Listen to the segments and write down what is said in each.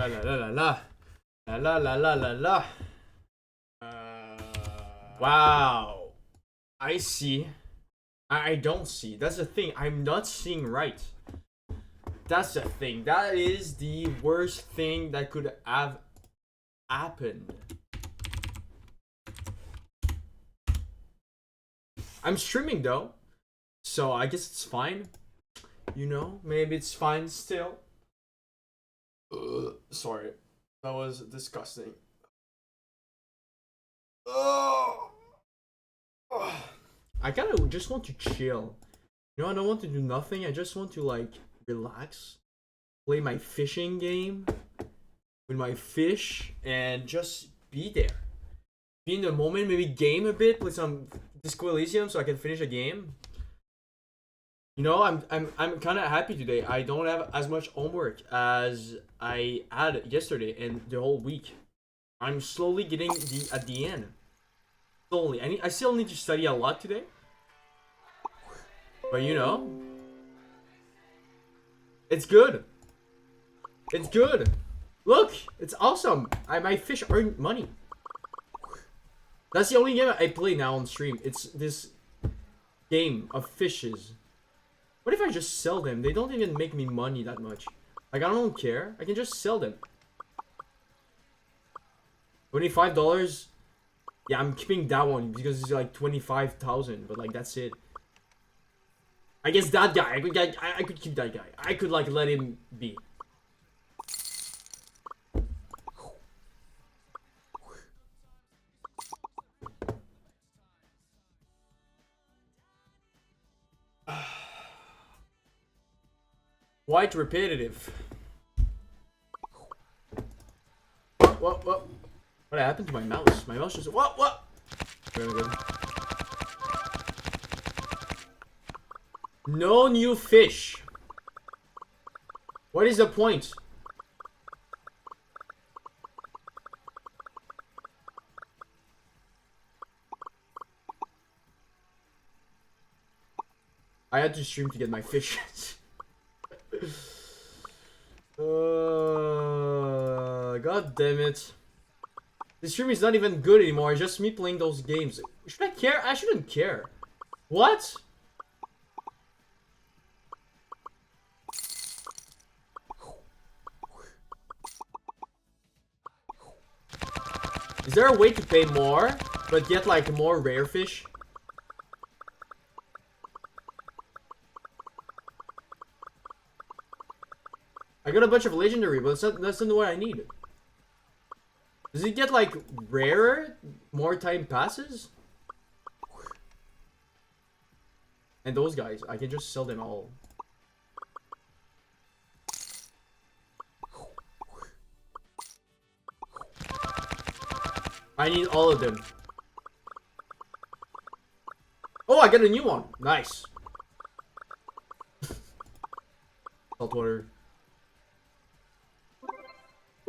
la la la la la. La la la la la la. Wow. I see. I don't see. That's the thing. I'm not seeing right. That's the thing. That is the worst thing that could have happened. I'm streaming though, so I guess it's fine. You know, maybe it's fine still. Sorry, that was disgusting. I kind of just want to chill. You know, I don't want to do nothing. I just want to like relax, play my fishing game with my fish, and just be there. Be in the moment. Maybe game a bit, play some Disco Elysium so I can finish a game. You know, I'm kind of happy today. I don't have as much homework as I had yesterday and the whole week. I'm slowly getting at the end. Slowly. I still need to study a lot today. But you know, it's good. It's good. Look, it's awesome. My fish earn money. That's the only game I play now on stream. It's this game of fishes. What if I just sell them? They don't even make me money that much. Like, I don't care. I can just sell them. $25? Yeah, I'm keeping that one because it's like 25,000. But like, that's it. I guess that guy. I could keep that guy. I could like let him be. Quite repetitive. What happened to my mouse? My mouse just what? Very good. No new fish. What is the point? I had to stream to get my fish. God damn it. This stream is not even good anymore. It's just me playing those games. Should I care? I shouldn't care. What? Is there a way to pay more, but get like more rare fish? I got a bunch of legendary, but that's not what I need. Does it get like rarer more time passes? And those guys, I can just sell them all. I need all of them. Oh, I got a new one. Nice. Saltwater.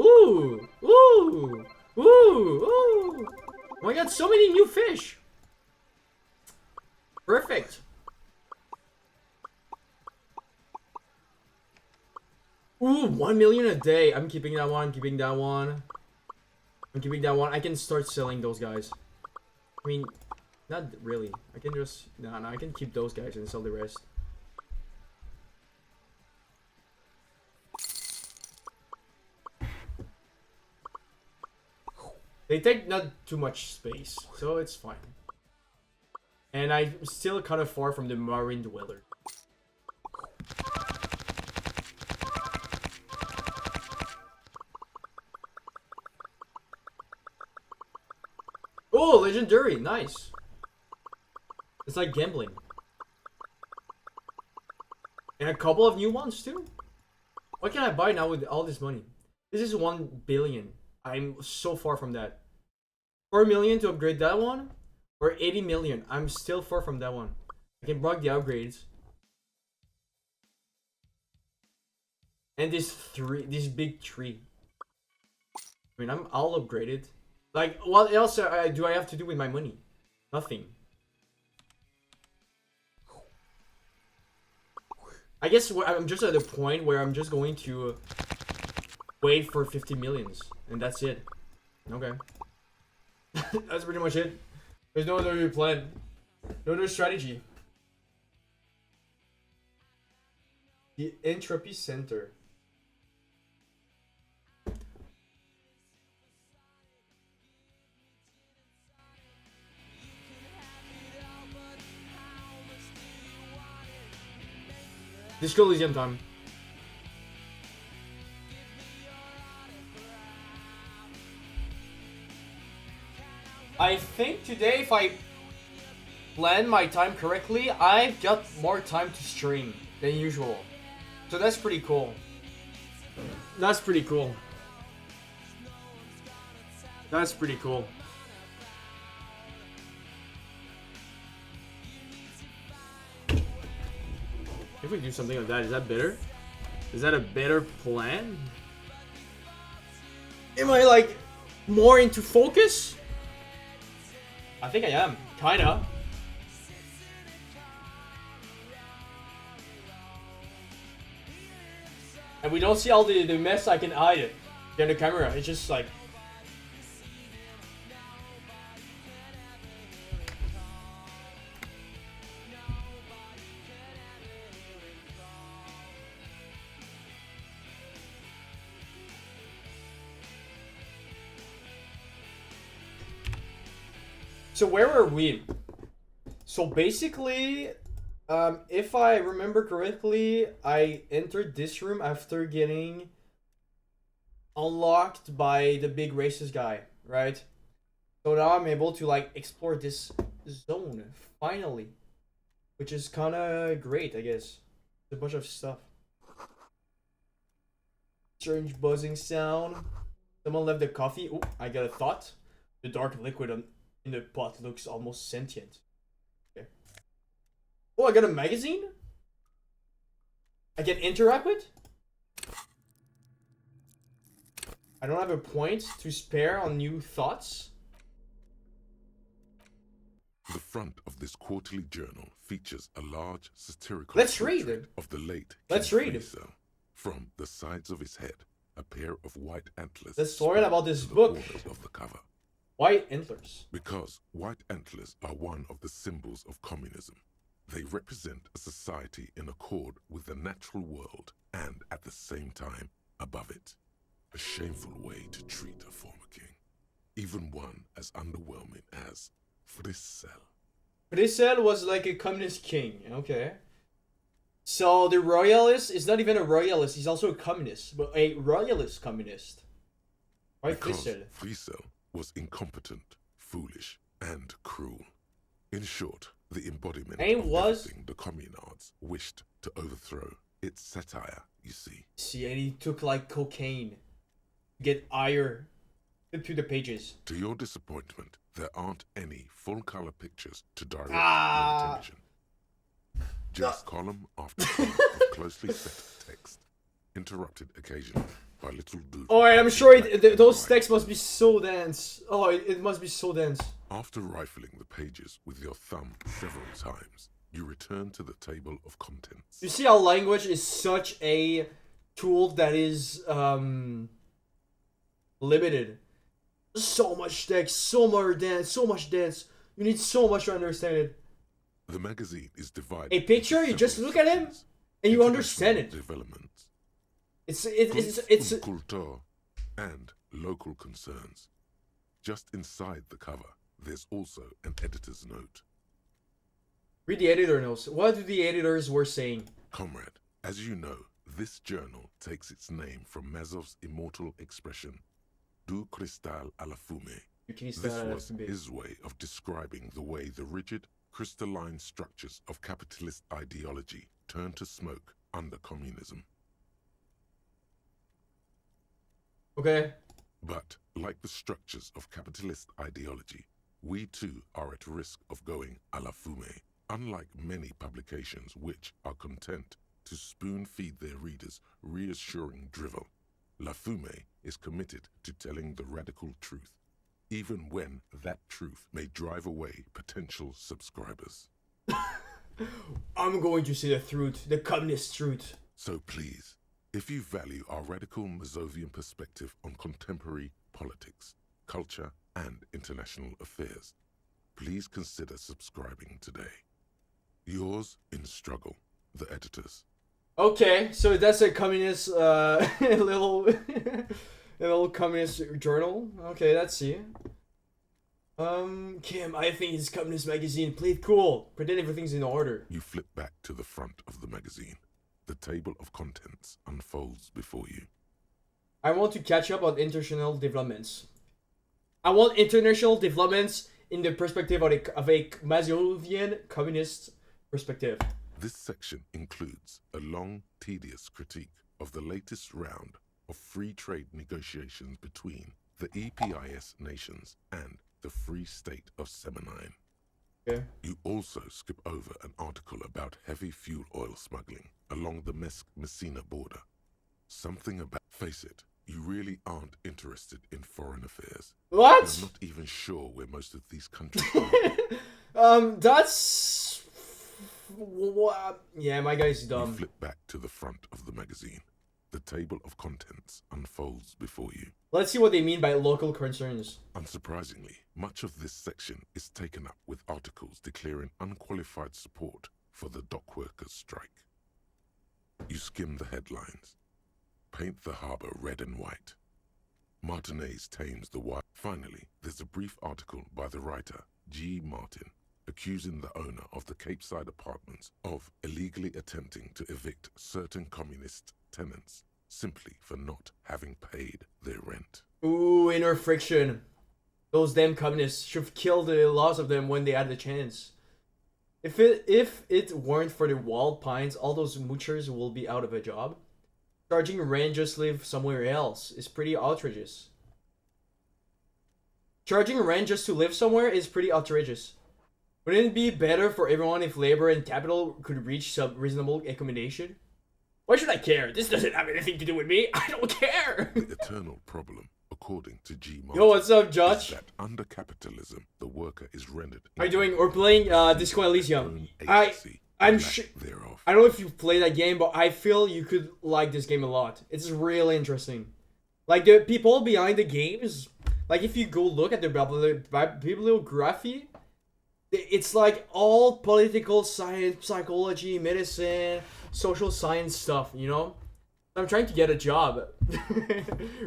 Ooh! Ooh! Ooh! Ooh! Oh my god, so many new fish! Perfect. Ooh, 1 million a day. I'm keeping that one, I'm keeping that one. I'm keeping that one. I can start selling those guys. I mean, not really. I can just... No, I can keep those guys and sell the rest. They take not too much space, so it's fine. And I'm still kind of far from the marine dweller. Oh, legendary, nice. It's like gambling. And a couple of new ones too. What can I buy now with all this money? This is 1 billion. I'm so far from that. 4 million to upgrade that one, or 80 million. I'm still far from that one. I can block the upgrades. And this big tree. I mean, I'm all upgraded. Like, what else do I have to do with my money? Nothing. I guess I'm just at the point where I'm just going to wait for 50 millions, and that's it. Okay. That's pretty much it. There's no other plan. No other strategy. The entropy center. Disco Elysium time. I think today, if I plan my time correctly, I've got more time to stream than usual. So that's pretty cool. That's pretty cool. That's pretty cool. If we do something like that, is that better? Is that a better plan? Am I like more into focus? I think I am, kinda. And we don't see all the mess I can hide it in the camera. It's just like. So where are we? So basically, if I remember correctly, I entered this room after getting unlocked by the big racist guy, right? So now I'm able to like explore this zone finally, which is kind of great, I guess. A bunch of stuff. Strange buzzing sound. Someone left the coffee. Oh, I got a thought. The dark liquid in the pot looks almost sentient. Okay. Oh, I got a magazine? I can interact with? I don't have a point to spare on new thoughts. The front of this quarterly journal features a large satirical Let's read of the late Let's King read Friso. From the sides of his head, a pair of white antlers. Let's learn about this book. Of the cover. White antlers. Because white antlers are one of the symbols of communism. They represent a society in accord with the natural world and, at the same time, above it. A shameful way to treat a former king. Even one as underwhelming as Friso. Friso was like a communist king, okay. So the royalist is not even a royalist, he's also a communist, but a royalist communist. Right, Friso was incompetent, foolish, and cruel. In short, the embodiment of everything the communards wished to overthrow. It's satire, you see. See, and he took like cocaine. Get ire into the pages. To your disappointment, there aren't any full-color pictures to direct your attention. Just column after column of closely set text, interrupted occasionally by little doodles. Oh, I'm sure those texts must be so dense. Oh, it must be so dense. After rifling the pages with your thumb several times, you return to the table of contents. You see how language is such a tool that is limited. So much text, so much dense. You need so much to understand it. The magazine is divided. A picture, you just look at him and you understand it. Developments. It's culture and local concerns. Just inside the cover, there's also an editor's note. Read the editor notes. What do the editors were saying? Comrade, as you know, this journal takes its name from Mazov's immortal expression, Du cristal à la fumée. This was his way of describing the way the rigid, crystalline structures of capitalist ideology turn to smoke under communism. Okay. But, like the structures of capitalist ideology, we too are at risk of going à la fumée, unlike many publications which are content to spoon-feed their readers reassuring drivel. La Fumée is committed to telling the radical truth, even when that truth may drive away potential subscribers. I'm going to say the truth, the communist truth. So please, If you value our radical Mazovian perspective on contemporary politics, culture, and international affairs, please consider subscribing today. Yours in struggle, the editors. Okay, so that's a communist little little communist journal. Okay, let's see. Kim, I think it's communist magazine. Play it cool. Pretend everything's in order. You flip back to the front of the magazine. The table of contents unfolds before you. I want to catch up on international developments. I want international developments in the perspective of a Mazovian communist perspective. This section includes a long, tedious critique of the latest round of free trade negotiations between the EPIS nations and the Free State of Semenine. Okay. You also skip over an article about heavy fuel oil smuggling along the Messina border. Something about, face it, you really aren't interested in foreign affairs. What? You're not even sure where most of these countries are. That's... Yeah, my guy's dumb. You flip back to the front of the magazine. The table of contents unfolds before you. Let's see what they mean by local concerns. Unsurprisingly, much of this section is taken up with articles declaring unqualified support for the dock workers' strike. You skim the headlines. Paint the harbour red and white. Martinez tames the wild. Finally, there's a brief article by the writer, G. Martin, accusing the owner of the Capeside Apartments of illegally attempting to evict certain communist tenants simply for not having paid their rent. Ooh, inner friction. Those damn communists should have killed the lots of them when they had the chance. If it weren't for the wild pines, all those moochers will be out of a job. Charging rent just live somewhere else is pretty outrageous. Charging rent just to live somewhere is pretty outrageous. Wouldn't it be better for everyone if labor and capital could reach some reasonable accommodation? Why should I care? This doesn't have anything to do with me. I don't care. The eternal problem, according to G. Martin, Yo, what's up, is Josh? that under capitalism, the worker is rendered. How you doing? We're playing Disco Elysium. I'm sure. Thereof. I don't know if you've played that game, but I feel you could like this game a lot. It's really interesting. Like the people behind the games, like if you go look at the bibliography, it's like all political science, psychology, medicine, social science stuff, you know? I'm trying to get a job.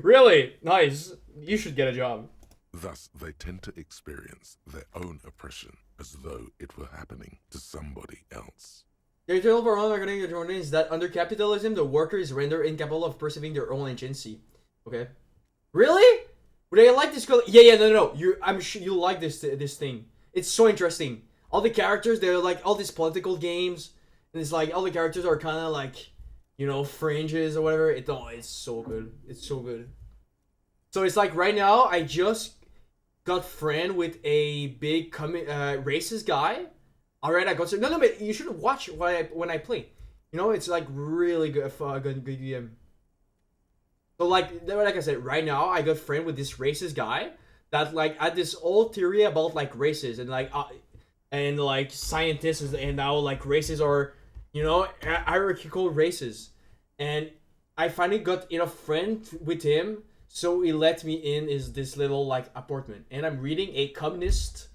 Really? Nice. You should get a job. Thus, they tend to experience their own oppression as though it were happening to somebody else. The eternal barometer according to Jordan is that under capitalism, the worker is rendered incapable of perceiving their own agency. Okay. Really? Would I like this girl? Yeah, no. I'm sure you like this thing. It's so interesting. All the characters, they're like all these political games, and it's like all the characters are kind of like, you know, fringes or whatever. It's so good. It's so good. So it's like right now, I just got friend with a big racist guy. All right, I got some. No, but you should watch when I play. You know, it's like really good, good game. So like I said, right now I got friend with this racist guy that like had this whole theory about like races and like scientists and how like races are, you know, hierarchical races. And I finally got enough friend with him, so he let me in this little like apartment, and I'm reading a communist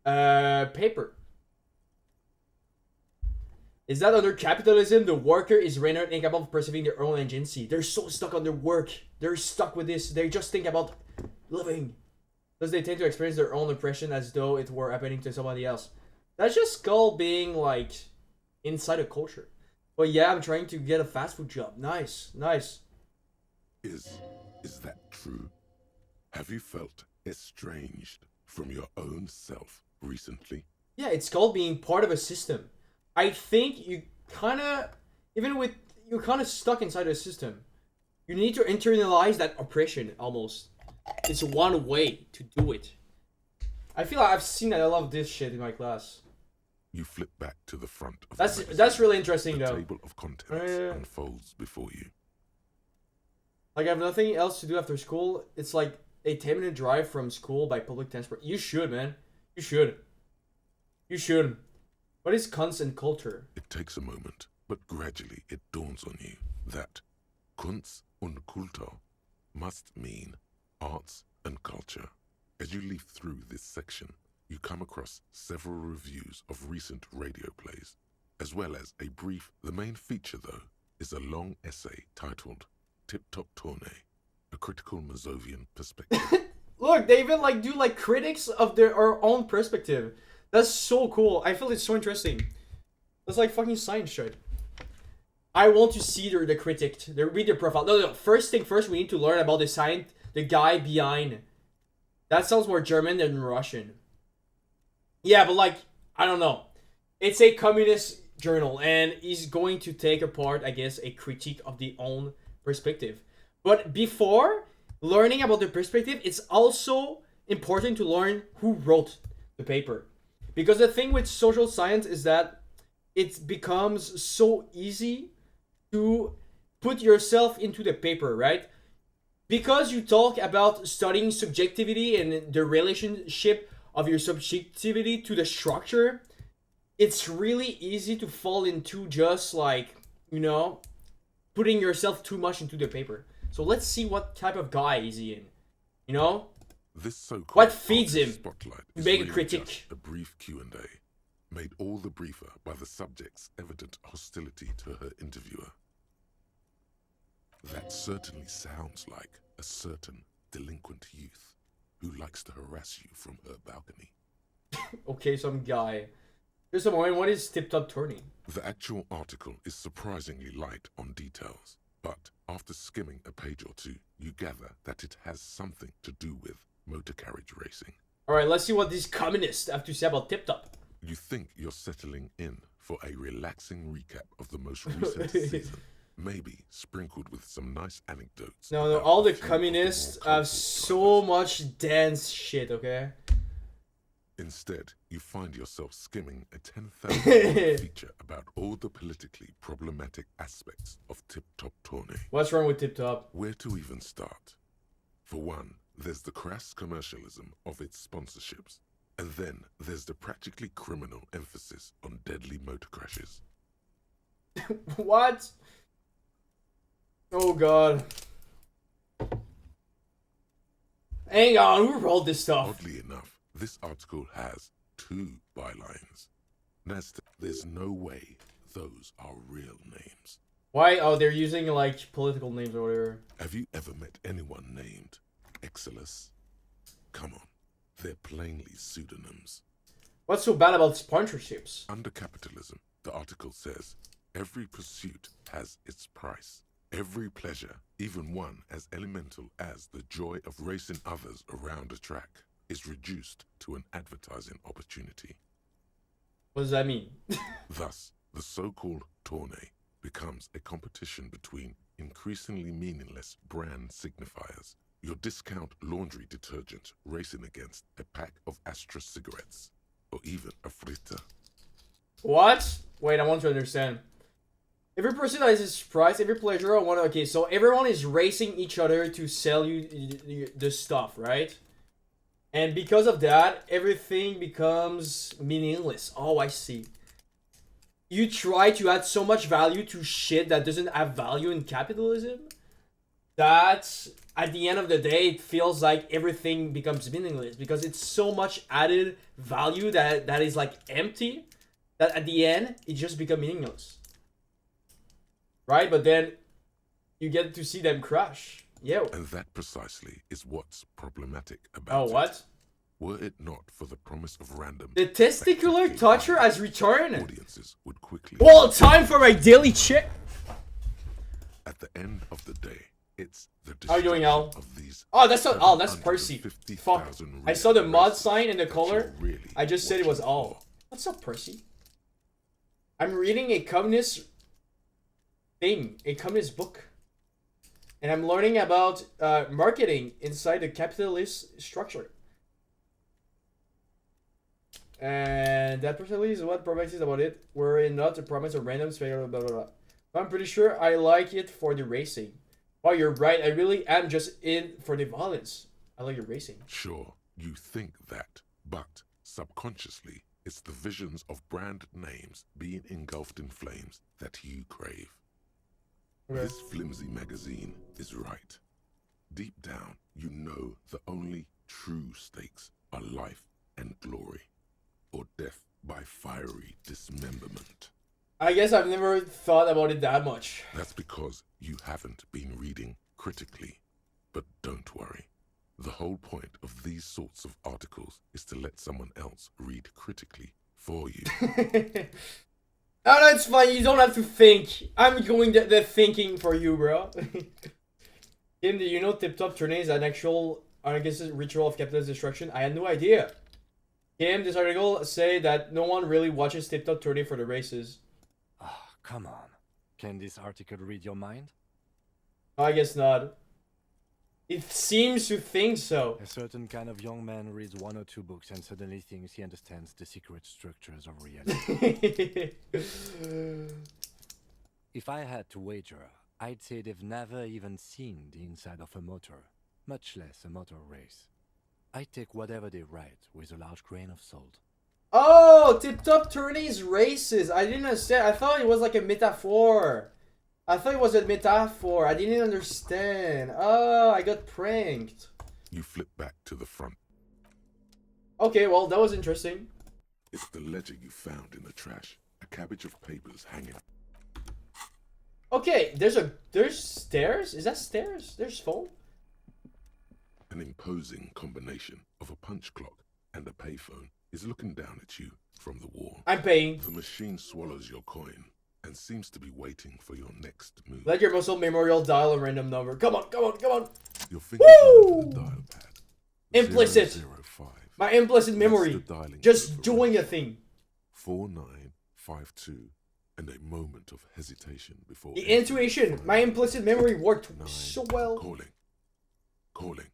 paper. Is that under capitalism, the worker is rendered incapable of perceiving their own agency? They're so stuck on their work. They're stuck with this. They just think about living. Thus, they tend to experience their own oppression as though it were happening to somebody else. That's just called being like inside a culture. But yeah, I'm trying to get a fast food job. Nice. Is that true? Have you felt estranged from your own self recently? Yeah, it's called being part of a system. I think you kind of, you're kind of stuck inside a system. You need to internalize that oppression almost. It's one way to do it. I feel like I've seen a lot of this shit in my class. You flip back to the front of that's really interesting the though. table of contents unfolds before you. Like I have nothing else to do after school. It's like a 10-minute drive from school by public transport. You should, man. You should. What is constant culture? It takes a moment, but gradually it dawns on you that Kunst und Kultur must mean arts and culture. As you leaf through this section, you come across several reviews of recent radio plays, as well as a brief. The main feature, though, is a long essay titled Tip Top Tournée, a critical Mazovian perspective. Look, they even like do like critics of their own perspective. That's so cool. I feel it's so interesting. That's like fucking science shit. I want to see the critic, read their profile. No. First thing first, we need to learn about the guy behind. That sounds more German than Russian. Yeah, but like, I don't know. It's a communist journal, and he's going to take apart, I guess, a critique of the own perspective. But before learning about the perspective, it's also important to learn who wrote the paper. Because the thing with social science is that it becomes so easy to put yourself into the paper, right? Because you talk about studying subjectivity and the relationship of your subjectivity to the structure, it's really easy to fall into just like, putting yourself too much into the paper. So let's see what type of guy is he in, This so-called what feeds him spotlight to is make really a critique. just a brief Q&A, made all the briefer by the subject's evident hostility to her interviewer. That certainly sounds like a certain delinquent youth who likes to harass you from her balcony. Okay, some guy. Just a moment, what is Tip Top Tourney? The actual article is surprisingly light on details, but after skimming a page or two, you gather that it has something to do with motor carriage racing. Alright, let's see what these communists have to say about Tip Top. You think you're settling in for a relaxing recap of the most recent season, maybe sprinkled with some nice anecdotes. No, all the communists have so much dense shit, okay? Instead, you find yourself skimming a 10,000 feature about all the politically problematic aspects of Tip Top Tourney. What's wrong with Tip Top? Where to even start? For one, there's the crass commercialism of its sponsorships, and then there's the practically criminal emphasis on deadly motor crashes. What? Oh god. Hang on, who wrote this stuff? Oddly enough, this article has 2 bylines. There's no way those are real names. Why? Oh, they're using like political names or whatever. Have you ever met anyone named Exilus? Come on, they're plainly pseudonyms. What's so bad about sponsorships? Under capitalism, the article says, every pursuit has its price. Every pleasure, even one as elemental as the joy of racing others around a track, is reduced to an advertising opportunity. What does that mean? Thus, the so-called tournée becomes a competition between increasingly meaningless brand signifiers. Your discount laundry detergent racing against a pack of Astra cigarettes, or even a fritter. What? Wait, I want to understand. Every person has his price, every pleasure, okay, so everyone is racing each other to sell you the stuff, right? And because of that, everything becomes meaningless. Oh, I see. You try to add so much value to shit that doesn't have value in capitalism, that at the end of the day, it feels like everything becomes meaningless because it's so much added value that is like empty, that at the end, it just becomes meaningless. Right? But then you get to see them crash. Yeah. And that precisely is what's problematic about it. Oh, what? Were it not for the promise of random... The testicular toucher has returned. Audiences would quickly... Well, time for my daily check. At the end of the day, it's the How are you doing, Al? of these... Oh, that's not Al, that's Percy. Fuck. I saw the mod sign and the color. Really I just said it was Al. What's up, Percy? I'm reading a communist thing, a communist book. And I'm learning about marketing inside the capitalist structure. And that personally is what promises about it. Were it not a promise of random failure, blah blah blah. But I'm pretty sure I like it for the racing. Oh, you're right. I really am just in for the violence. I like the racing. Sure, you think that, but subconsciously, it's the visions of brand names being engulfed in flames that you crave. Okay. This flimsy magazine is right. Deep down, you know the only true stakes are life and glory, or death by fiery dismemberment. I guess I've never thought about it that much. That's because you haven't been reading critically. But don't worry. The whole point of these sorts of articles is to let someone else read critically for you. Oh, that's fine. You don't have to think. I'm doing the thinking for you, bro. Kim, do you know Tip-Top Tourney is an actual unagainst ritual of capitalist destruction? I had no idea. Kim, this article say that no one really watches Tip-Top Tourney for the races. Oh, come on. Can this article read your mind? I guess not. It seems to think so. A certain kind of young man reads 1 or 2 books and suddenly thinks he understands the secret structures of reality. If I had to wager, I'd say they've never even seen the inside of a motor, much less a motor race. I take whatever they write with a large grain of salt. Oh, Tip-Top Tourney's races. I didn't understand. I thought it was like a metaphor. I thought it was a metaphor. I didn't understand. Oh, I got pranked. You flip back to the front. Okay, well, that was interesting. It's the ledger you found in the trash. A cabbage of papers hanging. Okay, there's stairs? Is that stairs? There's phone? An imposing combination of a punch clock and a payphone is looking down at you from the wall. I'm paying. The machine swallows your coin and seems to be waiting for your next move. Let your muscle memorial dial a random number. Come on, come on, come on. Your fingers move to the dial pad. Implicit. 005. My implicit memory. Just doing a thing. 4952. And a moment of hesitation before... The intuition. My implicit memory worked so well. Calling.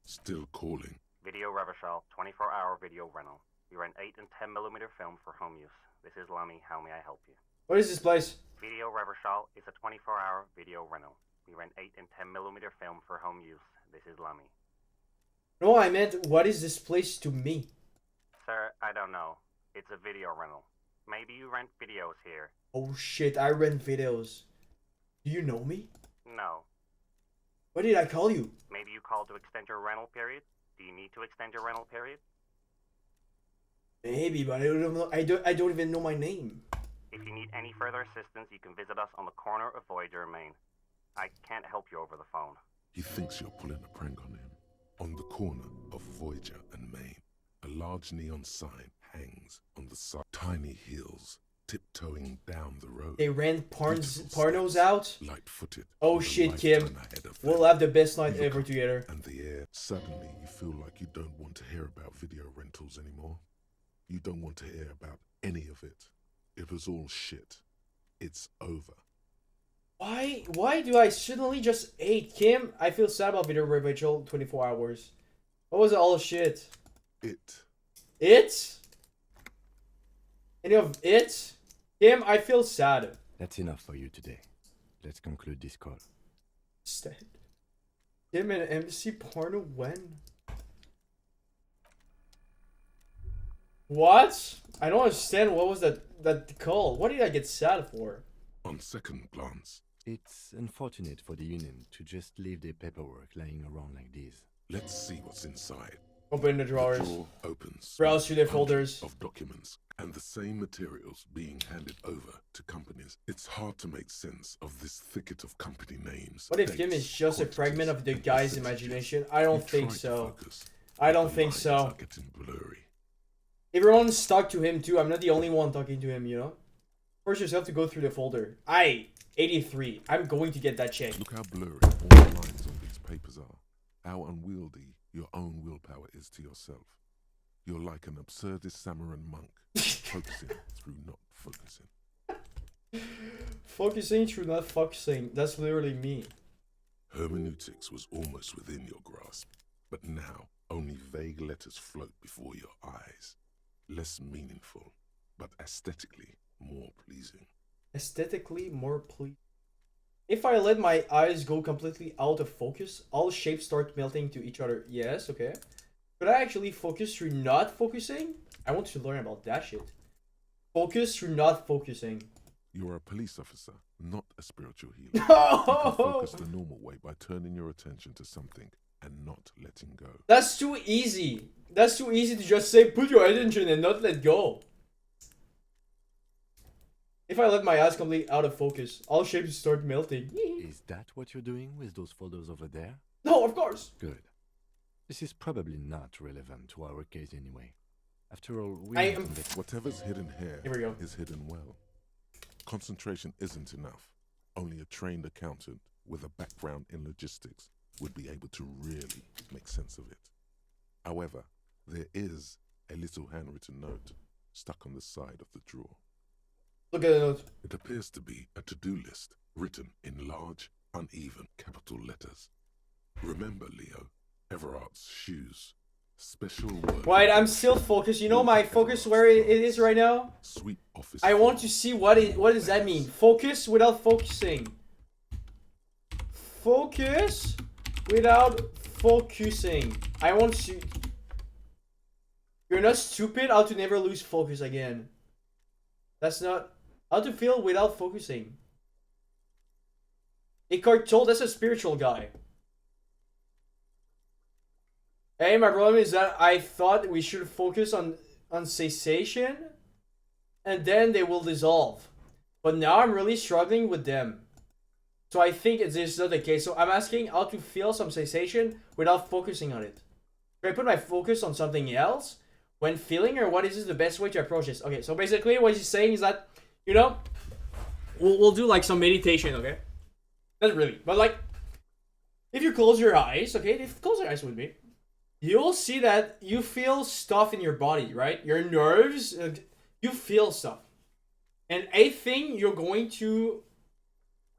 Still calling. Video Reversal, 24-hour video rental. We rent 8 and 10mm film for home use. This is Lummy. How may I help you? What is this place? Video Reversal is a 24-hour video rental. We rent 8 and 10mm film for home use. This is Lummy. No, I meant, what is this place to me? Sir, I don't know. It's a video rental. Maybe you rent videos here. Oh shit, I rent videos. Do you know me? No. What did I call you? Maybe you called to extend your rental period? Do you need to extend your rental period? Maybe, but I don't know. I don't even know my name. If you need any further assistance, you can visit us on the corner of Voyager and Main. I can't help you over the phone. He thinks you're pulling a prank on him. On the corner of Voyager and Main, a large neon sign hangs on the side. Tiny heels tiptoeing down the road. They rent pornos out? Light-footed. Oh shit, Kim. We'll have the best night ever together. And the air. Suddenly, you feel like you don't want to hear about video rentals anymore. You don't want to hear about any of it. It was all shit. It's over. Why do I suddenly just hate Kim? I feel sad about Video Rachel 24 hours. What was all shit? It? Any of it? Kim, I feel sad. That's enough for you today. Let's conclude this call. Instead. Kim and MC porno when? What? I don't understand. What was that call? What did I get sad for? On second glance, It's unfortunate for the union to just leave their paperwork lying around like this. let's see what's inside. Open the The drawers. drawer opens. Browse through the with folders. hundreds of documents and the same materials being handed over to companies. It's hard to make sense of this thicket of company names. What if Kim dates, is just a quantities, fragment of the and guy's percentages. imagination? I don't You think try to so. focus, I but don't the think lines so. are getting blurry. Everyone's stuck to him too. I'm not the only one talking to him, you know? Force yourself to go through the folder. 83. I'm going to get that check. Look how blurry all the lines on these papers are. How unwieldy your own willpower is to yourself. You're like an absurdist Samaran monk, focusing through not focusing. Focusing through not focusing. That's literally me. Hermeneutics was almost within your grasp, but now only vague letters float before your eyes. Less meaningful, but aesthetically more pleasing. Aesthetically more pleasing. If I let my eyes go completely out of focus, all shapes start melting to each other. Yes, okay. Could I actually focus through not focusing? I want to learn about that shit. Focus through not focusing. You're a police officer not a spiritual healer. You can focus the normal way by turning your attention to something and not letting go. That's too easy. That's too easy to just say, put your attention and not let go. If I let my eyes completely out of focus, all shapes start melting. Is that what you're doing with those photos over there? No, of course. Good. This is probably not relevant to our case anyway. After all, we I haven't am- been- Whatever's hidden here Here we go. is hidden well. Concentration isn't enough. Only a trained accountant with a background in logistics would be able to really make sense of it. However, there is a little handwritten note stuck on the side of the drawer. Look at the note. It appears to be a to-do list written in large, uneven capital letters. Remember, Leo, Everart's shoes. Special work. Right, I'm still focused. You know my focus where it is right now? Sweet office. I want to see what does that mean? Focus without focusing. Focus without focusing. I want to... You're not stupid. How to never lose focus again. That's not... How to feel without focusing. Eckhart Tolle, that's a spiritual guy. Hey, my problem is that I thought we should focus on cessation, and then they will dissolve. But now I'm really struggling with them. So I think this is not the case. So I'm asking how to feel some cessation without focusing on it. Should I put my focus on something else when feeling, or what is the best way to approach this? Okay, so basically what he's saying is that, you know, we'll do like some meditation, okay? Not really, but like, if you close your eyes, okay? If you close your eyes with me, you'll see that you feel stuff in your body, right? Your nerves, you feel stuff. And a thing you're going to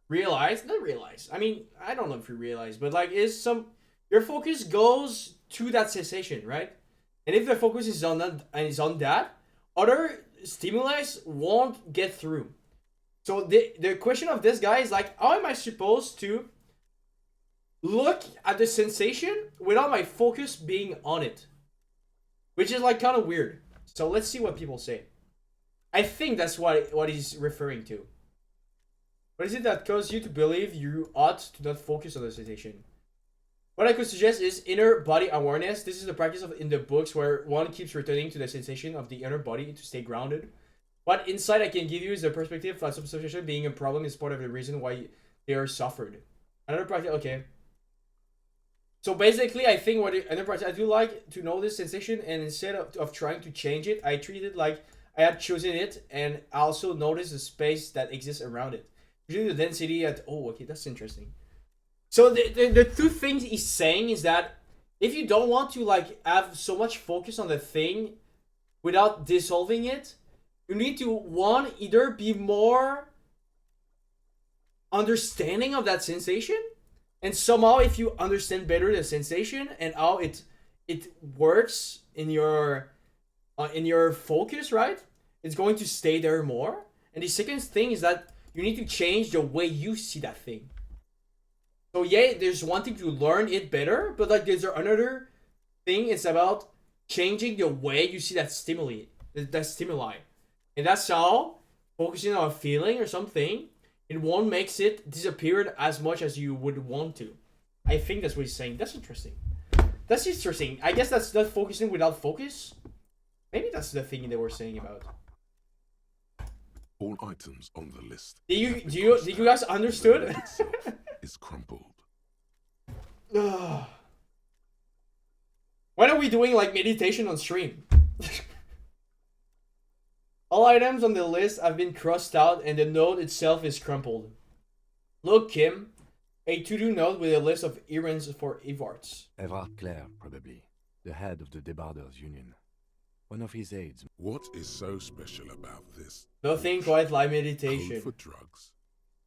realize, not realize, I mean, I don't know if you realize, but like your focus goes to that sensation, right? And if the focus is on that, other stimuli won't get through. So the question of this guy is like, how am I supposed to look at the sensation without my focus being on it? Which is like kind of weird. So let's see what people say. I think that's what he's referring to. What is it that causes you to believe you ought to not focus on the sensation? What I could suggest is inner body awareness. This is the practice in the books where one keeps returning to the sensation of the inner body to stay grounded. What insight I can give you is the perspective that substitution being a problem is part of the reason why they are suffered. Another practice, okay. So basically, I think another practice, I do like to know this sensation, and instead of trying to change it, I treat it like I had chosen it, and I also notice the space that exists around it. Usually the density at, oh, okay, that's interesting. So the two things he's saying is that if you don't want to like have so much focus on the thing without dissolving it, you need to either be more understanding of that sensation, and somehow if you understand better the sensation and how it works in your focus, right, it's going to stay there more. And the second thing is that you need to change the way you see that thing. So yeah, there's one thing to learn it better, but like there's another thing. It's about changing the way you see that stimuli. And that's how focusing on a feeling or something, it won't makes it disappear as much as you would want to. I think that's what he's saying. That's interesting. That's interesting. I guess that's not focusing without focus. Maybe that's the thing they were saying about. All items on the list. Do you guys understood? The note itself is crumpled. When are we doing like meditation on stream? All items on the list have been crossed out and the note itself is crumpled. Look, Kim, a to-do note with a list of errands for Evarts. Everard Clare, probably. The head of the Debarders Union. One of his aides. What is so special about this? Nothing quite like Code meditation. for drugs,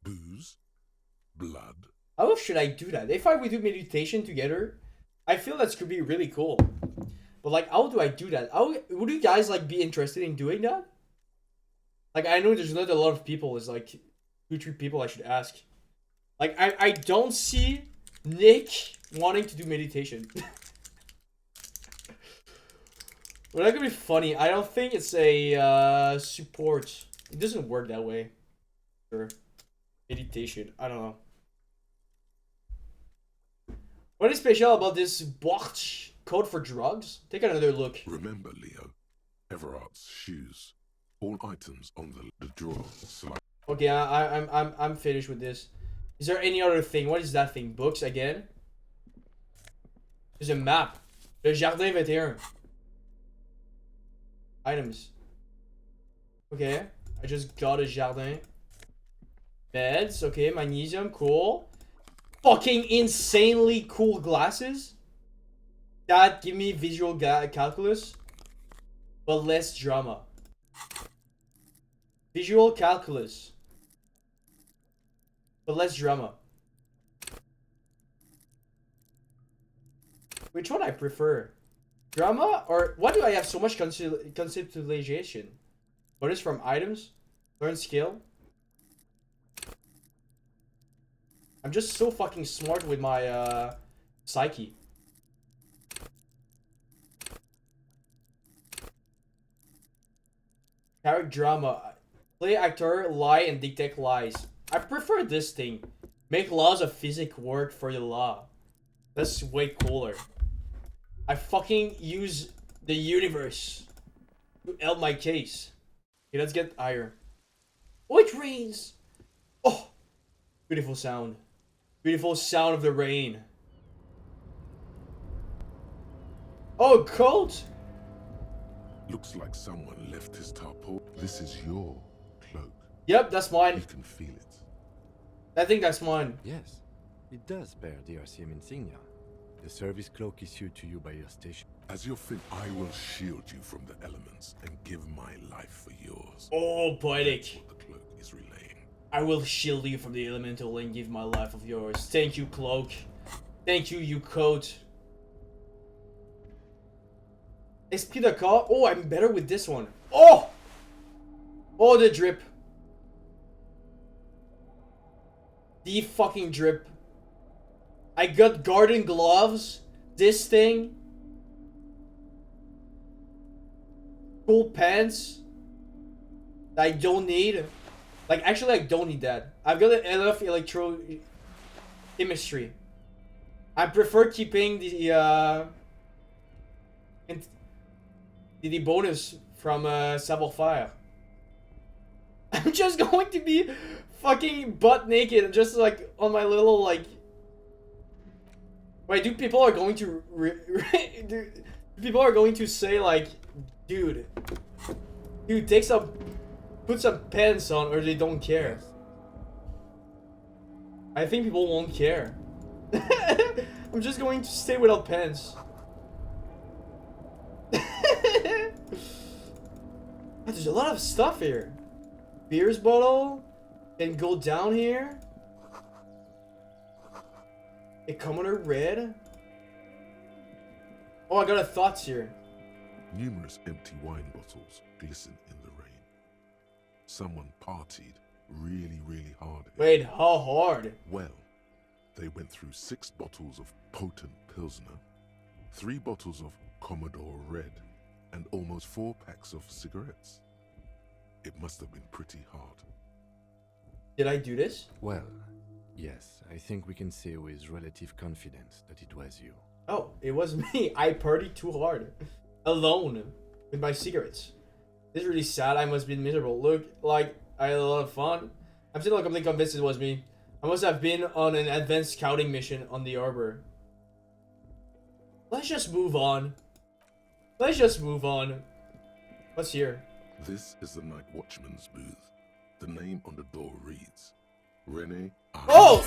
booze, blood. How should I do that? If I would do meditation together, I feel that could be really cool. But like, how do I do that? How would you guys like be interested in doing that? Like, I know there's not a lot of people. It's like 2-3 people I should ask. Like, I don't see Nick wanting to do meditation. Well, that could be funny. I don't think it's a support. It doesn't work that way. Sure. Meditation. I don't know. What is special about this box code for drugs? Take another look. Remember, Leo, Everard's shoes. All items on the drawer slide. Okay, I'm finished with this. Is there any other thing? What is that thing? Books again? There's a map. Le Jardin 21. Items. Okay, I just got a Jardin. Meds, okay, magnesium, cool. Fucking insanely cool glasses. That give me visual calculus, but less drama. Visual calculus, but less drama. Which one I prefer? Drama or why do I have so much conceptualization? What is from items? Learn skill. I'm just so fucking smart with my psyche. Character drama. Play actor, lie and detect lies. I prefer this thing. Make laws of physics work for the law. That's way cooler. I fucking use the universe to help my case. Okay, let's get higher. Oh, it rains! Oh! Beautiful sound. Beautiful sound of the rain. Oh, cold! Looks like someone left his tarpaulin. This is your cloak. Yep, that's mine. You can feel it. I think that's mine. Yes, it does bear the RCM insignia. The service cloak issued to you by your station. As your fin, I will shield you from the elements and give my life for yours. Oh, poetic. That's what the cloak is relaying. I will shield you from the elemental and give my life of yours. Thank you, cloak. Thank you, you coat. Esprit de corps. Oh, I'm better with this one. Oh! Oh, the drip. The fucking drip. I got garden gloves. This thing. Cool pants. That I don't need. Like, actually, I don't need that. I've got enough electrochemistry. I prefer keeping the bonus from savoir-faire. I'm just going to be fucking butt naked, just like on my little like. Wait, do people are going to people are going to say like, dude, put some pants on, or they don't care. I think people won't care. I'm just going to stay without pants. There's a lot of stuff here. Beer's bottle can go down here. A commoner red. Oh, I got a thoughts here. Numerous empty wine bottles glisten in the rain. Someone partied really, really hard. Wait, how hard? Well, they went through 6 bottles of potent Pilsner, 3 bottles of Commodore Red, and almost 4 packs of cigarettes. It must have been pretty hard. Did I do this? Well, yes, I think we can say with relative confidence that it was you. Oh, it was me. I partied too hard. Alone. With my cigarettes. This is really sad. I must be miserable. Look, like, I had a lot of fun. I'm still not completely convinced it was me. I must have been on an advanced scouting mission on the harbor. Let's just move on. Let's just move on. What's here? This is the night watchman's booth. The name on the door reads, René. Oh!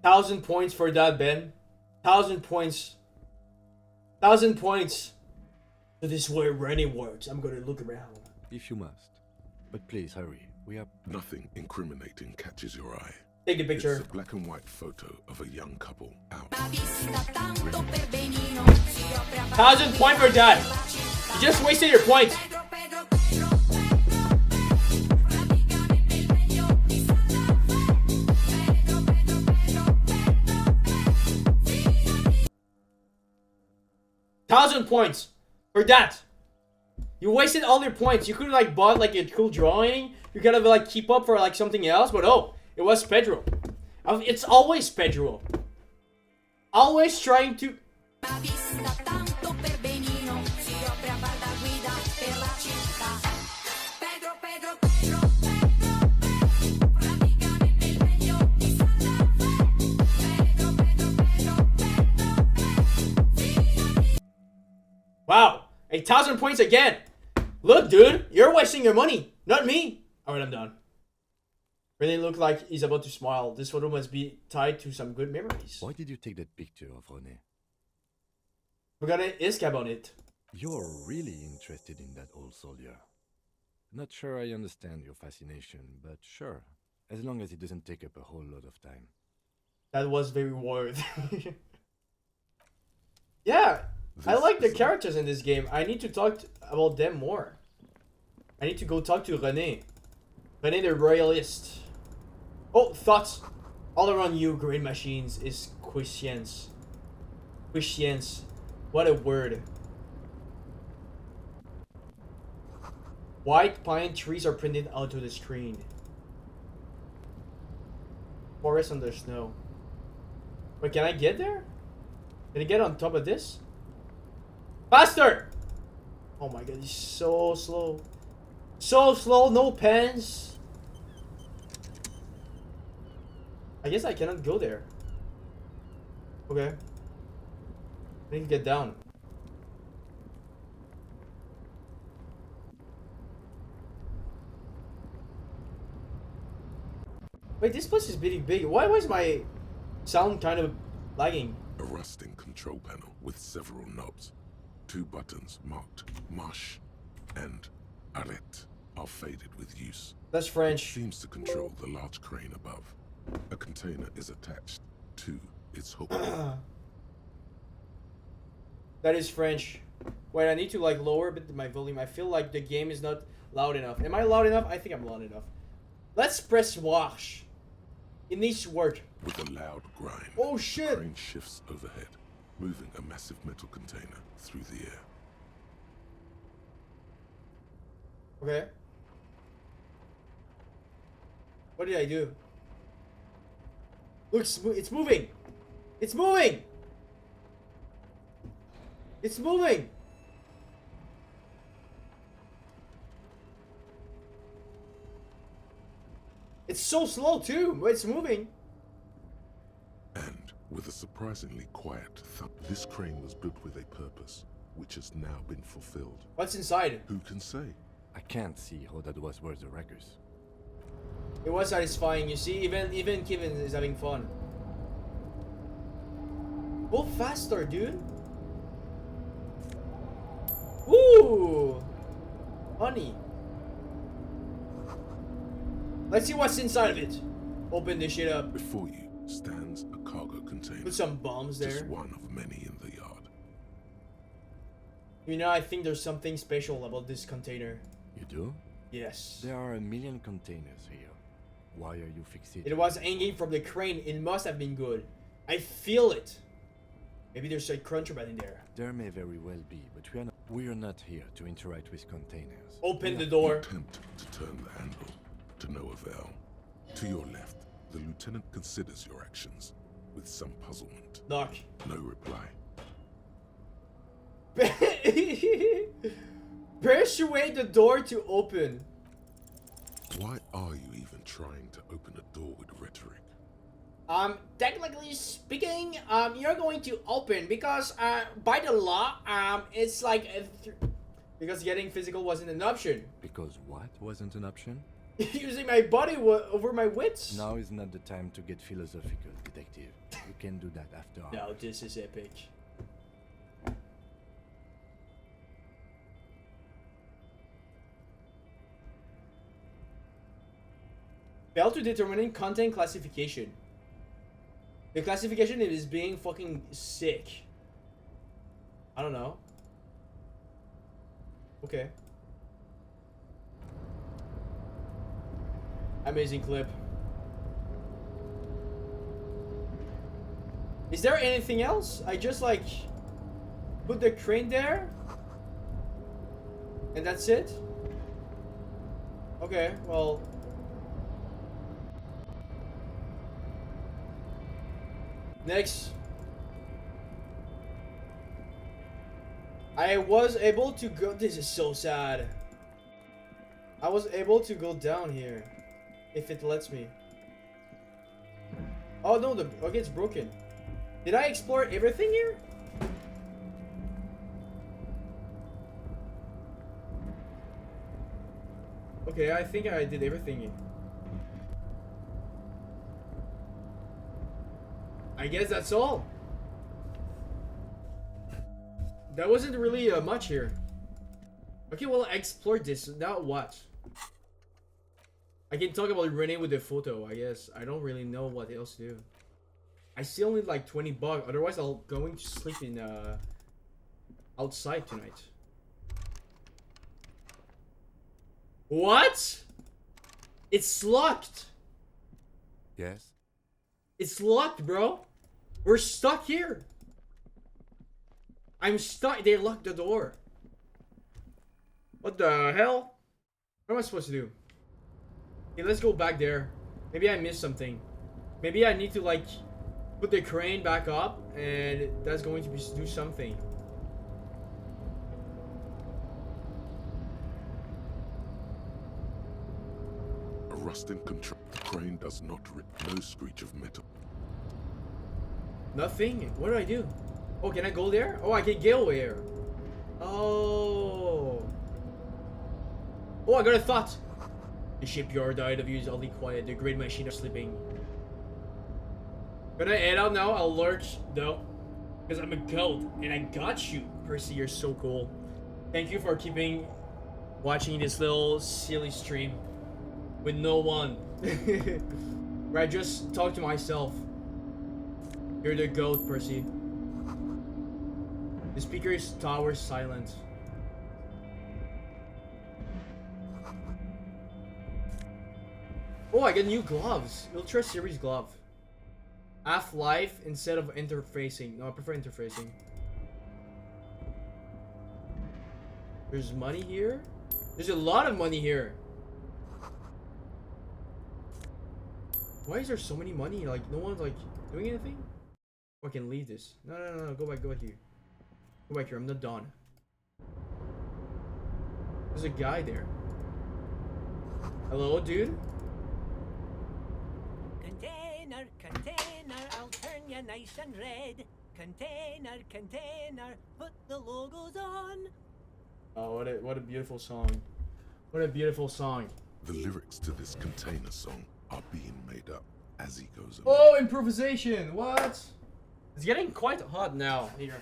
$1,000 points for that, Ben. 1,000 points. 1,000 points. So this is where René works. I'm gonna look around. If you must. But please hurry. We are... Nothing incriminating catches your eye. Take the picture. It's a black and white photo of a young couple out. 1,000 points for that. You just wasted your points. 1,000 points for that. You wasted all your points. You could have like bought like a cool drawing. You could have like keep up for like something else. But oh, it was Pedro. It's always Pedro. Always trying to. Wow, 1,000 points again. Look, dude, you're wasting your money, not me. Alright, I'm done. Really look like he's about to smile. This photo must be tied to some good memories. Why did you take that picture of René? We're gonna ask about it. You're really interested in that old soldier. Not sure I understand your fascination, but sure, as long as it doesn't take up a whole lot of time. That was very weird. Yeah, I like the characters in this game. I need to talk about them more. I need to go talk to René. René the Royalist. Oh, thoughts. All around you, great machines, is quiescence. Quiescence. What a word. White pine trees are printed onto the screen. Forest under snow. Wait, can I get there? Can I get on top of this? Faster! Oh my god, he's so slow. So slow, no pens. I guess I cannot go there. Okay. I need to get down. Wait, this place is pretty big. Why was my sound kind of lagging? A rusting control panel with several knobs. 2 buttons marked Marche and Arrête are faded with use. That's French. Seems to control the large crane above. A container is attached to its hook. That is French. Wait, I need to like lower a bit my volume. I feel like the game is not loud enough. Am I loud enough? I think I'm loud enough. Let's press wash. It needs to work. With a loud grind, Oh the shit! crane shifts overhead, moving a massive metal container through the air. Okay. What did I do? Look, it's moving! It's moving! It's moving! It's so slow too, but it's moving. And with a surprisingly quiet thump, this crane was built with a purpose, which has now been fulfilled. What's inside? Who can say? I can't see how that was worth the wreckers. It was satisfying, you see, even Kevin is having fun. Go faster, dude. Woo! Honey. Let's see what's inside of it. Open this shit up. Before you stands a cargo container. Put some bombs Just there. one of many in the yard. You know, I think there's something special about this container. You do? Yes. There are a million containers here. Why are you fixated? It was hanging from the crane. It must have been good. I feel it. Maybe there's a contraband in there. There may very well be, but we are not here to interact with containers. Open the You door. attempt to turn the handle, to no avail. To your left, the lieutenant considers your actions with some puzzlement. Knock. No reply. Persuade the door to open. Why are you even trying to open a door with rhetoric? Technically speaking, you're going to open because, by the law, it's like, because getting physical wasn't an option. Because what wasn't an option? Using my body over my wits. Now is not the time to get philosophical, detective. You can do that after all. No, this is epic. Fail to determine content classification. The classification is being fucking sick. I don't know. Okay. Amazing clip. Is there anything else? I just like... Put the crane there? And that's it? Okay, well... Next. I was able to go... This is so sad. I was able to go down here. If it lets me. Oh no, okay, it's broken. Did I explore everything here? Okay, I think I did everything here. I guess that's all. That wasn't really much here. Okay, well, I explored this. Now what? I can talk about running with the photo, I guess. I don't really know what else to do. I still need like 20 bucks. Otherwise, I'll going to sleep in outside tonight. What? It's locked. Yes? It's locked, bro. We're stuck here. I'm stuck. They locked the door. What the hell? What am I supposed to do? Okay, let's go back there. Maybe I missed something. Maybe I need to like put the crane back up, and that's going to do something. A rusting control. The crane does not rip. No screech of metal. Nothing? What do I do? Oh, can I go there? Oh, I can go there. Oh. Oh, I got a thought. The shipyard died of use oddly quiet. The great machine are sleeping. Gonna head out now. I'll lurch though, because I'm a goat and I got you. Percy, you're so cool. Thank you for keeping watching this little silly stream with no one. Where I just talk to myself. You're the goat, Percy. The speaker's tower silent. Oh, I got new gloves. Ultra Series glove. Half-life instead of interfacing. No, I prefer interfacing. There's money here. There's a lot of money here. Why is there so many money? Like, no one's like doing anything? Oh, I can leave this. No, no, no, no. Go back here. Go back here. I'm not done. There's a guy there. Hello, dude? Container, container, I'll turn you nice and red. Container, container, put the logos on. Oh, what a beautiful song. What a beautiful song. The lyrics to this container song are being made up as he goes along. Oh, improvisation. What? It's getting quite hot now here.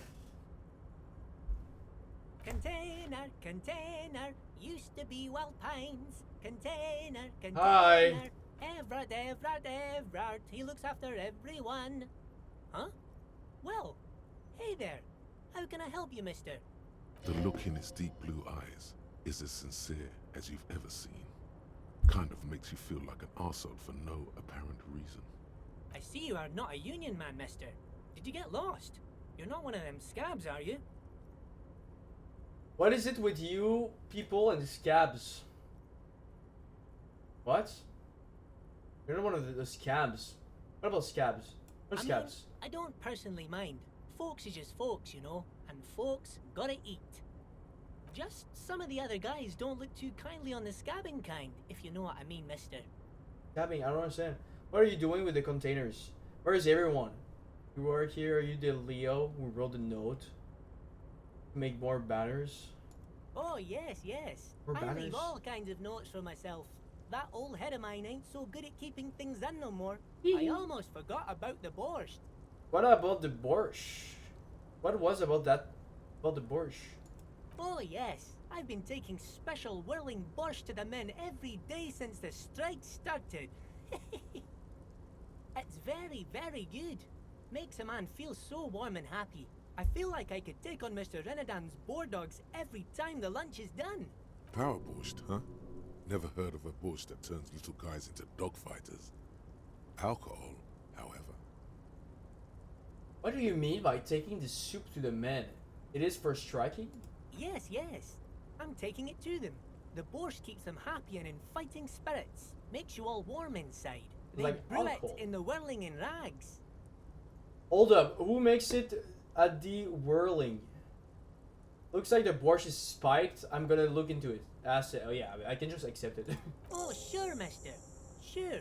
Container, container, used to be Wild Pines. Container, container. Hi. Everard, Everard, Everard, he looks after everyone. Huh? Well, hey there. How can I help you, mister? The look in his deep blue eyes is as sincere as you've ever seen. Kind of makes you feel like an arsehole for no apparent reason. I see you are not a union man, mister. Did you get lost? You're not one of them scabs, are you? What is it with you people and scabs? What? You're not one of the scabs. What about scabs? What I scabs? mean, I don't personally mind. Folks is just folks, you know, and folks gotta eat. Just some of the other guys don't look too kindly on the scabbing kind, if you know what I mean, mister. Scabbing? I don't understand. What are you doing with the containers? Where is everyone? You work here? Are you the Leo who wrote the note? Make more banners? Oh, yes, yes. More I leave banners? all kinds of notes for myself. That old head of mine ain't so good at keeping things in no more. I almost forgot about the borscht. What about the borscht? What was about that? About the borscht? Oh, yes. I've been taking special whirling borscht to the men every day since the strike started. It's very, very good. Makes a man feel so warm and happy. I feel like I could take on Mr. Renadan's boar dogs every time the lunch is done. Power borscht, huh? Never heard of a borscht that turns little guys into dogfighters. Alcohol, however. What do you mean by taking the soup to the men? It is for striking? Yes, yes. I'm taking it to them. The borscht keeps them happy and in fighting spirits. Makes you all warm inside. They Like brew alcohol. it in the whirling in rags. Hold up, who makes it at the whirling? Looks like the borscht is spiked. I'm gonna look into it. Oh yeah, I can just accept it. Oh, sure, mister. Sure.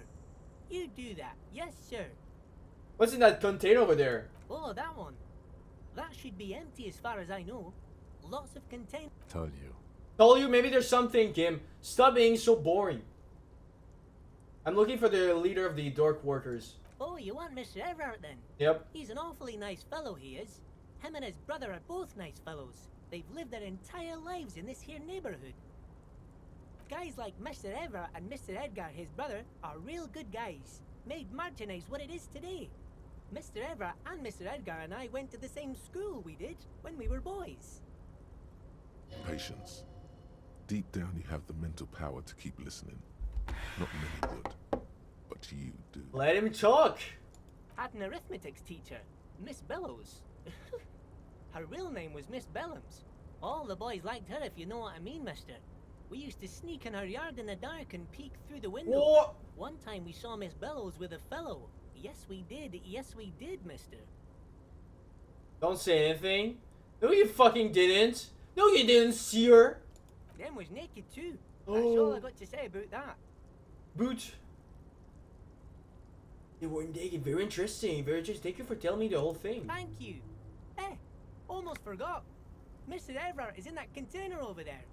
You do that. Yes, sir. What's in that container over there? Oh, that one. That should be empty as far as I know. Lots of containers. Told you. Told you, maybe there's something, Kim. Stop being so boring. I'm looking for the leader of the Dork Workers. Oh, you want Mr. Everard then? Yep. He's an awfully nice fellow, he is. Him and his brother are both nice fellows. They've lived their entire lives in this here neighborhood. Guys like Mr. Everard and Mr. Edgar, his brother, are real good guys. Made Martinez what it is today. Mr. Everard and Mr. Edgar and I went to the same school we did when we were boys. Patience. Deep down, you have the mental power to keep listening. Not many would, but you do. Let him talk. Had an arithmetics teacher, Miss Bellows. Her real name was Miss Bellums. All the boys liked her, if you know what I mean, mister. We used to sneak in her yard in the dark and peek through the window. What? One time we saw Miss Bellows with a fellow. Yes, we did, mister. Don't say anything. No, you fucking didn't. No, you didn't see her. Them was naked too. That's all I got to say about that. Boot. They were naked. Very interesting. Very interesting. Thank you for telling me the whole thing. Thank you. Almost forgot. Mr. Everard is in that container over there.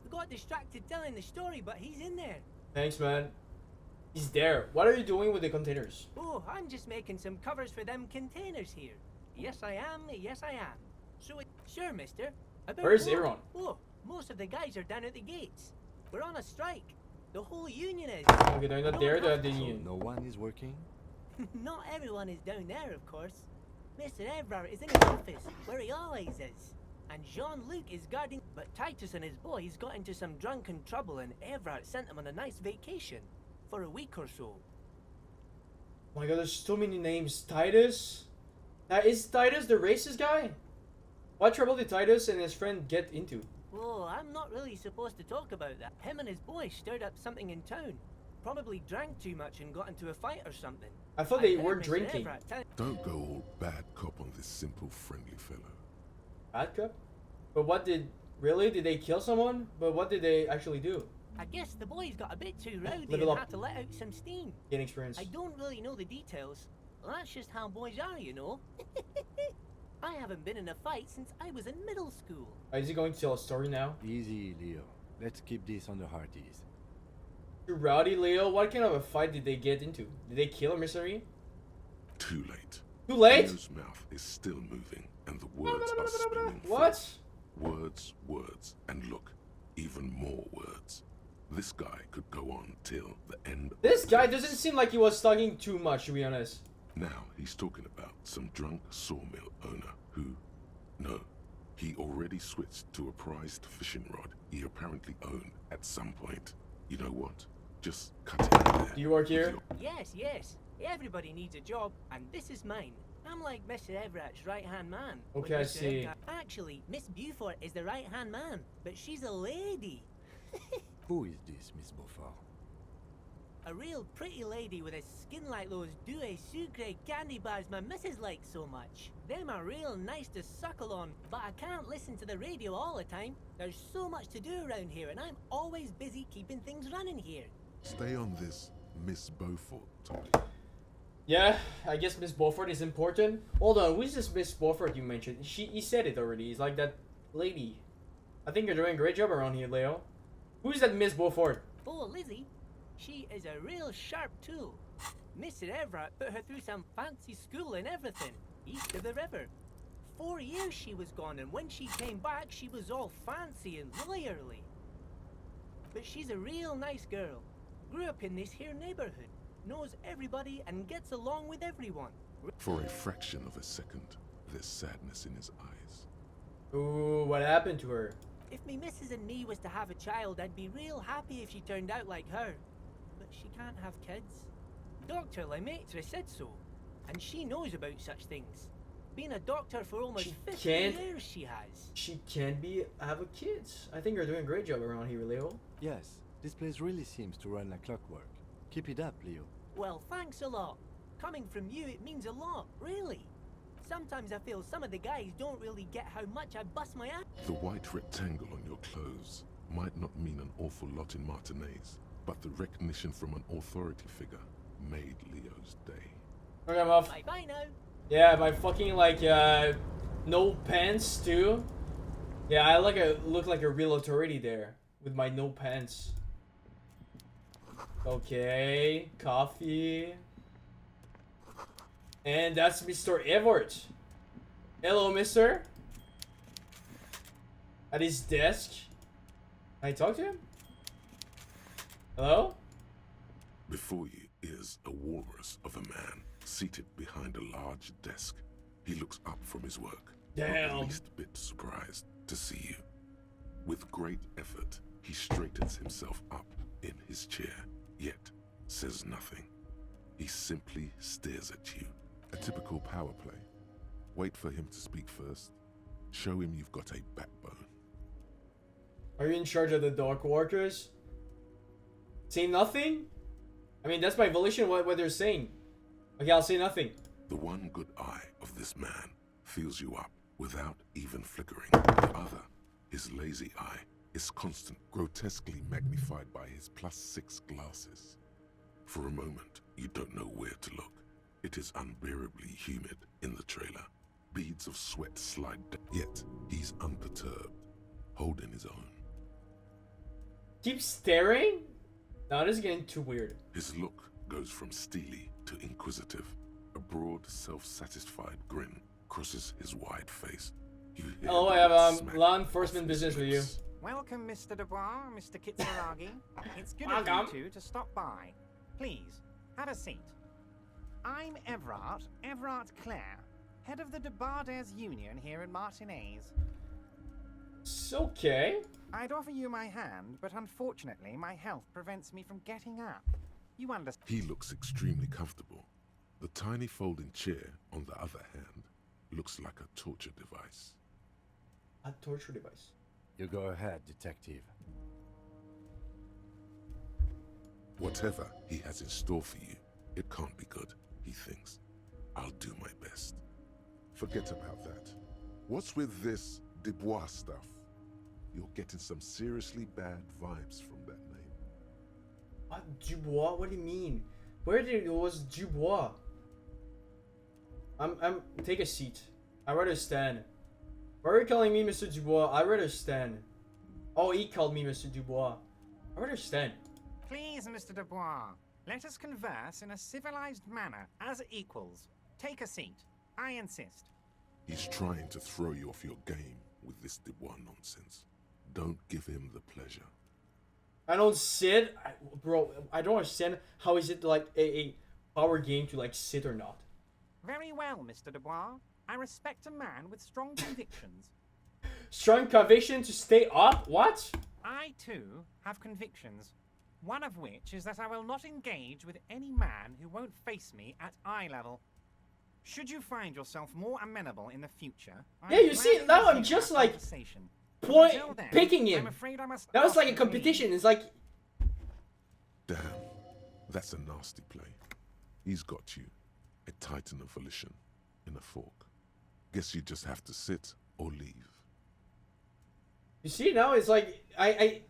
We got distracted telling the story, but he's in there. Thanks, man. He's there. What are you doing with the containers? Oh, I'm just making some covers for them containers here. Yes, I am. Yes, I am. Sure, mister. Where's everyone? Oh, most of the guys are down at the gates. We're on a strike. The whole union is. Okay, they're not there. They're at the So union. no one is working? Not everyone is down there, of course. Mr. Everard is in his office, where he always is. And Jean-Luc is guarding. But Titus and his boys got into some drunken trouble, and Everard sent them on a nice vacation for a week or so. Oh my god, there's so many names. Titus? Is Titus the racist guy? What trouble did Titus and his friend get into? Oh, I'm not really supposed to talk about that. Him and his boys stirred up something in town. Probably drank too much and got into a fight or something. I thought they heard were Mr. drinking. Everard Don't go all bad cop on this simple, friendly fellow. Bad cup? But what did... Really? Did they kill someone? But what did they actually do? I guess the boys got a bit too rowdy Level and up. had to let out some steam. Gain experience. I don't really know the details. That's just how boys are, you know. I haven't been in a fight since I was in middle school. Is he going to tell a story now? Easy, Leo. Let's keep this on the hearties. To Rowdy Leo, what kind of a fight did they get into? Did they kill a mystery? Too late. Too late? Leo's mouth is still moving, and the words are spinning. What? forth. Words, words, and look, even more words. This guy could go on till the end. This of guy days. doesn't seem like he was talking too much, to be honest. Now he's talking about some drunk sawmill owner who, no, he already switched to a prized fishing rod he apparently owned at some point. You know what? Just cut it out there. Do you work with here? your- Yes. Everybody needs a job, and this is mine. I'm like Mr. Everett's right-hand man. when Okay, I Mr. see. Actually, Miss Beaufort is the right-hand man, but she's a lady. Who is this, Miss Beaufort? A real pretty lady with a skin like those Douai Sucre candy bars my missus likes so much. Them are real nice to suckle on, but I can't listen to the radio all the time. There's so much to do around here, and I'm always busy keeping things running here. Stay on this Miss Beaufort topic. Yeah, I guess Miss Beaufort is important. Hold on, who's this Miss Beaufort you mentioned? He said it already. He's like that lady. I think you're doing a great job around here, Leo. Who's that Miss Beaufort? Oh, Lizzie, she is a real sharp tool. Mr. Everett put her through some fancy school and everything, east of the river. 4 years she was gone, and when she came back, she was all fancy and lawyerly. But she's a real nice girl. Grew up in this here neighborhood, knows everybody and gets along with everyone. For a fraction of a second, there's sadness in his eyes. Ooh, what happened to her? If me missus and me was to have a child, I'd be real happy if she turned out like her. But she can't have kids. Dr. Lemaitre said so, and she knows about such things. Been a doctor for almost She 50 can't- years, she has. She can have a kids. I think you're doing a great job around here, Leo. Yes, this place really seems to run like clockwork. Keep it up, Leo. Well, thanks a lot. Coming from you, it means a lot, really. Sometimes I feel some of the guys don't really get how much I bust my ass. The white rectangle on your clothes might not mean an awful lot in Martinez, but the recognition from an authority figure made Leo's day. Okay, I'm off. Bye-bye now. Yeah, my fucking like no pants too. Yeah, I look like a real authority there with my no pants. Okay, coffee. And that's Mr. Everett. Hello, mister. At his desk. Can I talk to him? Hello? Before you is a walrus of a man seated behind a large desk. He looks up from his work, not Damn. the least bit surprised to see you. With great effort, he straightens himself up in his chair, yet says nothing. He simply stares at you. A typical power play. Wait for him to speak first. Show him you've got a backbone. Are you in charge of the Dark Workers? Say nothing? I mean, that's my volition, what they're saying. Okay, I'll say nothing. The one good eye of this man fills you up without even flickering. The other, his lazy eye, is constant, grotesquely magnified by his +6 glasses. For a moment, you don't know where to look. It is unbearably humid in the trailer. Beads of sweat slide down, yet he's unperturbed, holding his own. Keep staring? No, this is getting too weird. His look goes from steely to inquisitive. A broad, self-satisfied grin crosses his wide face. You hear Hello, the I have smack law of enforcement his business with you. lips. Welcome, Mr. Dubois, Mr. Kitsuragi. It's good of Welcome. you two to stop by. Please, have a seat. I'm Everard Clare, head of the Debarders Union here in Martinez. It's okay. I'd offer you my hand, but unfortunately my health prevents me from getting up. You understand? He looks extremely comfortable. The tiny folding chair, on the other hand, looks like a torture device. A torture device. You go ahead, detective. Whatever he has in store for you, it can't be good, he thinks. I'll do my best. Forget about that. What's with this Dubois stuff? You're getting some seriously bad vibes from that name. What? Dubois? What do you mean? Where did it was Dubois? Take a seat. I'd rather stand. Why are you calling me Mr. Dubois? I'd rather stand. Oh, he called me Mr. Dubois. I'd rather stand. Please, Mr. Dubois, let us converse in a civilized manner, as equals. Take a seat. I insist. He's trying to throw you off your game with this Dubois nonsense. Don't give him the pleasure. I don't sit. Bro, I don't understand how is it like a power game to like sit or not. Very well, Mr. Dubois. I respect a man with strong convictions. Strong conviction to stay up? What? I, too, have convictions. One of which is that I will not engage with any man who won't face me at eye level. Should you find yourself more amenable in the future, Yeah, you see, now I'm just like picking him. I'm afraid I must That was like a ask you to competition. leave. It's like Damn, that's a nasty play. He's got you, a titan of volition, in a fork. Guess you just have to sit or leave. you see now it's like I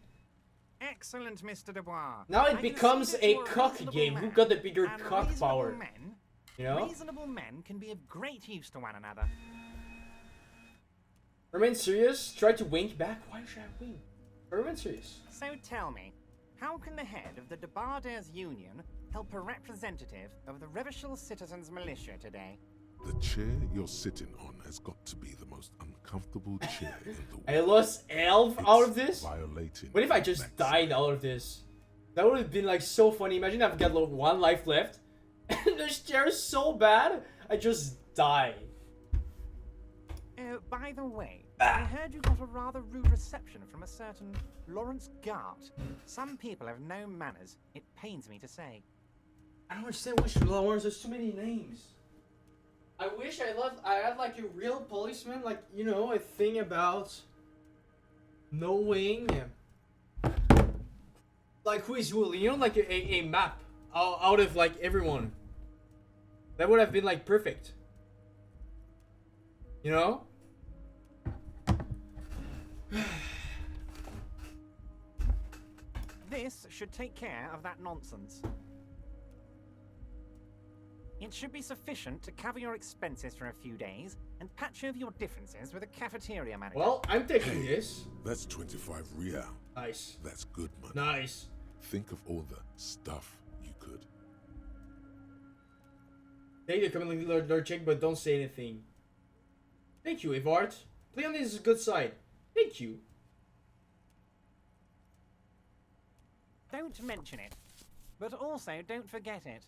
Excellent, Mr. Dubois. now I it can becomes see that a you're cock reasonable game. Who man, got the bigger and cock reasonable power? Men, You know? Reasonable men can be of great use to one another. Remain serious. Try to wink back. Why should I wink? Remain serious. So tell me, how can the head of the Debarders Union help a representative of the Revachol Citizens Militia today? The chair you're sitting on has got to be the most uncomfortable chair in the world. I lost elf out of It's this. Violating What if I just Max. died out of this? That would have been like so funny. Imagine I've got like 1 life left, and this chair is so bad. I just die. By the way, I heard you got a rather rude reception from a certain Lawrence Gart. Some people have no manners. It pains me to say. I don't understand which Lawrence. There's too many names. I wish I had like a real policeman, like, you know, a thing about knowing like who is who, you know, like a map out of like everyone. That would have been like perfect. You know? This should take care of that nonsense. It should be sufficient to cover your expenses for a few days and patch over your differences with a cafeteria manager. Well, I'm taking this. That's 25 real. Nice. That's good money. Nice. Think of all the stuff you could. Take the commonly Lord check, but don't say anything. Thank you, Evart. Play on this good side. Thank you. Don't mention it. But also don't forget it.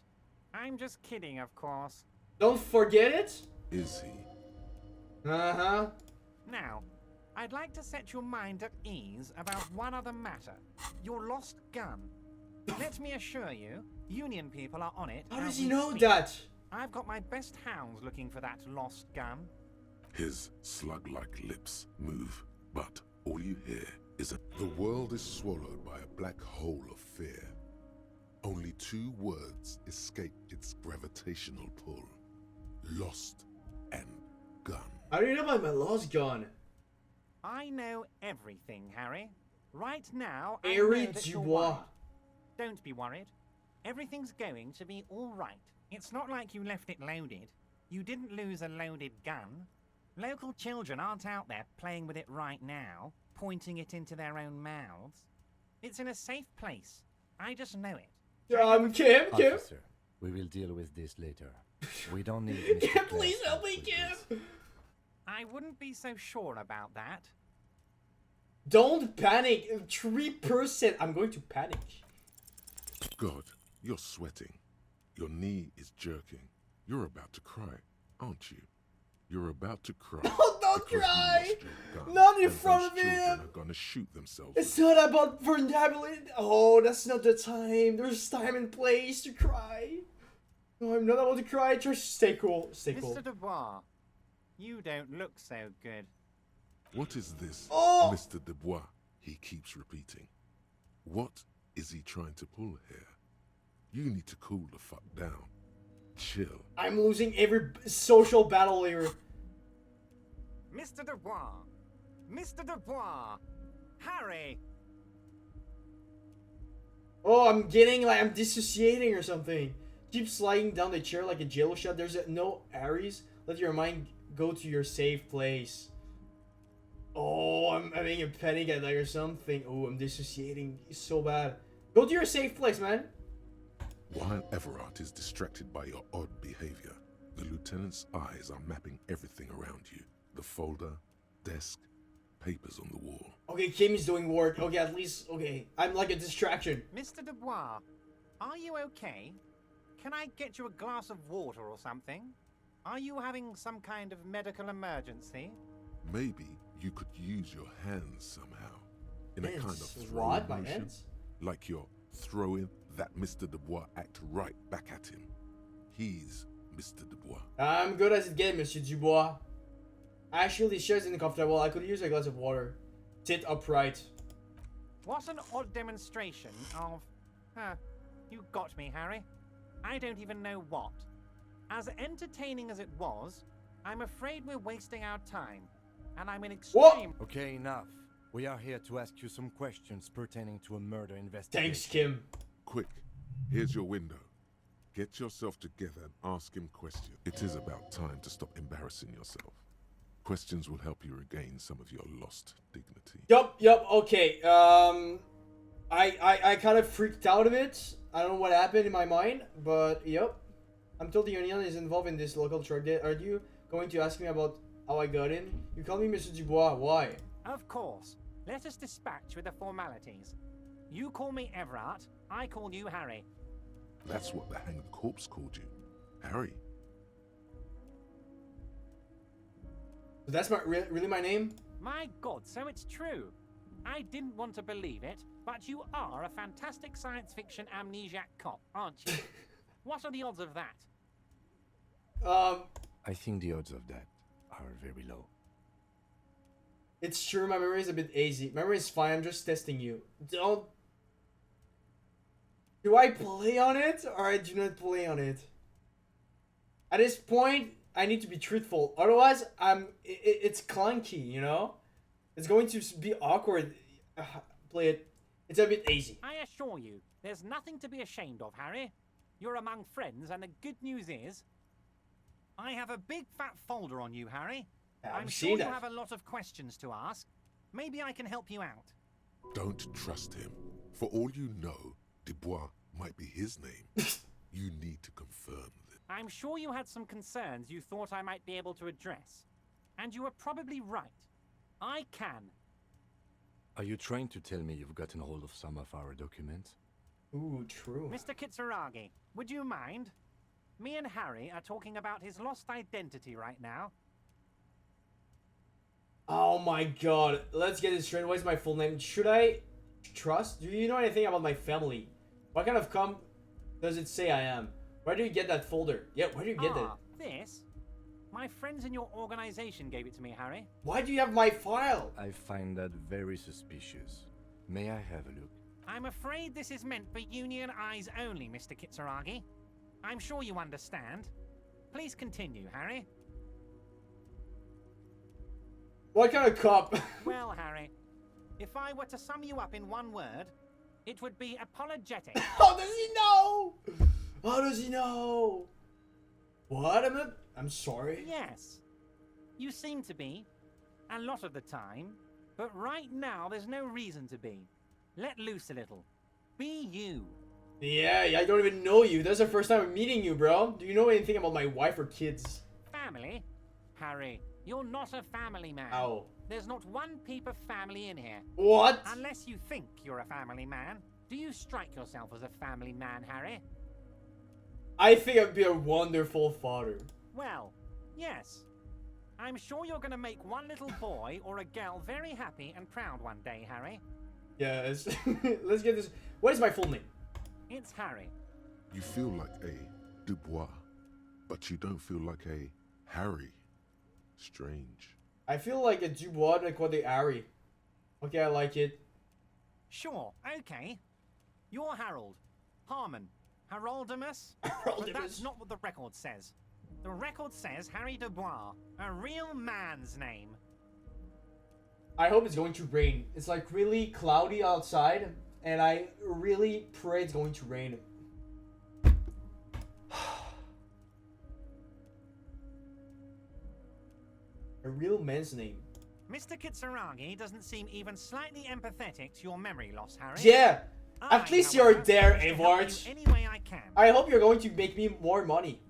I'm just kidding, of course. Don't forget it? Is he? Uh-huh. Now, I'd like to set your mind at ease about one other matter. Your lost gun. Let me assure you, Union people are on it. How as does he we know speak. that? I've got my best hounds looking for that lost gun. His slug-like lips move, but all you hear is the world is swallowed by a black hole of fear. Only 2 words escape its gravitational pull. Lost and gun. How do you know about my lost gun? I know everything, Harry. Right now, I Harry know that you're Dubois. worried. Don't be worried. Everything's going to be all right. It's not like you left it loaded. You didn't lose a loaded gun. Local children aren't out there playing with it right now, pointing it into their own mouths. It's in a safe place. I just know it. Kim. Officer, we will deal with this later. We don't need Mr. Kim, Clare's please help help me, with Kim. this. I wouldn't be so sure about that. Don't panic. 3%. I'm going to panic. God, you're sweating. Your knee is jerking. You're about to cry, aren't you? You're about to cry. Oh, don't because you cry. lost your gun, Not in and front those of children him. are gonna shoot themselves. It's not about vulnerability. Oh, that's not the time. There's time and place to cry. No, I'm not about to cry. Just stay cool. Stay cool. Mr. Dubois, you don't look so good. What is this, Oh! Mr. Dubois? He keeps repeating. What is he trying to pull here? You need to cool the fuck down. Chill. I'm losing every social battle here. Mr. Dubois! Mr. Dubois! Harry! Oh, I'm getting like I'm dissociating or something. Keep sliding down the chair like a jello shot. There's no Aries. Let your mind go to your safe place. Oh, I'm having a panic attack or something. Oh, I'm dissociating so bad. Go to your safe place, man. While Everard is distracted by your odd behavior, the lieutenant's eyes are mapping everything around you. The folder, desk, papers on the wall. Okay, Kim is doing work. Okay, at least, okay. I'm like a distraction. Mr. Dubois, are you okay? Can I get you a glass of water or something? Are you having some kind of medical emergency? Maybe you could use your hands somehow. In a kind of Hands? throwing What? My motion. hands? Like you're throwing that Mr. Dubois act right back at him. He's Mr. Dubois. I'm good as it gets, Monsieur Dubois. Actually, this chair is uncomfortable. I could use a glass of water. Sit upright. What an odd demonstration of... you got me, Harry. I don't even know what. As entertaining as it was, I'm afraid we're wasting our time. And I'm in extreme... Okay, enough. We are here to ask you some questions pertaining to a murder investigation. Thanks, Kim. Quick, here's your window. Get yourself together and ask him questions. It is about time to stop embarrassing yourself. Questions will help you regain some of your lost dignity. Yup, okay. I kind of freaked out a bit. I don't know what happened in my mind, but yup. I'm told the Union is involved in this local drug deal. Are you going to ask me about how I got in? You call me Mr. Dubois. Why? Of course. Let us dispatch with the formalities. You call me Everard, I call you Harry. That's what the hanged corpse called you. Harry. So that's really my name? My God, so it's true. I didn't want to believe it, but you are a fantastic science fiction amnesiac cop, aren't you? What are the odds of that? I think the odds of that are very low. It's true, my memory is a bit hazy. Memory is fine, I'm just testing you. Don't... Do I play on it, or I do not play on it? At this point, I need to be truthful. Otherwise, it's clunky, you know? It's going to be awkward. Play it. It's a bit hazy. I assure you, there's nothing to be ashamed of, Harry. You're among friends, and the good news is, I have a big fat folder on you, Harry. I'm sure you have a lot of questions to ask. Maybe I can help you out. Don't trust him. For all you know, Dubois might be his name. You need to confirm this. I'm sure you had some concerns you thought I might be able to address. And you were probably right. I can. Are you trying to tell me you've gotten hold of some of our documents? Ooh, true. Mr. Kitsuragi, would you mind? Me and Harry are talking about his lost identity right now. Oh my god. Let's get this straight. What is my full name? Should I trust? Do you know anything about my family? What kind of does it say I am? Where do you get that folder? Yeah, where do you get it? This? My friends in your organization gave it to me, Harry. Why do you have my file? I find that very suspicious. May I have a look? I'm afraid this is meant for union eyes only, Mr. Kitsuragi. I'm sure you understand. Please continue, Harry. What kind of cop? Well, Harry, if I were to sum you up in one word, it would be apologetic. How does he know? How does he know? What? I'm sorry. Yes. You seem to be. A lot of the time. But right now, there's no reason to be. Let loose a little. Be you. Yeah, I don't even know you. That's the first time I'm meeting you, bro. Do you know anything about my wife or kids? Family? Harry, you're not a family man. Ow. There's not one peep of family in here. What? Unless you think you're a family man. Do you strike yourself as a family man, Harry? I think I'd be a wonderful father. Well, yes. I'm sure you're going to make one little boy or a girl very happy and proud one day, Harry. Yes. Let's get this. What is my full name? It's Harry. You feel like a Dubois, but you don't feel like a Harry. Strange. I feel like a Dubois, like what they Harry. Okay, I like it. Sure, okay. You're Harold. Harmon. Haroldamus? But that's not what the record says. The record says Harry Dubois, a real man's name. I hope it's going to rain. It's like really cloudy outside, and I really pray it's going to rain. A real man's name. Mr. Kitsuragi doesn't seem even slightly empathetic to your memory loss, Harry. Yeah! At least you're there, Evart. Any way I can. I hope you're going to make me more money.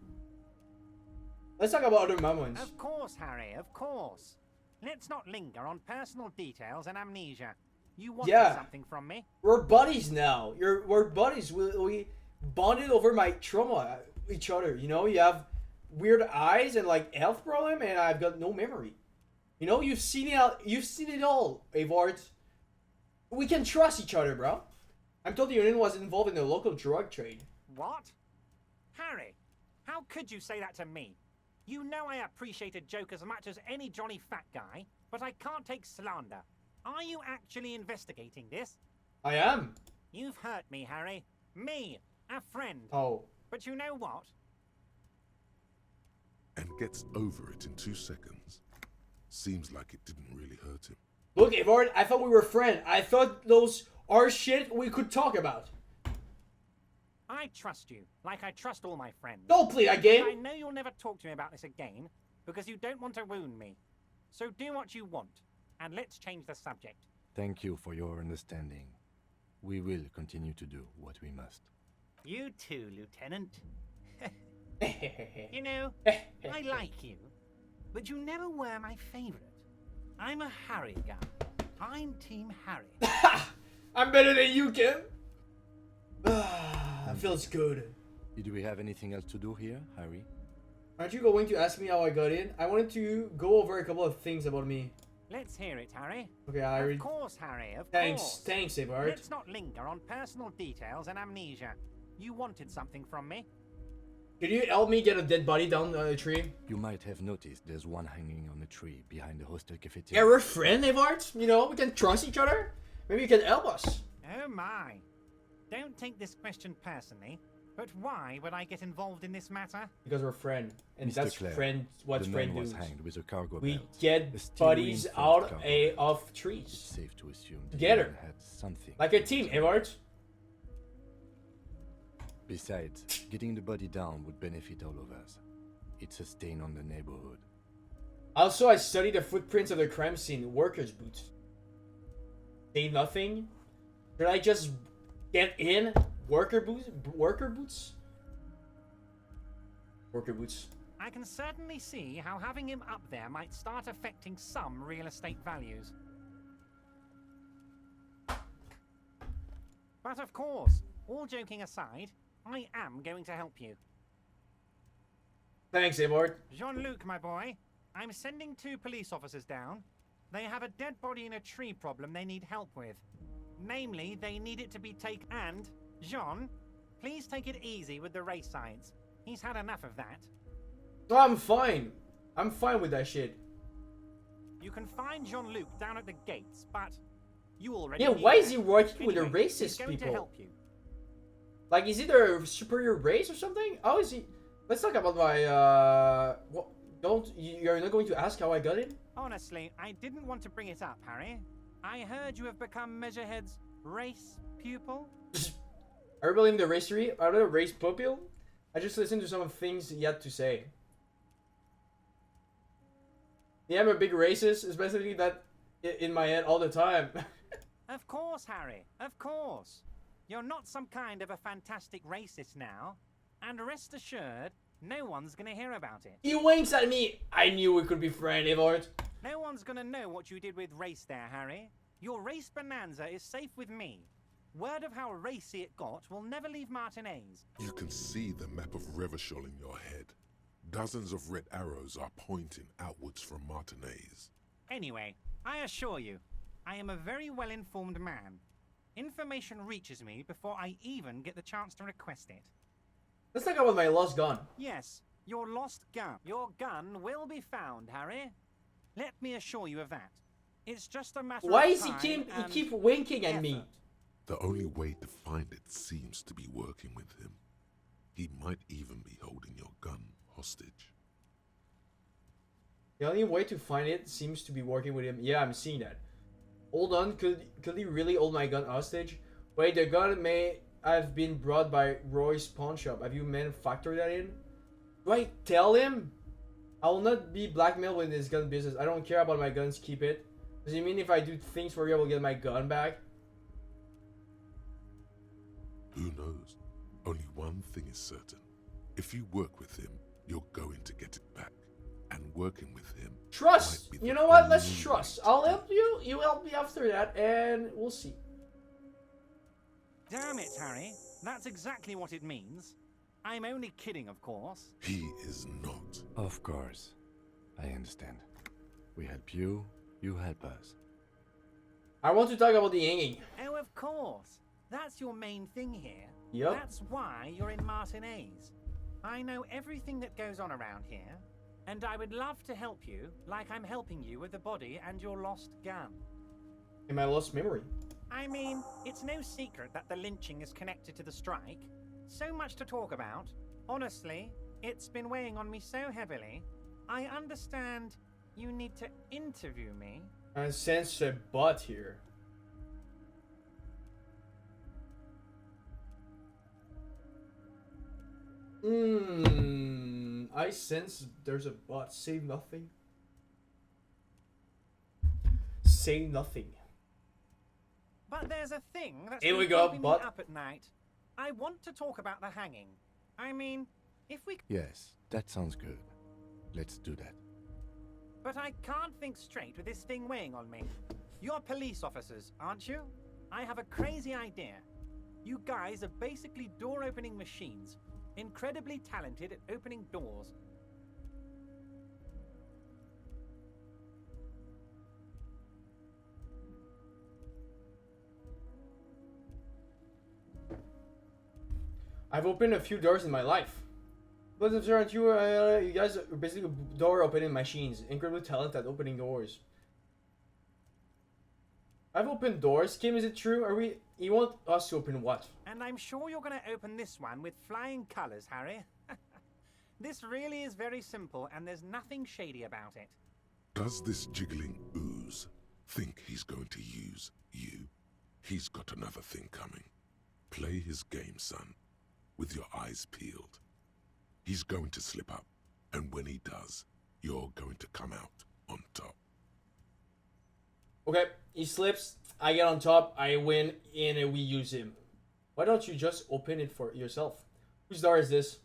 Let's talk about other moments. Of course, Harry, of course. Let's not linger on personal details and amnesia. You wanted something from me. We're buddies now. We're buddies. We bonded over my trauma, each other. You know, you have weird eyes and like health problem, and I've got no memory. You know, you've seen it all. You've seen it all, Evart. We can trust each other, bro. I'm told the union was involved in the local drug trade. What? Harry, how could you say that to me? You know I appreciate a joke as much as any jolly fat guy, but I can't take slander. Are you actually investigating this? I am. You've hurt me, Harry. Me, a friend. Oh. But you know what? And gets over it in 2 seconds. Seems like it didn't really hurt him. Look, Evart, I thought we were friends. I thought those are shit we could talk about. I trust you, like I trust all my friends. Don't play that game. I know you'll never talk to me about this again, because you don't want to wound me. So do what you want, and let's change the subject. Thank you for your understanding. We will continue to do what we must. You too, Lieutenant. You know, I like you, but you never were my favorite. I'm a Harry guy. I'm Team Harry. I'm better than you, Kim. That feels good. Do we have anything else to do here, Harry? Aren't you going to ask me how I got in? I wanted to go over a couple of things about me. Let's hear it, Harry. Okay, Harry. Of course, Harry, of course. Thanks, Evart. Let's not linger on personal details and amnesia. You wanted something from me. Can you help me get a dead body down the tree? You might have noticed there's one hanging on a tree behind the hostel Yeah, cafeteria. we're friends, Evart. You know, we can trust each other. Maybe you can help us. Oh my. Don't take this question personally, but why would I get involved in this matter? Because we're friends. And Mr. that's Clare, friend. What's the friend man was does. hanged with a cargo We belt. get A steel bodies reinforced out cargo belt. of It's trees. safe to assume the Together. man had something. Like a team, Evart. Besides, getting the body down would benefit all of us. It's a stain on the neighborhood. Also, I studied the footprints of the crime scene. Workers' boots. Say nothing? Should I just get in? Worker boots? Worker boots? Worker boots. I can certainly see how having him up there might start affecting some real estate values. But of course, all joking aside, I am going to help you. Thanks, Evart. Jean-Luc, my boy, I'm sending 2 police officers down. They have a dead body in a tree problem they need help with. Namely, they need it to be taken. And, Jean, please take it easy with the race science. He's had enough of that. No, I'm fine. I'm fine with that shit. You can find Jean-Luc down at the gates, but you already Yeah, knew why that. is he working with the Anyway, he's racist going to people? help you. Like, is he their superior race or something? How is he? Let's talk about my, what? You're not going to ask how I got in? Honestly, I didn't want to bring it up, Harry. I heard you have become Measurehead's race pupil. I really am the racery. I'm not a race pupil. I just listened to some of the things he had to say. Yeah, I'm a big racist, especially that in my head all the time. Of course, Harry, of course. You're not some kind of a fantastic racist now. And rest assured, no one's gonna hear about it. He winks at me. I knew we could be friends, Evart. No one's gonna know what you did with race there, Harry. Your race bonanza is safe with me. Word of how racy it got will never leave Martinez. You can see the map of Revachol in your head. Dozens of red arrows are pointing outwards from Martinez. Anyway, I assure you, I am a very well-informed man. Information reaches me before I even get the chance to request it. Let's talk about my lost gun. Yes, your lost gun. Your gun will be found, Harry. Let me assure you of that. It's just a matter Why of is he time keep winking at me? effort. The only way to find it seems to be working with him. He might even be holding your gun hostage. The only way to find it seems to be working with him. Yeah, I'm seeing that. Hold on, could he really hold my gun hostage? Wait, the gun may have been brought by Roy's pawn shop. Have you manufactured that in? Do I tell him? I will not be blackmailed with this gun business. I don't care about my guns, keep it. Does it mean if I do things for you, I will get my gun back? Who knows? Only one thing is certain. If you work with him, you're going to get it back. And working with him... Trust! might be You the know what? only Let's way trust. to I'll do help you, you help me after that, and we'll see. Damn it, Harry. That's exactly what it means. I'm only kidding, of course. He is not. Of course. I understand. We help you, you help us. I want to talk about the hanging. Oh, of course. That's your main thing here. Yup. That's why you're in Martinez. I know everything that goes on around here, and I would love to help you like I'm helping you with the body and your lost gun. In my lost memory. I mean, it's no secret that the lynching is connected to the strike. So much to talk about. Honestly, it's been weighing on me so heavily. I understand you need to interview me. I sense a butt here. I sense there's a butt. Say nothing. Say nothing. But there's a thing that's Here been we go, keeping bud. me up at night. I want to talk about the hanging. I mean, if we... Yes, that sounds good. Let's do that. But I can't think straight with this thing weighing on me. You're police officers, aren't you? I have a crazy idea. You guys are basically door-opening machines. Incredibly talented at opening doors. I've opened a few doors in my life. What's up, sir? Aren't you, you guys are basically door opening machines. Incredible talent at opening doors. I've opened doors. Kim, is it true? Are we... You want us to open what? And I'm sure you're going to open this one with flying colours, Harry. This really is very simple, and there's nothing shady about it. Does this jiggling ooze think he's going to use you? He's got another thing coming. Play his game, son, with your eyes peeled. He's going to slip up, and when he does, you're going to come out on top. Okay, he slips, I get on top, I win, and we use him. Why don't you just open it for yourself? Whose door is this?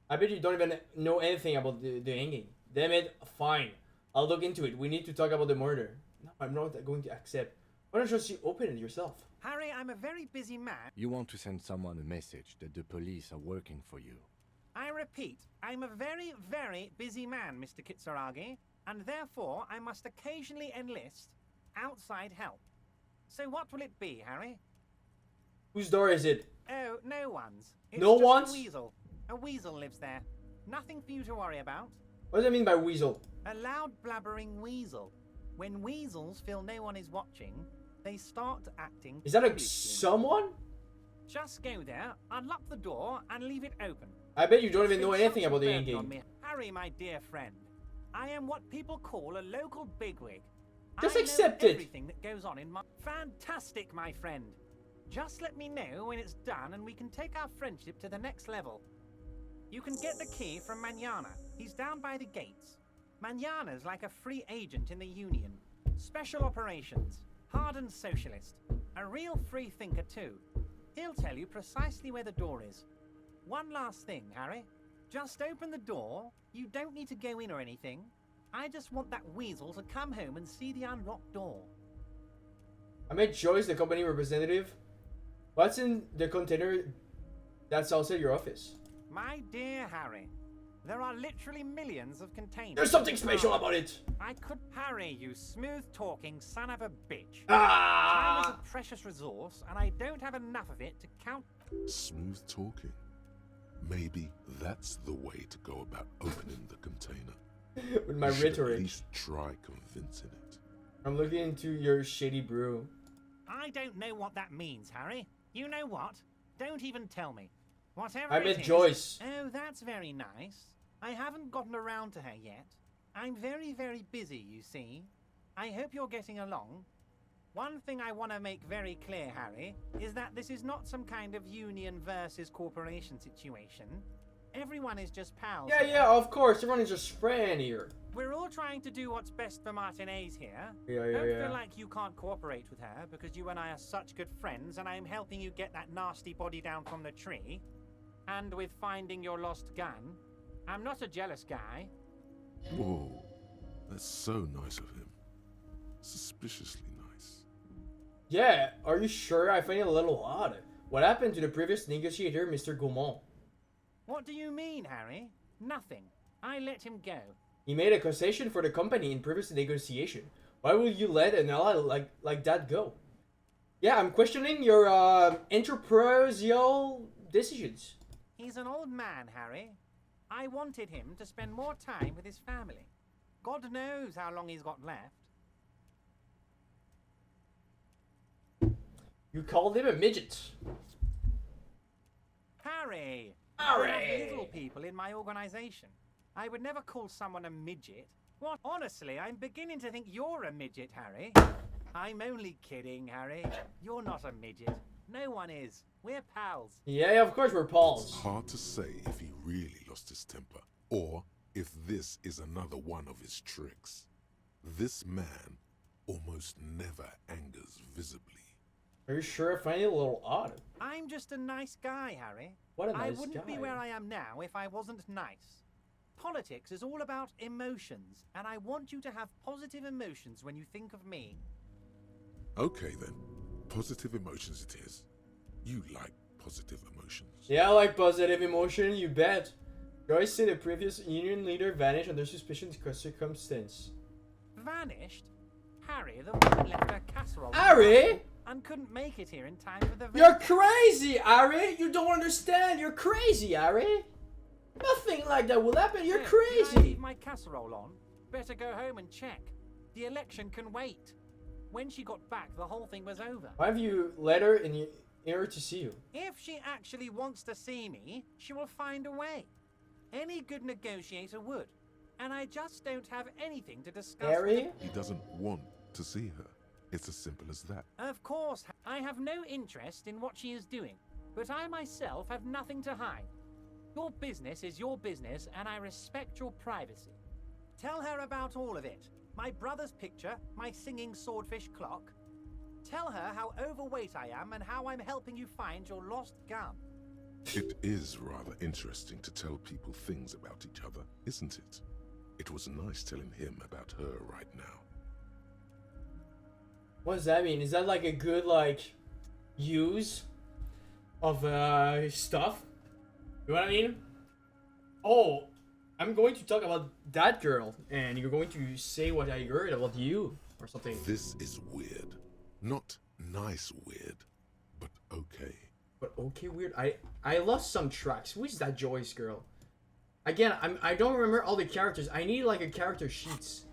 I bet you don't even know anything about the hanging. Damn it, fine. I'll look into it. We need to talk about the murder. No, I'm not going to accept. Why don't you just open it yourself? Harry, I'm a very busy man. You want to send someone a message that the police are working for you. I repeat, I'm a very, very busy man, Mr. Kitsuragi, and therefore I must occasionally enlist outside help. So what will it be, Harry? Whose door is it? Oh, no one's. It's No just one's? A weasel. A weasel lives there. Nothing for you to worry about. What does that mean by weasel? A loud blabbering weasel. When weasels feel no one is watching, they start acting. Is that a foolishly. someone? Just go there, unlock the door, and leave it open. I bet you don't even know It's anything such a about the burden game. on me. Harry, my dear friend, I am what people call a local bigwig. Just I accept know it. everything that goes on in my... Fantastic, my friend. Just let me know when it's done and we can take our friendship to the next level. You can get the key from Manana. He's down by the gates. Manana's like a free agent in the Union. Special operations. Hardened socialist. A real free thinker too. He'll tell you precisely where the door is. One last thing, Harry. Just open the door. You don't need to go in or anything. I just want that weasel to come home and see the unlocked door. I met Joyce, the company representative. What's in the container that's outside your office? My dear Harry, there are literally millions of containers. There's something special about it. I could... Harry, you smooth-talking son of a bitch. Time is Ah! a precious resource, and I don't have enough of it to count... Smooth talking. Maybe that's the way to go about opening the container. With my You should rhetoric. At least try convincing it. I'm looking into your shady brew. I don't know what that means, Harry. You know what? Don't even tell me. Whatever I it met is- Joyce. Oh, that's very nice. I haven't gotten around to her yet. I'm very, very busy, you see. I hope you're getting along. One thing I want to make very clear, Harry, is that this is not some kind of union versus corporation situation. Everyone is just pals. Yeah, here. yeah, of course. Everyone is just friend here. We're all trying to do what's best for Martinez here. Yeah, Don't yeah. feel like you can't cooperate with her because you and I are such good friends and I'm helping you get that nasty body down from the tree. And with finding your lost gun. I'm not a jealous guy. Whoa, that's so nice of him. Suspiciously nice. Yeah, are you sure? I find it a little odd. What happened to the previous negotiator, Mr. Gaumont? What do you mean, Harry? Nothing. I let him go. He made a concession for the company in previous negotiation. Why will you let an ally like that go? Yeah, I'm questioning your enterprisal decisions. He's an old man, Harry. I wanted him to spend more time with his family. God knows how long he's got left. You called him a midget. Harry! Harry! I have little people in my organization. I would never call someone a midget. What? Honestly, I'm beginning to think you're a midget, Harry. I'm only kidding, Harry. You're not a midget. No one is. We're pals. Yeah, of course we're Pauls. Hard to say if he really lost his temper, or if this is another one of his tricks. This man almost never angers visibly. Are you sure? I find it a little odd. I'm just a nice guy, Harry. What a nice I wouldn't be guy. where I am now if I wasn't nice. Politics is all about emotions, and I want you to have positive emotions when you think of me. Okay then, positive emotions it is. You like positive emotions. Yeah, I like positive emotion, you bet. Joyce said the previous union leader vanished under suspicion circumstance. Vanished? Harry, the woman left her casserole. Harry? And couldn't make it here in time for the... You're crazy, Harry! You don't understand! You're crazy, Harry! Nothing like that will happen. You're Sir, did I crazy. leave my casserole on? Better go home and check. The election can wait. When she got back, the whole thing was over. Why have you let her in here to see you? If she actually wants to see me, she will find a way. Any good negotiator would. And I just don't have anything to discuss. Harry? He doesn't want to see her. It's as simple as that. Of course, I have no interest in what she is doing, but I myself have nothing to hide. Your business is your business, and I respect your privacy. Tell her about all of it. My brother's picture, my singing swordfish clock. Tell her how overweight I am and how I'm helping you find your lost gun. It is rather interesting to tell people things about each other, isn't it? It was nice telling him about her right now. What does that mean? Is that like a good like use of stuff? You know what I mean? Oh, I'm going to talk about that girl, and you're going to say what I heard about you or something. This is weird. Not nice weird, but okay. But okay, weird. I lost some tracks. Who is that Joyce girl? Again, I don't remember all the characters. I need like a character sheets.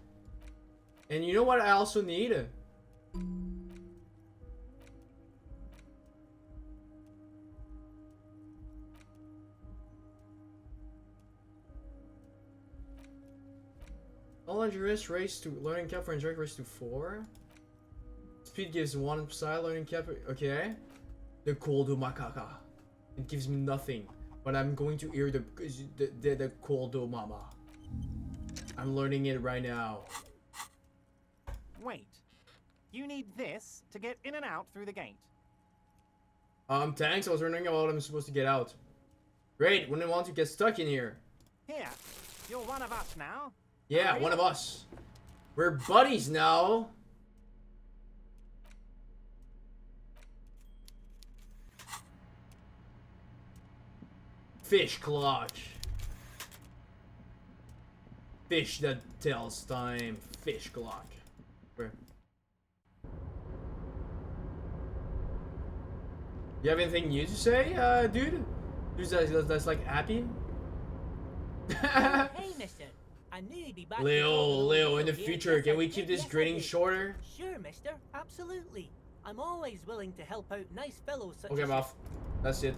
And you know what I also need? All endurance race to learning cap for endurance race to 4. Speed gives 1 side learning cap. Okay. The Koldo Makaka. It gives me nothing. But I'm going to hear the Koldo Mama. I'm learning it right now. Wait. You need this to get in and out through the gate. Thanks. I was wondering how I'm supposed to get out. Great. Wouldn't want to get stuck in here. Here. You're one of us now. Yeah, one of us. We're buddies now. Fish clock. Fish that tells time. Fish clock. Where? You have anything new to say, dude? Dude, that's like happy? Hey, mister. I knew you'd be back. to talk with Leo, old in the Bill future, Gates. can Yes, we I keep did. this Yes, I grading did. shorter? Sure, mister. Absolutely. I'm always willing to help out nice fellows such Okay, as I'm off. That's it.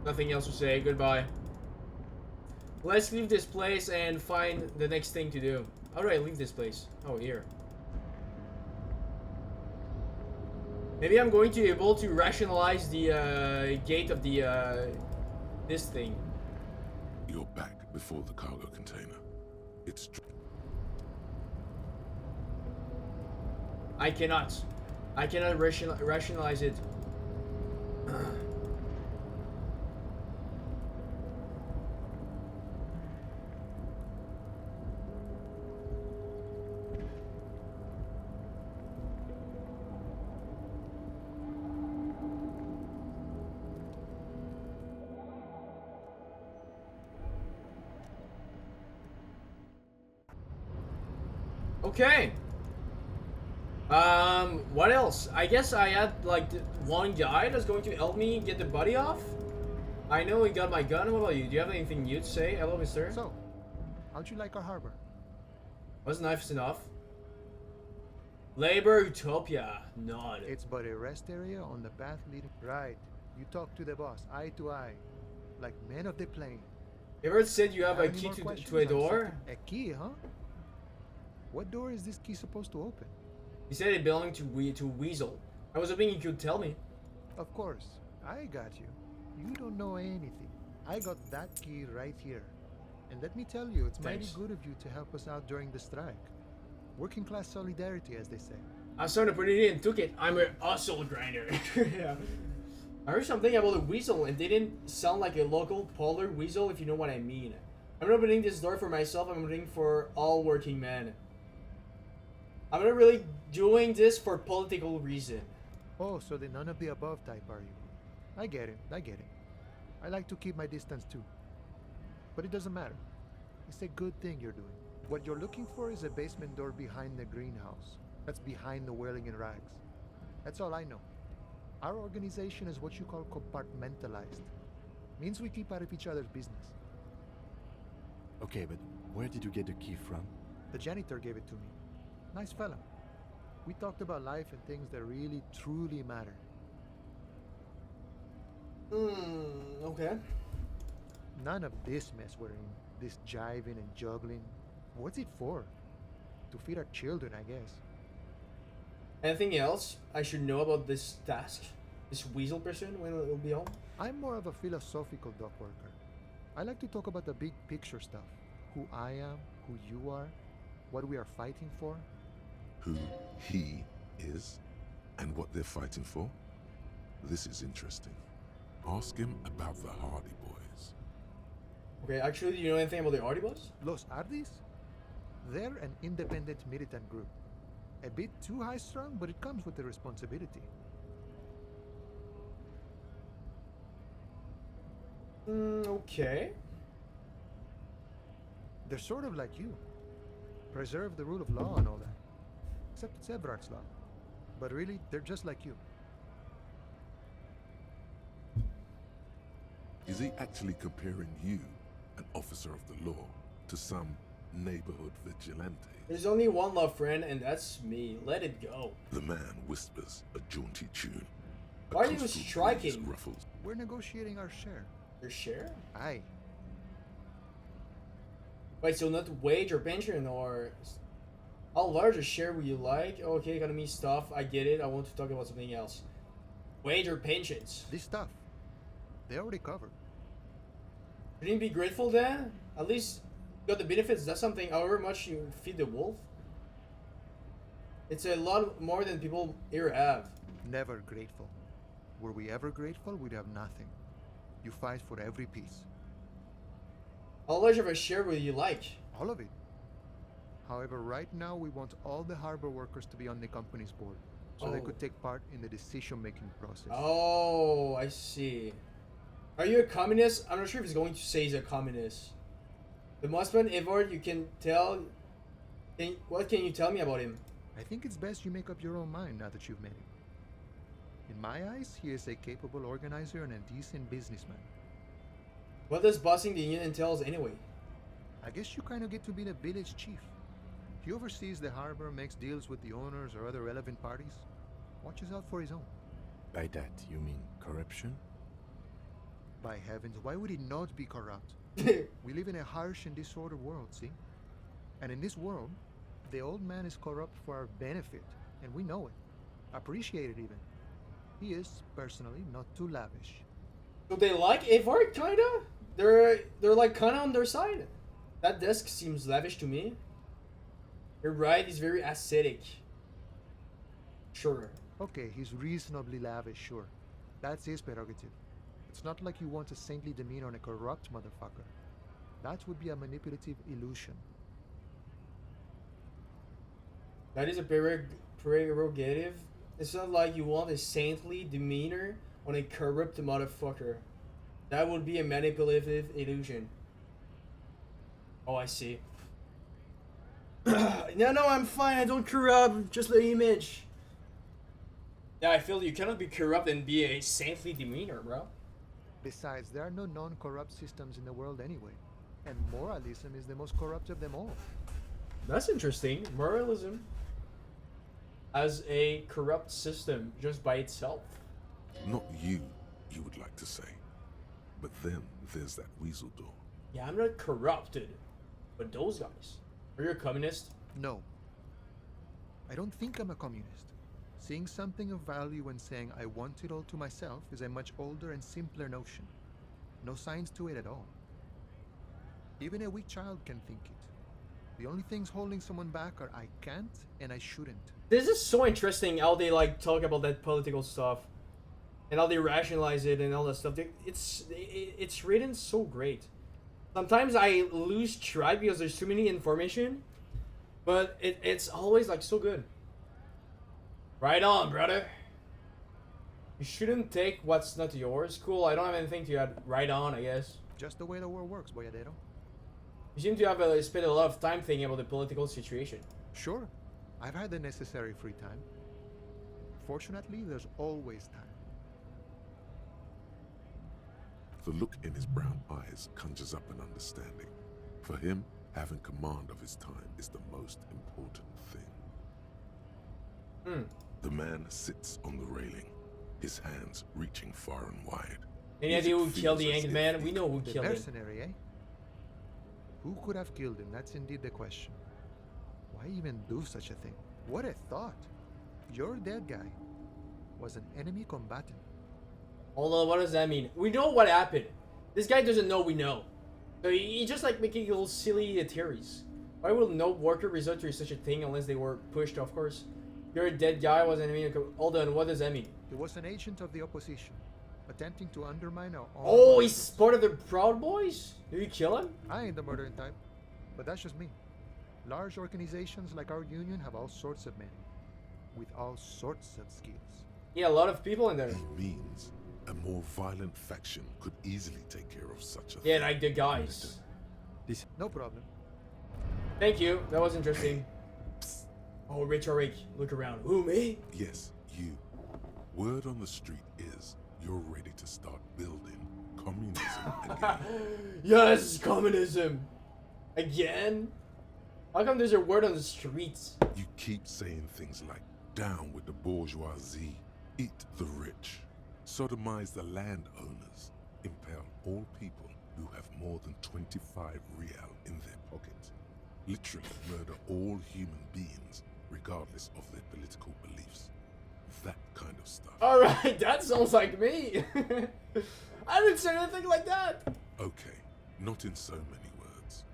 Nothing else to say. Goodbye. Let's leave this place and find the next thing to do. How do I leave this place? Oh, here. Maybe I'm going to be able to rationalize the gate of the this thing. You're back before the cargo container. It's I cannot rationalize it. Okay. What else? I guess I had like one guy that's going to help me get the buddy off. I know he got my gun. What about you? Do you have anything new to say? Hello, mister. So, how'd you like our harbor? Was nice enough. Labor Utopia. None. It's but a rest area on the path leading. Right. You talk to the boss, eye to eye, like men of the plane. You ever said you have a Any key more to questions? a I'm door? set to- A key, huh? What door is this key supposed to open? He said it belonged to Weasel. I was hoping you could tell me. Of course, I got you. You don't know anything. I got that key right here. And let me tell you, it's mighty Thanks. good of you to help us out during the strike. Working class solidarity, as they say. I saw to put it in and took it. I'm a hustle grinder. Yeah. I heard something about a weasel and they didn't sound like a local polar weasel, if you know what I mean. I'm not opening this door for myself, I'm opening for all working men. I'm not really doing this for political reason. Oh, so the none of the above type, are you? I get it, I get it. I like to keep my distance too. But it doesn't matter. It's a good thing you're doing. What you're looking for is a basement door behind the greenhouse. That's behind the wailing in rags. That's all I know. Our organization is what you call compartmentalized. Means we keep out of each other's business. Okay, but where did you get the key from? The janitor gave it to me. Nice fella. We talked about life and things that really, truly matter. Okay. None of this mess we're in. This jiving and juggling. What's it for? To feed our children, I guess. Anything else I should know about this task? This weasel person when it'll be on? I'm more of a philosophical dock worker. I like to talk about the big picture stuff. Who I am, who you are, what we are fighting for. Who he is and what they're fighting for? This is interesting. Ask him about the Hardy Boys. Okay, actually, do you know anything about the Hardy Boys? Los Ardis? They're an independent militant group. A bit too high-strung, but it comes with the responsibility. Okay. They're sort of like you. Preserve the rule of law and all that. Except it's Everard's law. But really, they're just like you. Is he actually comparing you, an officer of the law, to some neighborhood vigilante? There's only one love friend, and that's me. Let it go. The man whispers a jaunty tune. A Why are you coastal striking? breeze ruffles. We're negotiating our share. Your share? Aye. Wait, so not wage or pension, or how large a share would you like? Okay, economy stuff. I get it. I want to talk about something else. Wage or pensions? This stuff, they already covered. Shouldn't you be grateful then? At least you got the benefits. That's something. However much you feed the wolf, it's a lot more than people here have. Never grateful. Were we ever grateful, we'd have nothing. You fight for every piece. How large of a share would you like? All of it. However, right now we want all the harbor workers to be on the company's board, so they Oh. could take part in the decision-making process. Oh, I see. Are you a communist? I'm not sure if he's going to say he's a communist. The Mossman Evard, you can tell. What can you tell me about him? I think it's best you make up your own mind now that you've met him. In my eyes, he is a capable organizer and a decent businessman. What does bossing the union entails anyway? I guess you kind of get to be the village chief. He oversees the harbor, makes deals with the owners or other relevant parties, watches out for his own. By that, you mean corruption? By heavens, why would he not be corrupt? We live in a harsh and disordered world, see? And in this world, the old man is corrupt for our benefit, and we know it. Appreciate it even. He is, personally, not too lavish. So they like Evard, kinda? They're like kinda on their side. That desk seems lavish to me. You're right, he's very ascetic. Sure. Okay, he's reasonably lavish, sure. That's his prerogative. It's not like you want a saintly demeanor on a corrupt motherfucker. That would be a manipulative illusion. That is a prerogative. It's not like you want a saintly demeanor on a corrupt motherfucker. That would be a manipulative illusion. Oh, I see. No, I'm fine. I don't corrupt. Just the image. Yeah, I feel you cannot be corrupt and be a saintly demeanor, bro. Besides, there are no non-corrupt systems in the world anyway. And moralism is the most corrupt of them all. That's interesting. Moralism as a corrupt system just by itself. Not you, you would like to say. But then there's that weasel door. Yeah, I'm not corrupted. But those guys. Are you a communist? No. I don't think I'm a communist. Seeing something of value and saying I want it all to myself is a much older and simpler notion. No science to it at all. Even a weak child can think it. The only things holding someone back are I can't and I shouldn't. This is so interesting how they like talk about that political stuff. And how they rationalize it and all that stuff. It's written so great. Sometimes I lose track because there's too many information. But it's always like so good. Right on, brother. You shouldn't take what's not yours. Cool, I don't have anything to add. Right on, I guess. Just the way the world works, Boyadero. You seem to have spent a lot of time thinking about the political situation. Sure, I've had the necessary free time. Fortunately, there's always time. The look in his brown eyes conjures up an understanding. For him, having command of his time is the most important thing. The man sits on the railing, his hands reaching far and wide. Any Music idea who killed the feels as Angry if Man? We it- know who The killed him. mercenary, eh? Who could have killed him? That's indeed the question. Why even do such a thing? What a thought. Your dead guy was an enemy combatant. Hold on, what does that mean? We know what happened. This guy doesn't know we know. So he just like making little silly theories. Why will no worker resort to such a thing unless they were pushed, of course? Your dead guy was an enemy. Hold on, what does that mean? He was an agent of the opposition, attempting to undermine our own. Oh, he's part of the Proud Boys? Did you kill him? I ain't the murdering type, but that's just me. Large organizations like our union have all sorts of men, with all sorts of skills. Yeah, a lot of people in there. He means a more violent faction could easily take care of such a Yeah, thing. like the guys. No problem. Thank you, that was interesting. Oh, Rich Rick, look around. Who, me? Yes, you. Word on the street is you're ready to start building communism again. Yes, communism. Again? How come there's a word on the streets? You keep saying things like, down with the bourgeoisie, eat the rich, sodomize the landowners, impale all people who have more than 25 real in their pockets, literally murder all human beings regardless of their political beliefs. That kind of stuff. Alright, that sounds like me. I didn't say anything like that. Okay, not in so many words,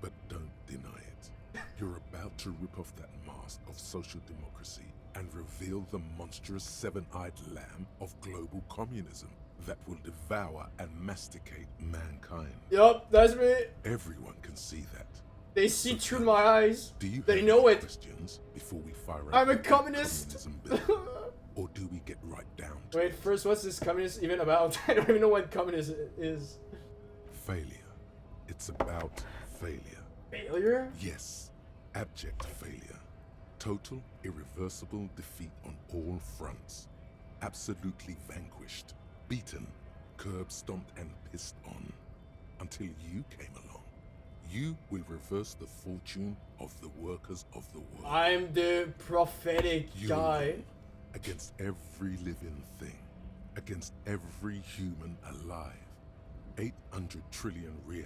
but don't deny it. You're about to rip off that mask of social democracy and reveal the monstrous seven-eyed lamb of global communism that will devour and masticate mankind. Yup, that's me. Everyone can see that. They see through my eyes. Do you They have know any it. questions before we fire out I'm a the communist. communism bill? Or do we get right down to Wait, it? first, what's this communist even about? I don't even know what communist is. Failure. It's about failure. Failure? Yes, abject failure. Total, irreversible defeat on all fronts. Absolutely vanquished, beaten, curb stomped and pissed on. Until you came along. You will reverse the fortune of the workers of the world. I'm the prophetic You guy. alone, against every living thing. Against every human alive. 800 trillion real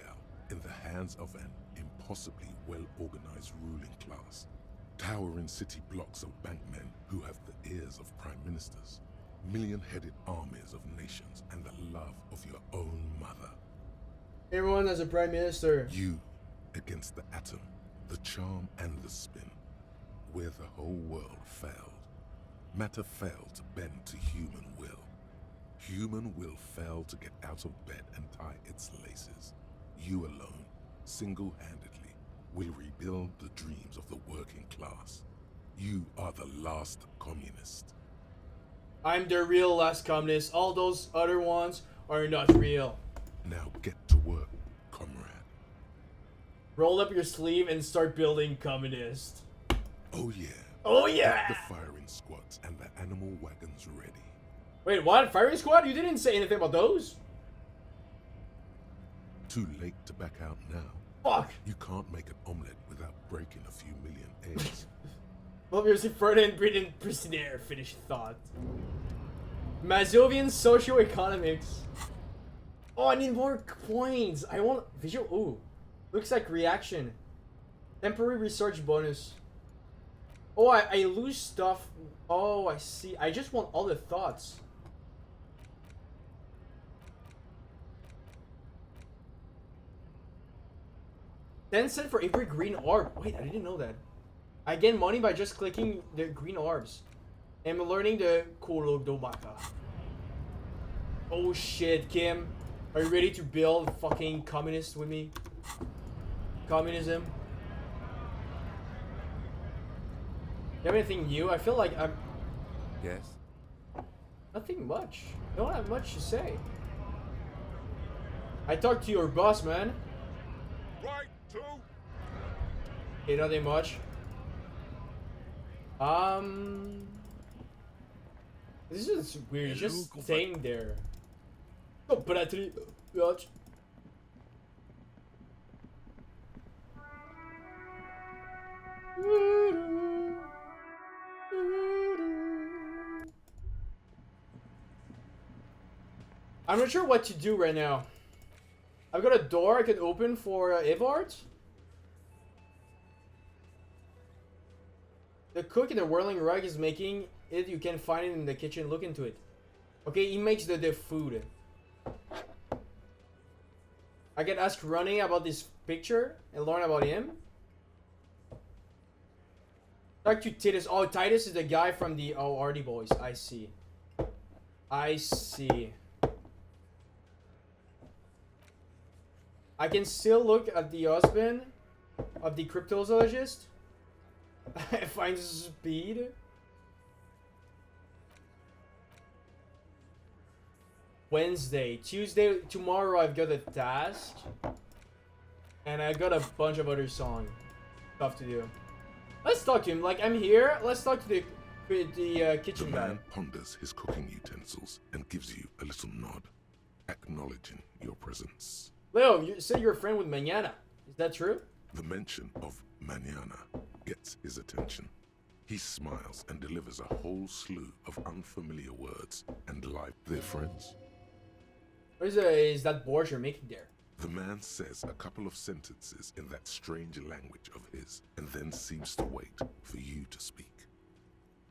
in the hands of an impossibly well-organized ruling class. Towering city blocks of bankmen who have the ears of prime ministers. Million-headed armies of nations and the love of your own mother. Everyone has a prime minister. You against the atom, the charm and the spin. Where the whole world failed. Matter failed to bend to human will. Human will fail to get out of bed and tie its laces. You alone, single-handedly, will rebuild the dreams of the working class. You are the last communist. I'm the real last communist. All those other ones are not real. Now get to work, comrade. Roll up your sleeve and start building communist. Oh yeah. Oh Get yeah! the firing squads and the animal wagons ready. Wait, what? Firing squad? You didn't say anything about those? Too late to back out now. Fuck! You can't make an omelette without breaking a few million eggs. Obviously, Ferdinand Britain prisoner. Finish thought. Mazovian socioeconomics. Oh, I need more coins. I want visual. Ooh, looks like reaction. Temporary research bonus. Oh, I lose stuff. Oh, I see. I just want all the thoughts. $0.10 for every green orb. Wait, I didn't know that. I get money by just clicking the green orbs. I'm learning the Kolodomaka. Oh shit, Kim. Are you ready to build fucking communist with me? Communism? You have anything new? I feel like I'm... Yes? Nothing much. Don't have much to say. I talked to your boss, man. Right to. Okay, nothing much. This is weird. It's just staying there. Oh, battery. Watch. I'm not sure what to do right now. I've got a door I could open for Evart. The cook in the whirling rug is making it. You can find it in the kitchen. Look into it. Okay, he makes the food. I can ask Ronnie about this picture and learn about him. Talk to Titus. Oh, Titus is the guy from the Hardy Boys. I see. I see. I can still look at the husband of the cryptozoologist. Find speed. Wednesday. Tuesday. Tomorrow I've got a task. And I got a bunch of other stuff to do. Let's talk to him. Like, I'm here. Let's talk to the kitchen The guy. man ponders his cooking utensils and gives you a little nod, acknowledging your presence. Leo, you said you're a friend with Mañana. Is that true? The mention of mañana gets his attention. He smiles and delivers a whole slew of unfamiliar words and life. They're friends. What is that borscht you're making there? The man says a couple of sentences in that strange language of his and then seems to wait for you to speak.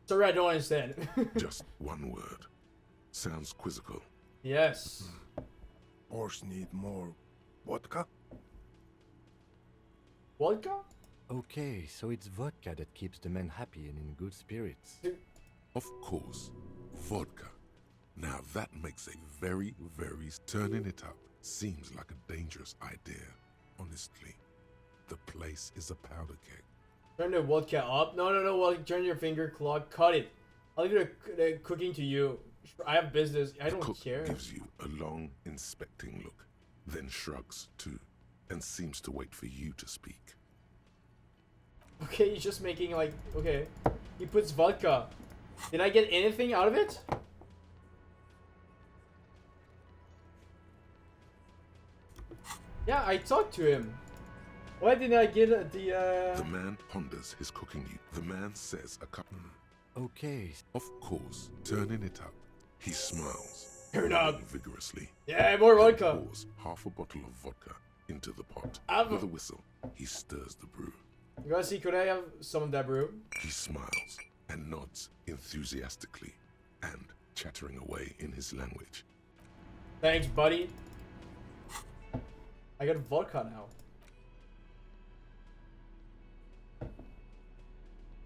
Sorry, I don't understand. Just one word. Sounds quizzical. Yes. Horse need more vodka? Vodka? Okay, so it's vodka that keeps the men happy and in good spirits. Of course, vodka. Now that makes a very, very... Turning it up seems like a dangerous idea, honestly. The place is a powder keg. Turn the vodka up? No. Well, turn your finger clock. Cut it. I'll leave the cooking to you. I have business. I don't The cook care. gives you a long, inspecting look, then shrugs too, and seems to wait for you to speak. Okay, he's just making like... Okay. He puts vodka. Did I get anything out of it? Yeah, I talked to him. Why didn't I get The man ponders his cooking. The man says a couple. Okay, Of course, turning it up, he smiles. Turn up. nodding vigorously. Yeah, more vodka. Pours half a bottle of vodka into the pot. I've- With a whistle, he stirs the brew. You wanna see, could I have some of that brew? He smiles and nods enthusiastically and chattering away in his language. Thanks, buddy. I got vodka now.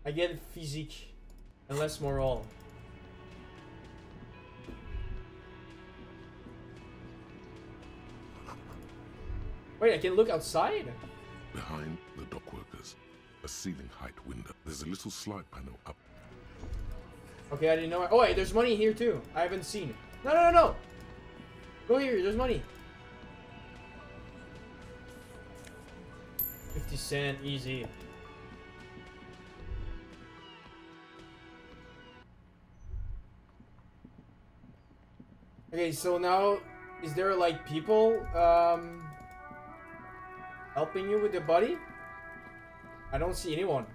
I get physique and less moral. Wait, I can look outside? Behind the dock workers, a ceiling height window. There's a little slide panel up. Okay, I didn't know. Oh, wait, there's money here too. I haven't seen. No. Go here, there's money. 50 cents, easy. Okay, so now, is there like people, helping you with the body? I don't see anyone.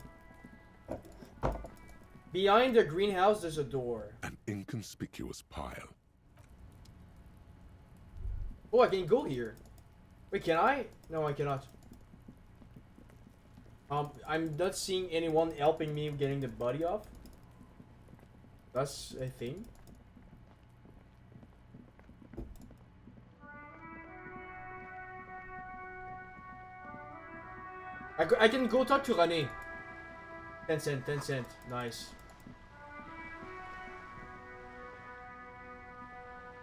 Behind the greenhouse, there's a door. An inconspicuous pile. Oh, I can go here. Wait, can I? No, I cannot. I'm not seeing anyone helping me getting the body off. That's a thing. I can go talk to René. 10 cent, 10 cent. Nice.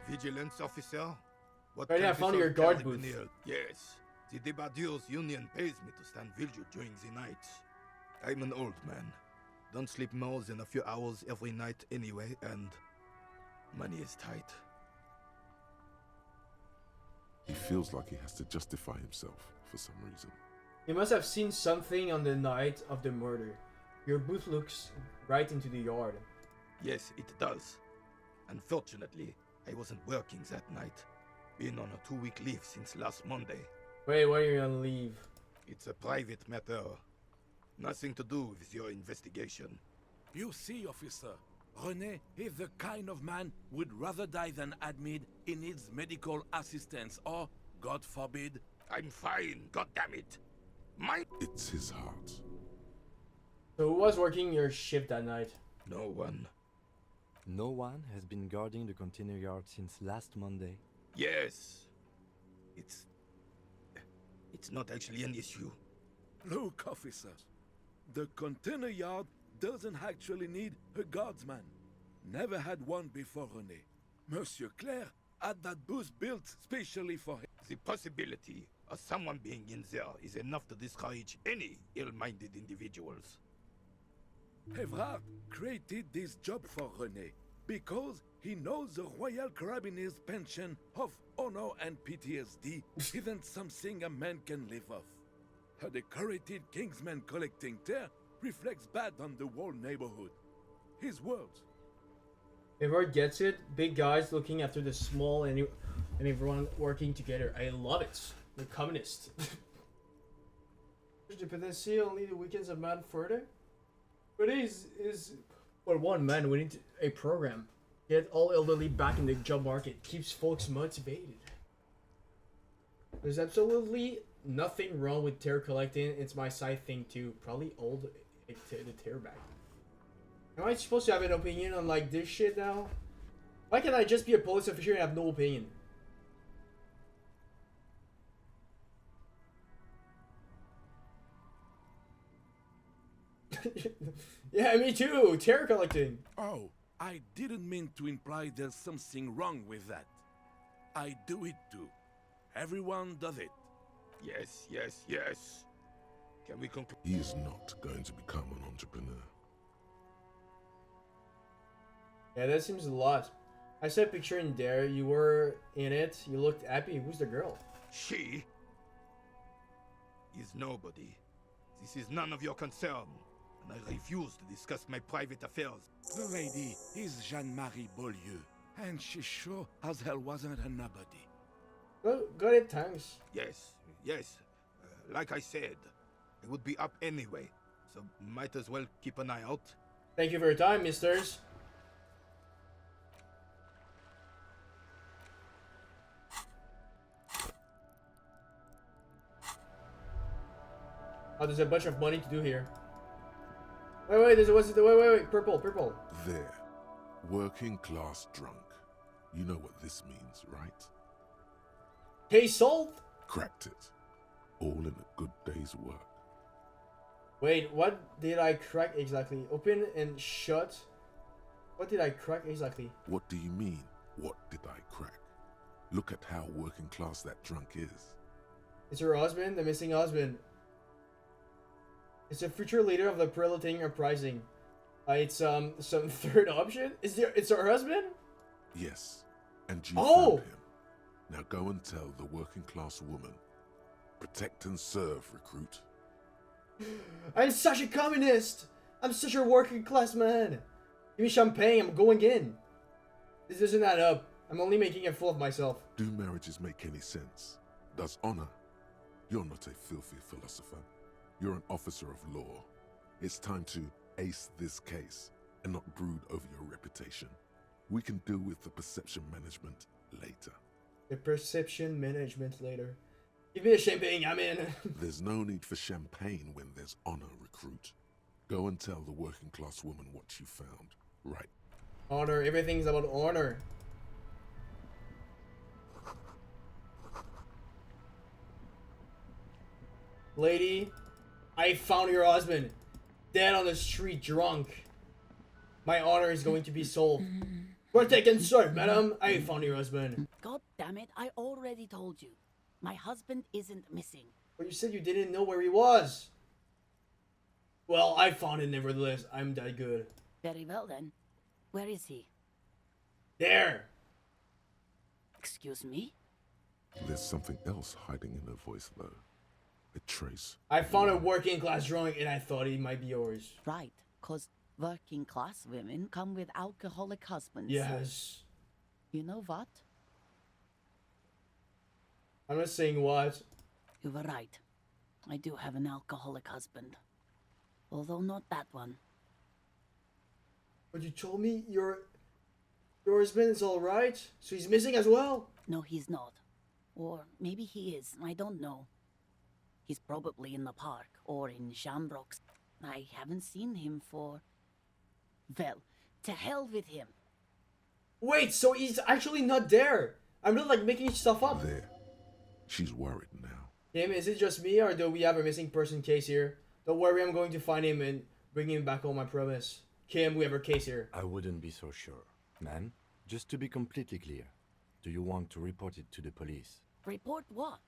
Vigilance officer? What Right, can I found this your old guard caliber booth. need? Yes. The Debardeurs Union pays me to stand vigil during the night. I'm an old man. Don't sleep more than a few hours every night anyway, and money is tight. He feels like he has to justify himself for some reason. You must have seen something on the night of the murder. Your booth looks right into the yard. Yes, it does. Unfortunately, I wasn't working that night. Been on a 2-week leave since last Monday. Wait, why are you on leave? It's a private matter. Nothing to do with your investigation. You see, officer, René is the kind of man would rather die than admit he needs medical assistance or, God forbid... I'm fine, God damn it. It's his heart. So who was working your shift that night? No one. No one has been guarding the container yard since last Monday. Yes. It's not actually an issue. Look, officer. The container yard doesn't actually need a guardsman. Never had one before René. Monsieur Claire had that booth built specially for him. The possibility of someone being in there is enough to discourage any ill-minded individuals. Evrard created this job for René because he knows the Royal Carabiners' pension of honor and PTSD isn't something a man can live off. A decorated Kingsman collecting tear reflects bad on the whole neighborhood. His words. Everyone gets it. Big guys looking after the small and everyone working together. I love it. The communist. The potential only the weekends a man further. But is for one man we need a program. Get all elderly back in the job market. Keeps folks motivated. There's absolutely nothing wrong with tear collecting. It's my side thing too. Probably old the tear bag. Am I supposed to have an opinion on like this shit now? Why can't I just be a police officer and have no opinion? Yeah, me too. Tear collecting. Oh, I didn't mean to imply there's something wrong with that. I do it too. Everyone does it. Yes, yes, yes. Can we conclude? He is not going to become an entrepreneur. Yeah, that seems a lot. I saw a picture in there. You were in it. You looked happy. Who's the girl? She is nobody. This is none of your concern, and I refuse to discuss my private affairs. The lady is Jeanne-Marie Beaulieu, and she sure as hell wasn't a nobody. Got it, thanks. Yes, yes. Like I said, I would be up anyway, so might as well keep an eye out. Thank you for your time, misters. Oh, there's a bunch of money to do here. Wait, wait, purple. There. Working class drunk. You know what this means, right? Case solved? Cracked it. All in a good day's work. Wait, what did I crack exactly? Open and shut? What did I crack exactly? What do you mean, what did I crack? Look at how working class that drunk is. It's her husband, the missing husband. It's a future leader of the proletarian uprising. It's some third option? It's her husband? Yes, and you Oh! found him. Now go and tell the working class woman. Protect and serve, recruit. I'm such a communist! I'm such a working class man! Give me champagne, I'm going in. This doesn't add up. I'm only making a fool of myself. Do marriages make any sense? Does honor? You're not a filthy philosopher. You're an officer of law. It's time to ace this case and not brood over your reputation. We can deal with the perception management later. The perception management later. Give me a champagne, I'm in. There's no need for champagne when there's honor, recruit. Go and tell the working class woman what you found. Right. Honor, everything's about honor. Lady, I found your husband. Dead on the street, drunk. My honor is going to be sold. Protect and serve, madam. I found your husband. God damn it, I already told you. My husband isn't missing. But you said you didn't know where he was. Well, I found it nevertheless. I'm that good. Very well then. Where is he? There. Excuse me? There's something else hiding in her voice, though. A trace. I found a working class drunk and I thought he might be yours. Right, cause working class women come with alcoholic husbands. Yes. You know what? I'm not saying what. You were right. I do have an alcoholic husband. Although not that one. But you told me your husband is alright, so he's missing as well? No, he's not. Or maybe he is, I don't know. He's probably in the park or in Shamrock's. I haven't seen him for... Well, to hell with him. Wait, so he's actually not there? I'm not like making stuff up. There. She's worried now. Kim, is it just me or do we have a missing person case here? Don't worry, I'm going to find him and bring him back home, I promise. Kim, we have a case here. I wouldn't be so sure. Man, just to be completely clear, do you want to report it to the police? Report what?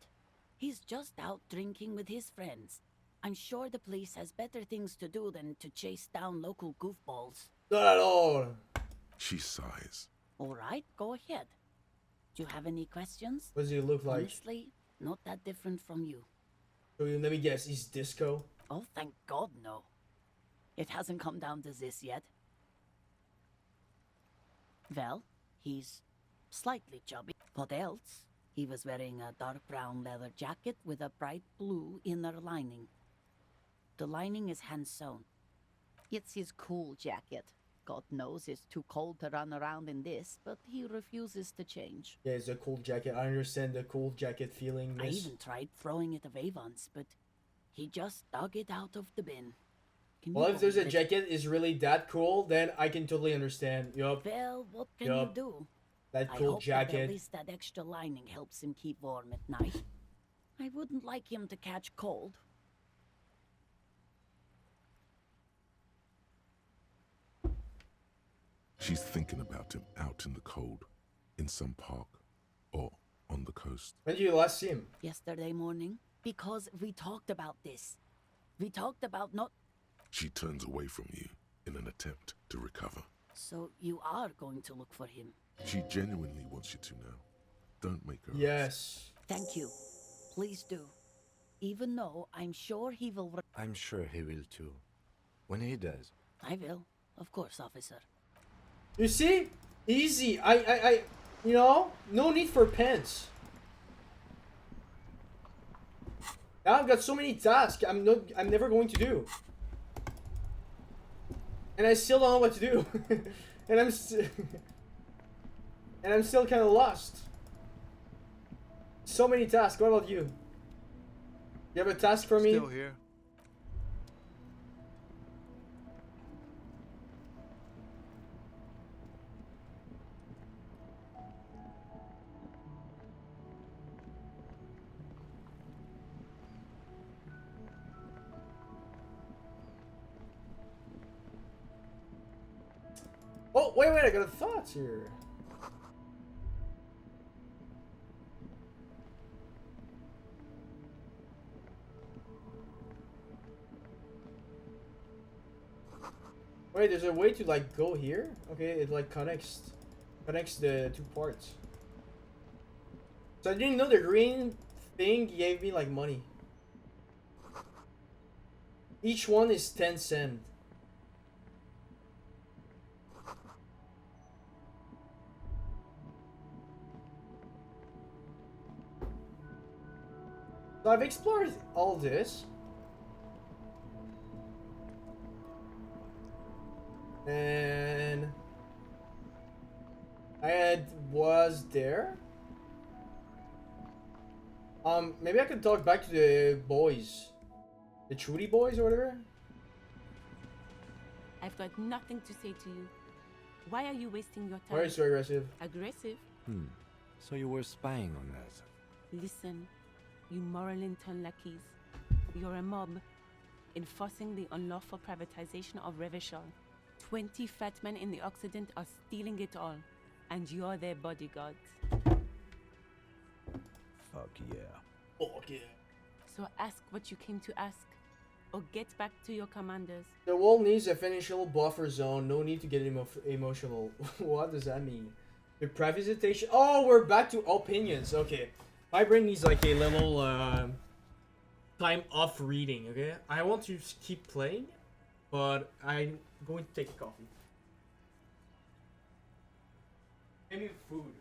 He's just out drinking with his friends. I'm sure the police has better things to do than to chase down local goofballs. Not at all. She sighs. All right, go ahead. Do you have any questions? What does he look like? Honestly, not that different from you. So let me guess, he's disco? Oh, thank God, no. It hasn't come down to this yet. Well, he's slightly chubby. What else? He was wearing a dark brown leather jacket with a bright blue inner lining. The lining is hand-sewn. It's his cool jacket. God knows it's too cold to run around in this, but he refuses to change. Yeah, it's a cool jacket. I understand the cool jacket feeling, I miss. even tried throwing it away once, but he just dug it out of the bin. Can Well, you if there's a believe it? jacket is really that cool, then I can totally understand. Yup, Well, what can Yup. you do? that I cool hope that at jacket. least that extra lining helps him keep warm at night. I wouldn't like him to catch cold. She's thinking about him out in the cold, in some park, or on the coast. When did you last see him? Yesterday morning, because we talked about this. We talked about not... She turns away from you in an attempt to recover. So you are going to look for him. She genuinely wants you to now. Don't make her ask. Yes. Thank you. Please do. Even though I'm sure he will... I'm sure he will too. When he does. I will. Of course, officer. You see? Easy. You know, no need for pens. Now I've got so many tasks I'm never going to do. And I still don't know what to do. and I'm still kind of lost. So many tasks. What about you? You have a task for me? Still here. Oh, wait, I got a thought here. Wait, there's a way to like go here? Okay, it like connects the two parts. So I didn't know the green thing gave me like money. Each one is 10 cents. So I've explored all this. And was there. Maybe I could talk back to the boys. The Trudy boys or whatever? I've got nothing to say to you. Why are you wasting your time? Why are you so aggressive? Aggressive? So you were spying on us. Listen, you Morrolinton lackeys. You're a mob, enforcing the unlawful privatization of Revachol. 20 fat men in the Occident are stealing it all, and you're their bodyguards. Fuck yeah. Fuck yeah. So ask what you came to ask, or get back to your commanders. The world needs a financial buffer zone. No need to get emotional. What does that mean? The privatization. Oh, we're back to opinions. Okay. My brain needs like a little time off reading, okay? I want to keep playing, but I'm going to take a coffee. Maybe food.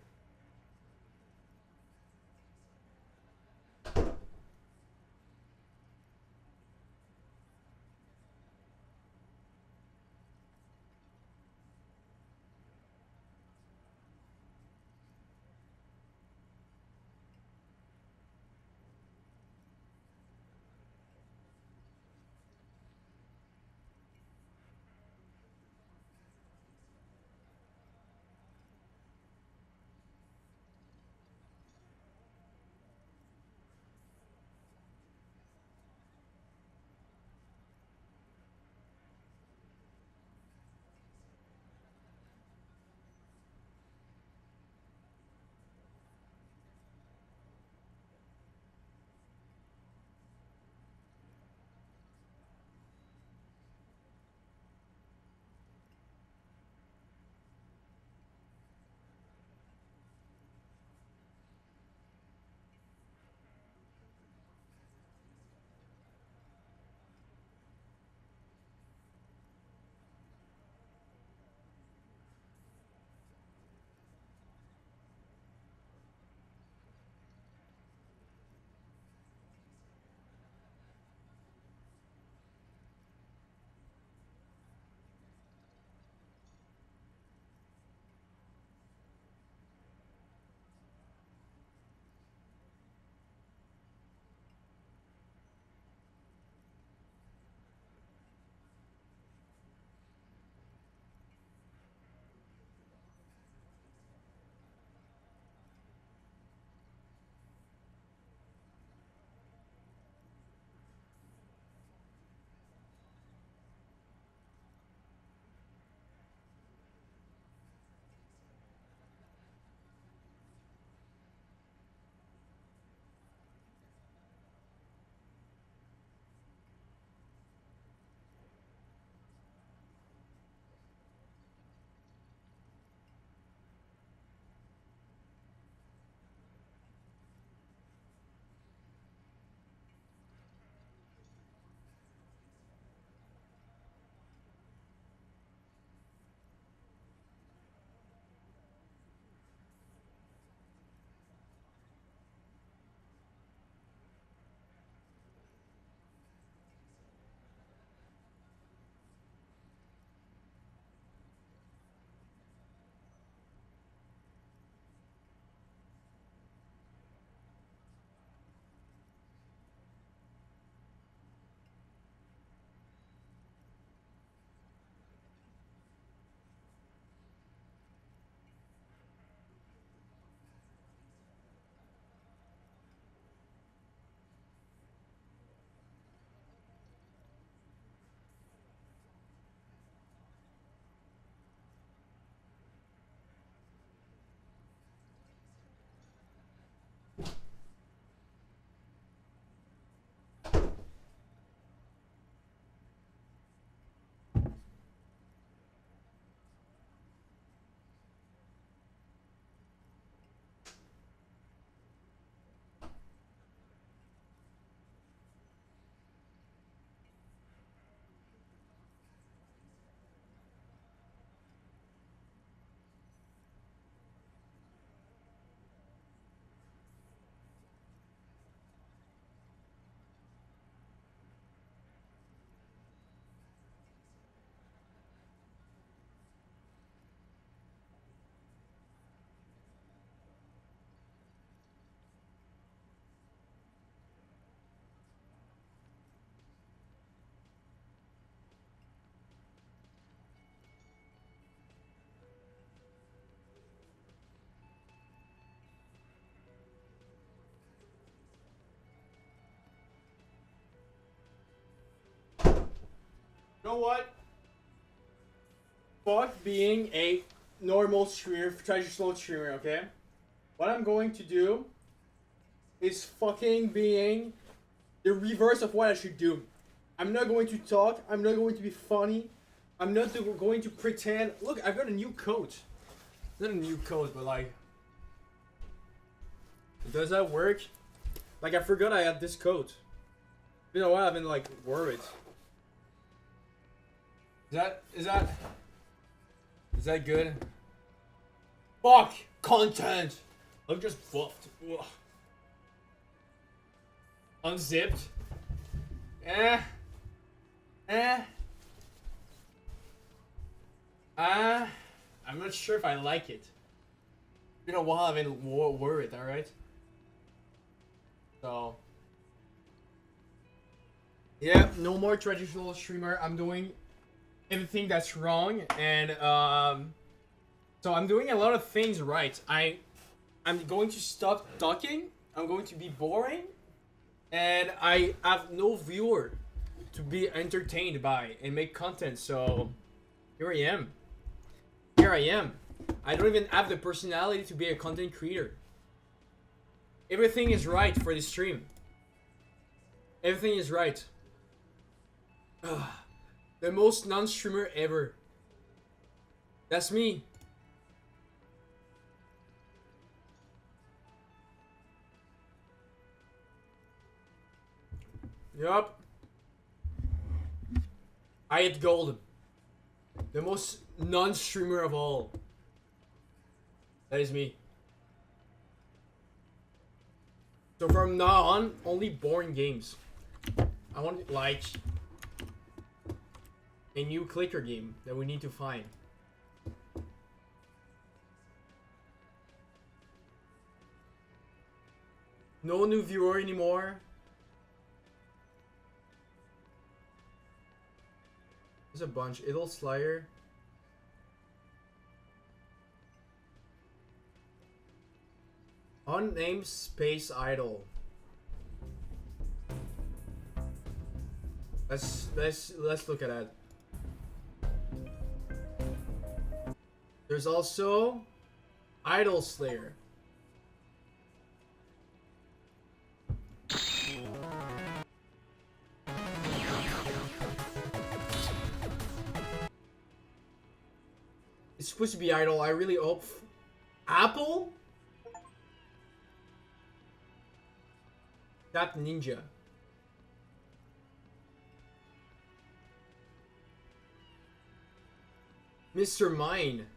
You know what? Fuck being a normal streamer, traditional streamer, okay? What I'm going to do is fucking being the reverse of what I should do. I'm not going to talk. I'm not going to be funny. I'm not going to pretend. Look, I've got a new coat. Not a new coat, but like... Does that work? Like, I forgot I had this coat. You know what? I've been like, worried. Is that good? Fuck! Content! I'm just buffed. Ugh. Unzipped. I'm not sure if I like it. Been a while I've been worried, alright? So... Yeah, no more traditional streamer. I'm doing everything that's wrong, and so I'm doing a lot of things right. I'm going to stop talking. I'm going to be boring, and I have no viewer to be entertained by and make content. So here I am. Here I am. I don't even have the personality to be a content creator. Everything is right for this stream. Everything is right. The most non-streamer ever. That's me. Yup. I hit gold. The most non-streamer of all. That is me. So from now on, only boring games. I want like a new clicker game that we need to find. No new viewer anymore. There's a bunch. Idle Slayer. Unnamed Space Idol. Let's look at that. There's also Idol Slayer. It's supposed to be Idol. I really hope. Apple? That Ninja. Mr. Mine.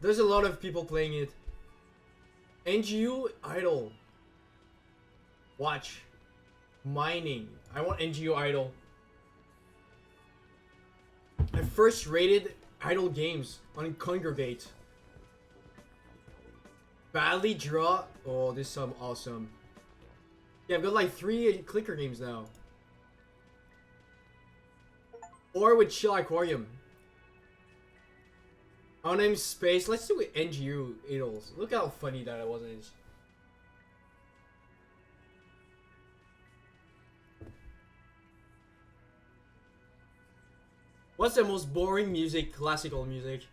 There's a lot of people playing it. NGU Idol. Watch. Mining. I want NGU Idol. I first rated Idol games on Congregate. Badly Draw. Oh, this is some awesome. Yeah, I've got like 3 clicker games now. Or with Chill Aquarium. Unnamed Space. Let's do with NGU Idols. Look how funny that was. What's the most boring music? Classical music.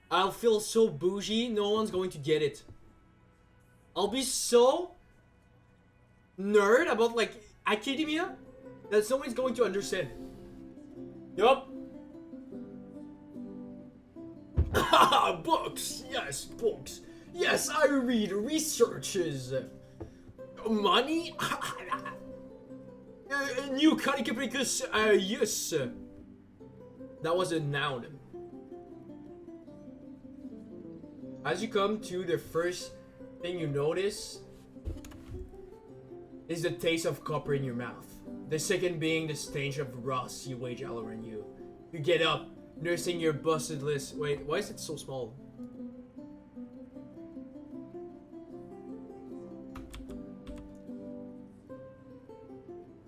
I'll feel so bougie, no one's going to get it. I'll be so nerd about like academia that someone's going to understand. Yup. Books. Yes, books. Yes, I read researches. Money? New Canicapicus, yes. That was a noun. As you come to the first thing you notice is the taste of copper in your mouth. The second being the stench of raw sewage all around you. You get up, nursing your busted list. Wait, why is it so small?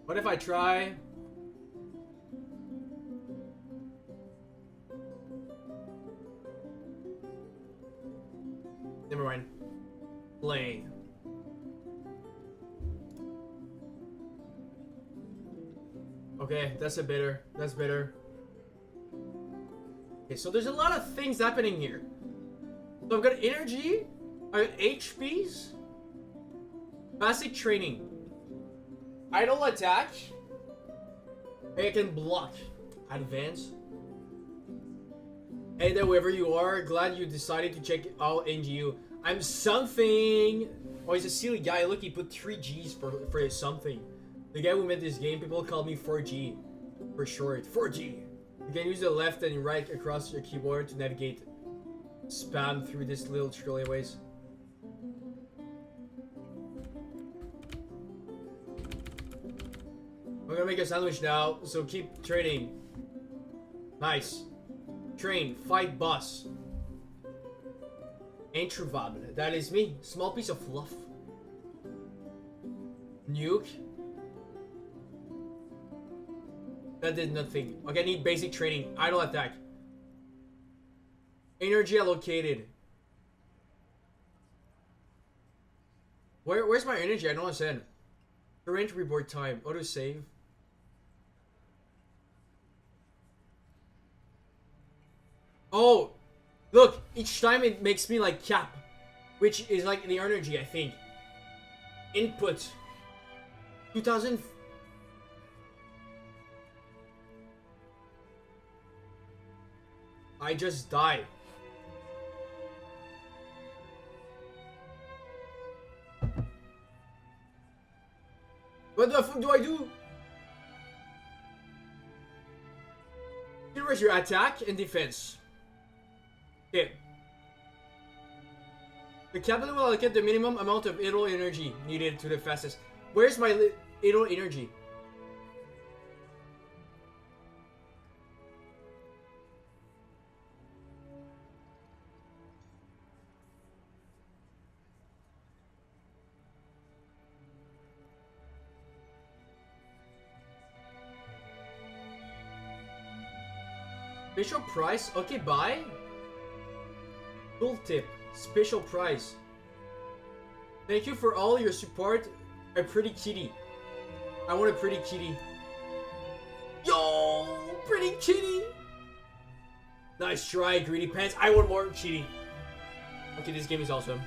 What if I try? Never mind. Play. Okay, that's better. That's better. Okay, so there's a lot of things happening here. So I've got energy, I got HPs, basic training, idle attack, I can block, advance. Hey there, wherever you are, glad you decided to check out NGU. I'm something. Oh, he's a silly guy. Look, he put 3 G's for his something. The guy who made this game, people call me 4G for short. 4G. You can use the left and right across your keyboard to navigate spam through this little trillways. I'm gonna make a sandwich now, so keep training. Nice. Train, fight boss. Introvable. That is me. Small piece of fluff. Nuke. That did nothing. Okay, I need basic training. Idle attack. Energy allocated. Where's my energy? I don't understand. Current reboot time. Auto save. Oh, look! Each time it makes me like cap, which is like the energy, I think. Input. 2000. I just died. What the fuck do I do? Here is your attack and defense. Okay. The capital will allocate the minimum amount of idle energy needed to the fastest. Where's my idle energy? Special price? Okay, buy. Tooltip. Special price. Thank you for all your support. A pretty kitty. I want a pretty kitty. Yo! Pretty kitty! Nice try, greedy pants. I want more kitty. Okay, this game is awesome.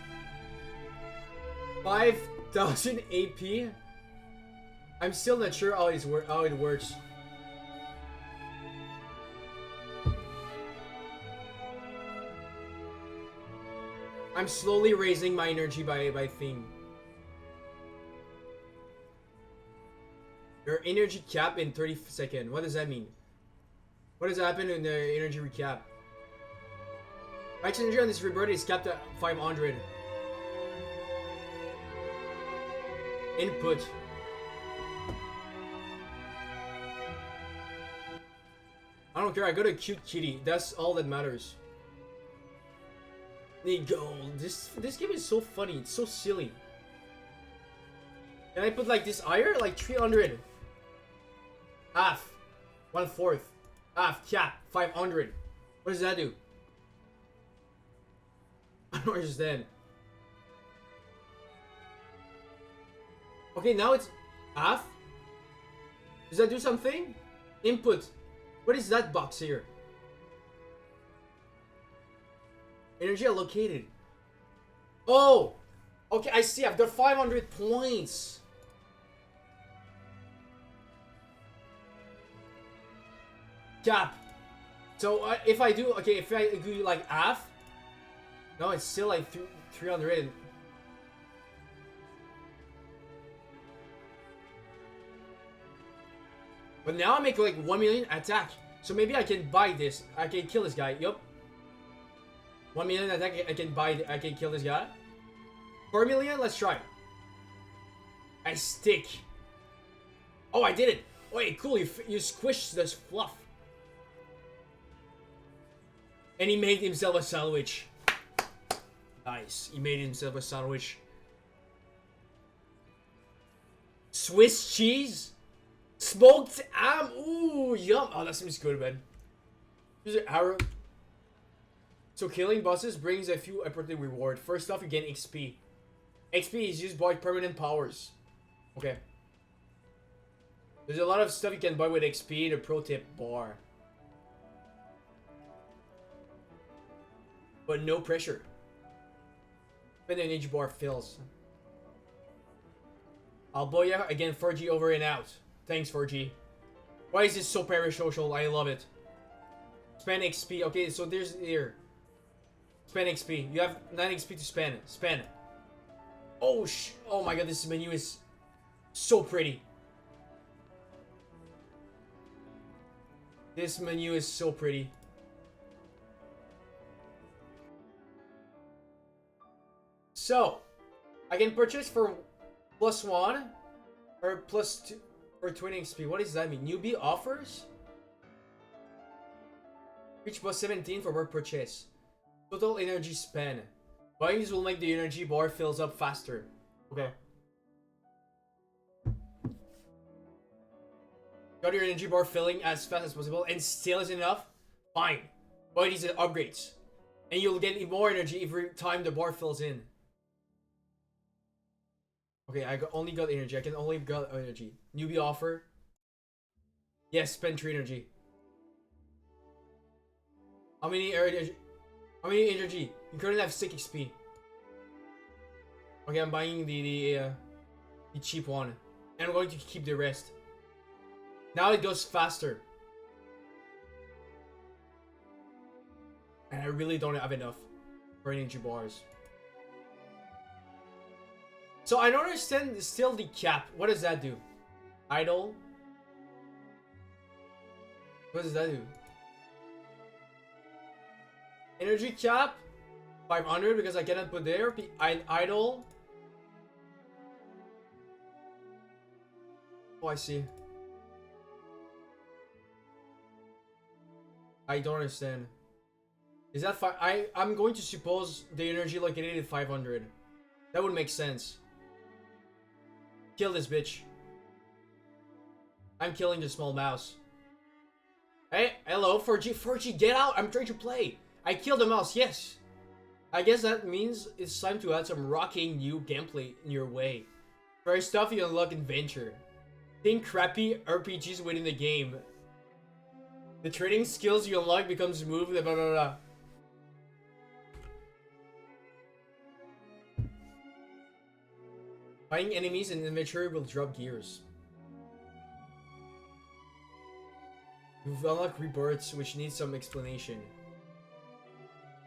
5,000 AP. I'm still not sure how it works. I'm slowly raising my energy by thing. Your energy cap in 30 seconds. What does that mean? What does happen in the energy recap? Max energy on this rebirth is capped at 500. Input. I don't care. I got a cute kitty. That's all that matters. Need gold. This game is so funny. It's so silly. Can I put like this higher? Like 300. Half. 1/4. Half. Cap. 500. What does that do? I don't understand. Okay, now it's half. Does that do something? Input. What is that box here? Energy allocated. Oh! Okay, I see. I've got 500 points. Cap. So if I do... Okay, if I do like half... No, it's still like 300. But now I make like 1 million attack. So maybe I can buy this. I can kill this guy. Yup. 1 million attack, I can kill this guy. 4 million, let's try. I stick. Oh, I did it. Wait, cool, you squished this fluff. And he made himself a sandwich. Nice, he made himself a sandwich. Swiss cheese? Smoked ham? Ooh, yum. Oh, that seems good, man. Here's an arrow. So killing bosses brings a few important rewards. First off, you gain XP. XP is used by permanent powers. Okay. There's a lot of stuff you can buy with XP, the pro tip bar. But no pressure. When the energy bar fills. I'll buy you again, 4G over and out. Thanks, 4G. Why is this so parasocial? I love it. Spend XP. Okay, so there's here. Spend XP. You have 9 XP to spend. Spend. Oh oh my god, this menu is so pretty. This menu is so pretty. So, I can purchase for +1 or +2 for 20 XP. What does that mean? Newbie offers? Reach +17 for more purchase. Total energy spent. Buying this will make the energy bar fills up faster. Okay. Got your energy bar filling as fast as possible and still isn't enough? Fine. Buy these upgrades. And you'll get more energy every time the bar fills in. Okay, only got energy. I can only got energy. Newbie offer. Yes, spend 3 energy. How many energy? How many energy? You currently have 6 XP. Okay, I'm buying the cheap one. And I'm going to keep the rest. Now it goes faster. And I really don't have enough for energy bars. So I don't understand still the cap. What does that do? Idle? What does that do? Energy cap? 500 because I cannot put there. Idle? Oh, I see. I don't understand. Is that I'm going to suppose the energy located at 500. That would make sense. Kill this bitch. I'm killing the small mouse. Hey, hello, 4G. 4G, get out! I'm trying to play. I killed the mouse, yes. I guess that means it's time to add some rocking new gameplay in your way. First off, you unlock adventure. Think crappy RPGs within the game. The trading skills you unlock become smooth, blah blah blah. Fighting enemies in inventory will drop gears. You've unlocked rebirths, which needs some explanation.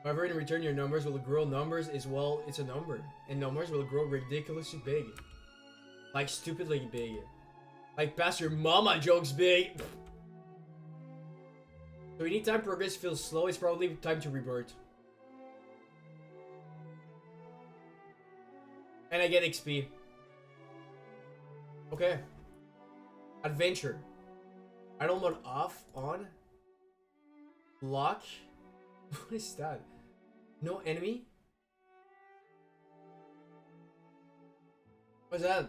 However, in return, your numbers will grow. Numbers is, well, it's a number. And numbers will grow ridiculously big. Like stupidly big. Like past your mama jokes big. So anytime progress feels slow, it's probably time to rebirth. And I get XP. Okay. Adventure. Idle mode off, on. Lock. What is that? No enemy? What's that?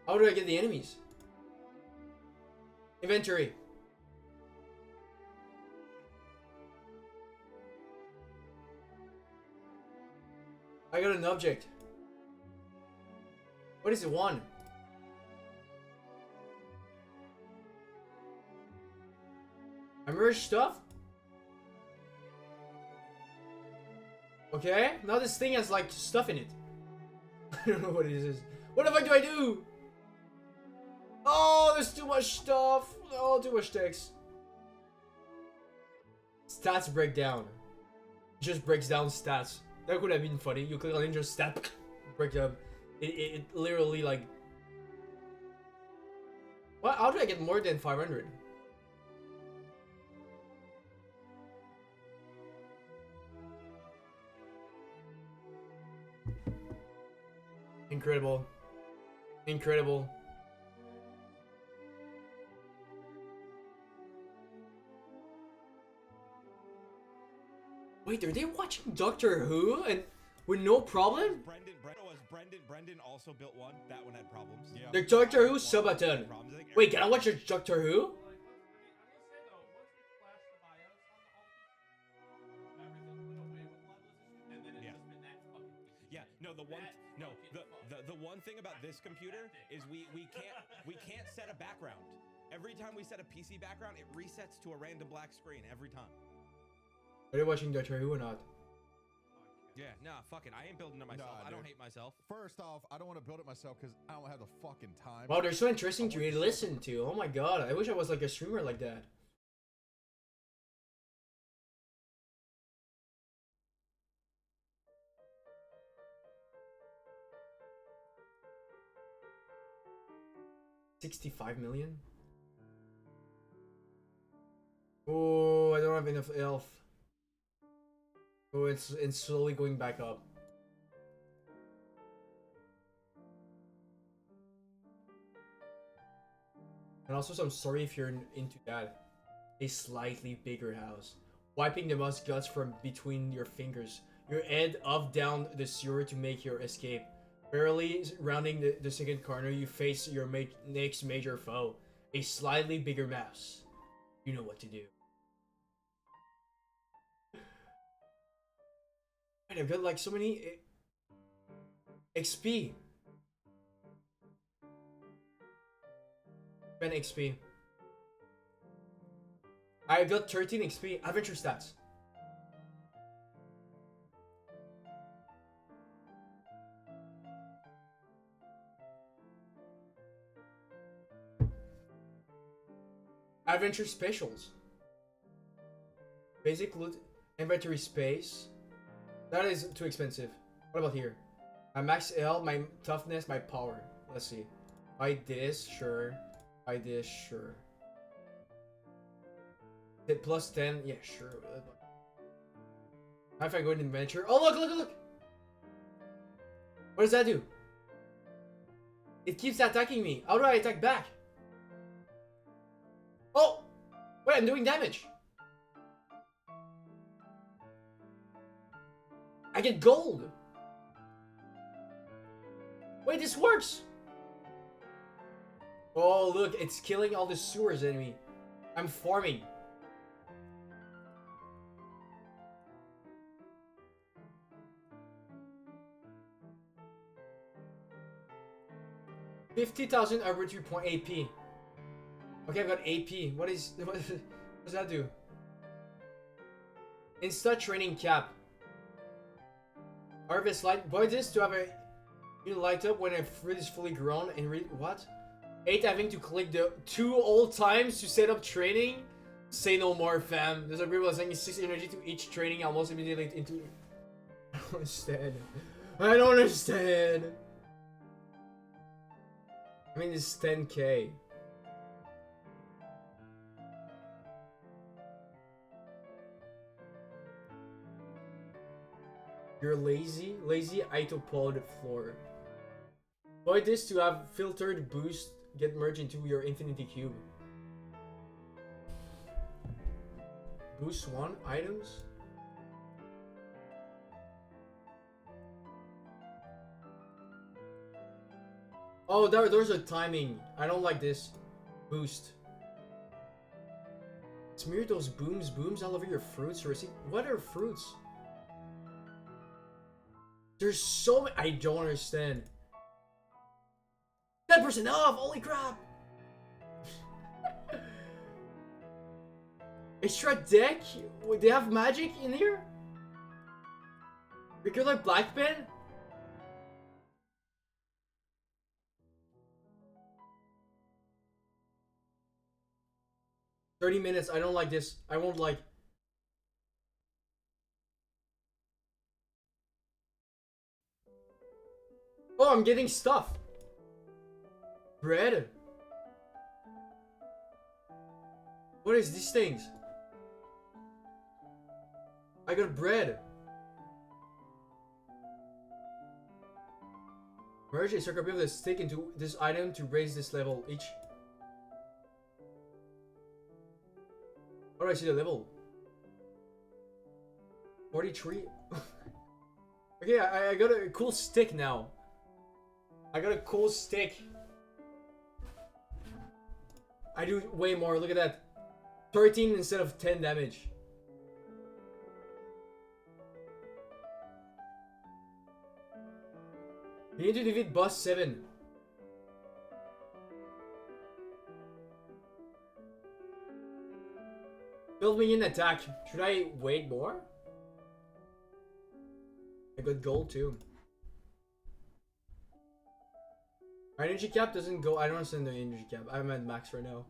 How do I get the enemies? Inventory. I got an object. What is it? One. I merged stuff? Okay, now this thing has like stuff in it. I don't know what it is. What the fuck do I do? Oh, there's too much stuff. Oh, too much text. Stats breakdown. Just breaks down stats. That could have been funny. You click on it, just stat breakdown. It literally like. What? How do I get more than 500? Incredible. Incredible. Wait, are they watching Doctor Who and with no problem? Brendan also built one. That one had problems. Yeah. The Doctor Who subathon. Wait, can I watch a Doctor Who? this computer is we can't set a background. Every time we set a PC background, it resets to a random black screen every time. Are you watching Doctor Who or not? Yeah, nah, fuck it. I ain't building it myself. Nah, I don't dude. hate myself. First off, I don't want to build it myself because I don't have the fucking time. Wow, they're so interesting to listen to. Oh my god, I wish I was like a streamer like that. $65 million? Oh, I don't have enough elf. Oh, it's slowly going back up. And also, I'm sorry if you're into that. A slightly bigger house. Wiping the mouse guts from between your fingers. Your head up down the sewer to make your escape. Barely rounding the second corner, you face your next major foe. A slightly bigger mouse. You know what to do. Man, I've got like so many XP. Spend XP. I got 13 XP. Adventure stats. Adventure specials. Basic loot. Inventory space. That is too expensive. What about here? My max L, my toughness, my power. Let's see. Buy this, sure. Buy this, sure. Hit plus 10, yeah, sure. How if I go in adventure? Oh, look! What does that do? It keeps attacking me. How do I attack back? Oh! Wait, I'm doing damage. I get gold. Wait, this works. Oh, look, it's killing all the sewers enemy. I'm farming. $50,000 arbitrary point AP. Okay, I've got AP. What does that do? Insta training cap. Harvest light. Buy this to have a you light up when a fruit is fully grown and read what? 8 having to click the 2 old times to set up training. Say no more, fam. There's a group of saying 6 energy to each training almost immediately into. I don't understand. I don't understand. I mean, it's 10k. You're lazy? Lazy itopod floor. Buy this to have filtered boost get merged into your infinity cube. Boost 1 items? Oh, there's a timing. I don't like this. Boost. Smear those booms all over your fruits. What are fruits? There's so many. I don't understand. 10% off! Holy crap! Extra deck? Wait, they have magic in here? Regular black pen? $30 minutes. I don't like this. I won't like. Oh, I'm getting stuff. Bread. What is these things? I got bread. Merge a circle of the stick into this item to raise this level each. How do I see the level? 43. Okay, I got a cool stick now. I got a cool stick. I do way more. Look at that. 13 instead of 10 damage. You need to defeat boss 7. Build me in attack. Should I wait more? I got gold too. My energy cap doesn't go. I don't understand the energy cap. I'm at max right now.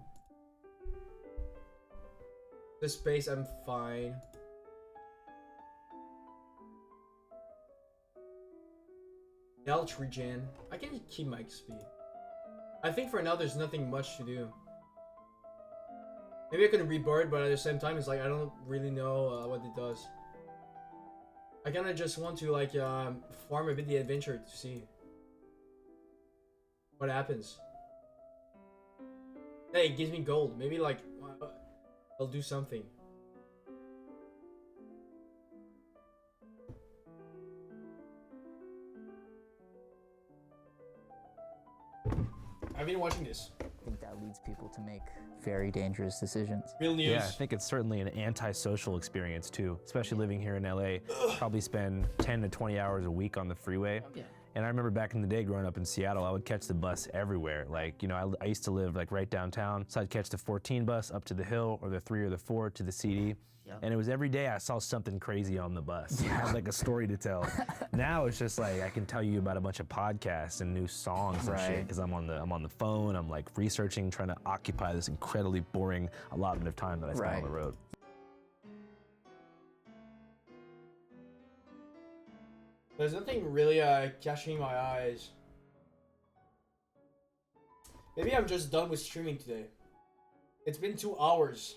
The space, I'm fine. Health regen. I can keep my XP. I think for now there's nothing much to do. Maybe I can rebirth, but at the same time, it's like I don't really know what it does. I kind of just want to like farm a bit the adventure to see what happens. Hey, it gives me gold. Maybe like I'll do something. I've been watching this. I think that leads people to make very dangerous decisions. Real news. Yeah, I think it's certainly an antisocial experience too, especially living here in LA. Probably spend 10 to 20 hours a week on the freeway. Yeah. And I remember back in the day growing up in Seattle, I would catch the bus everywhere. Like, you know, I used to live like right downtown, so I'd catch the 14 bus up to the hill or the 3 or the 4 to the CD. Yep. And it was every day I saw something crazy on the bus. I had like a story to tell. Now it's just like I can tell you about a bunch of podcasts and new songs and shit because I'm on the phone. I'm like researching, trying to occupy this incredibly boring allotment of time that I spend on the road. There's nothing really catching my eyes. Maybe I'm just done with streaming today. It's been 2 hours.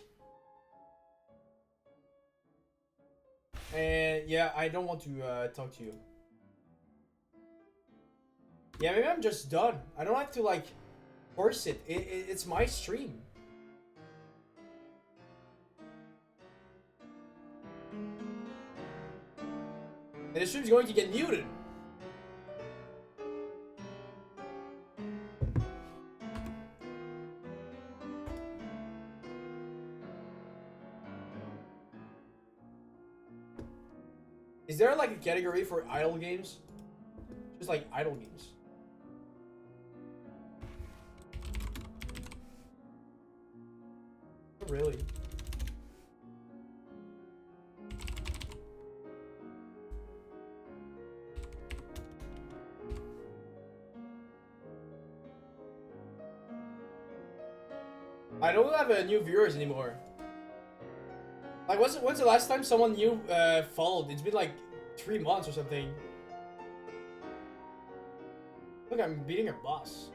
And yeah, I don't want to talk to you. Yeah, maybe I'm just done. I don't have to like force it. It's my stream. And the stream's going to get muted. Is there like a category for idle games? Just like idle games. Not really. I don't have new viewers anymore. Like, when's the last time someone new followed? It's been like 3 months or something. Look, I'm beating her boss.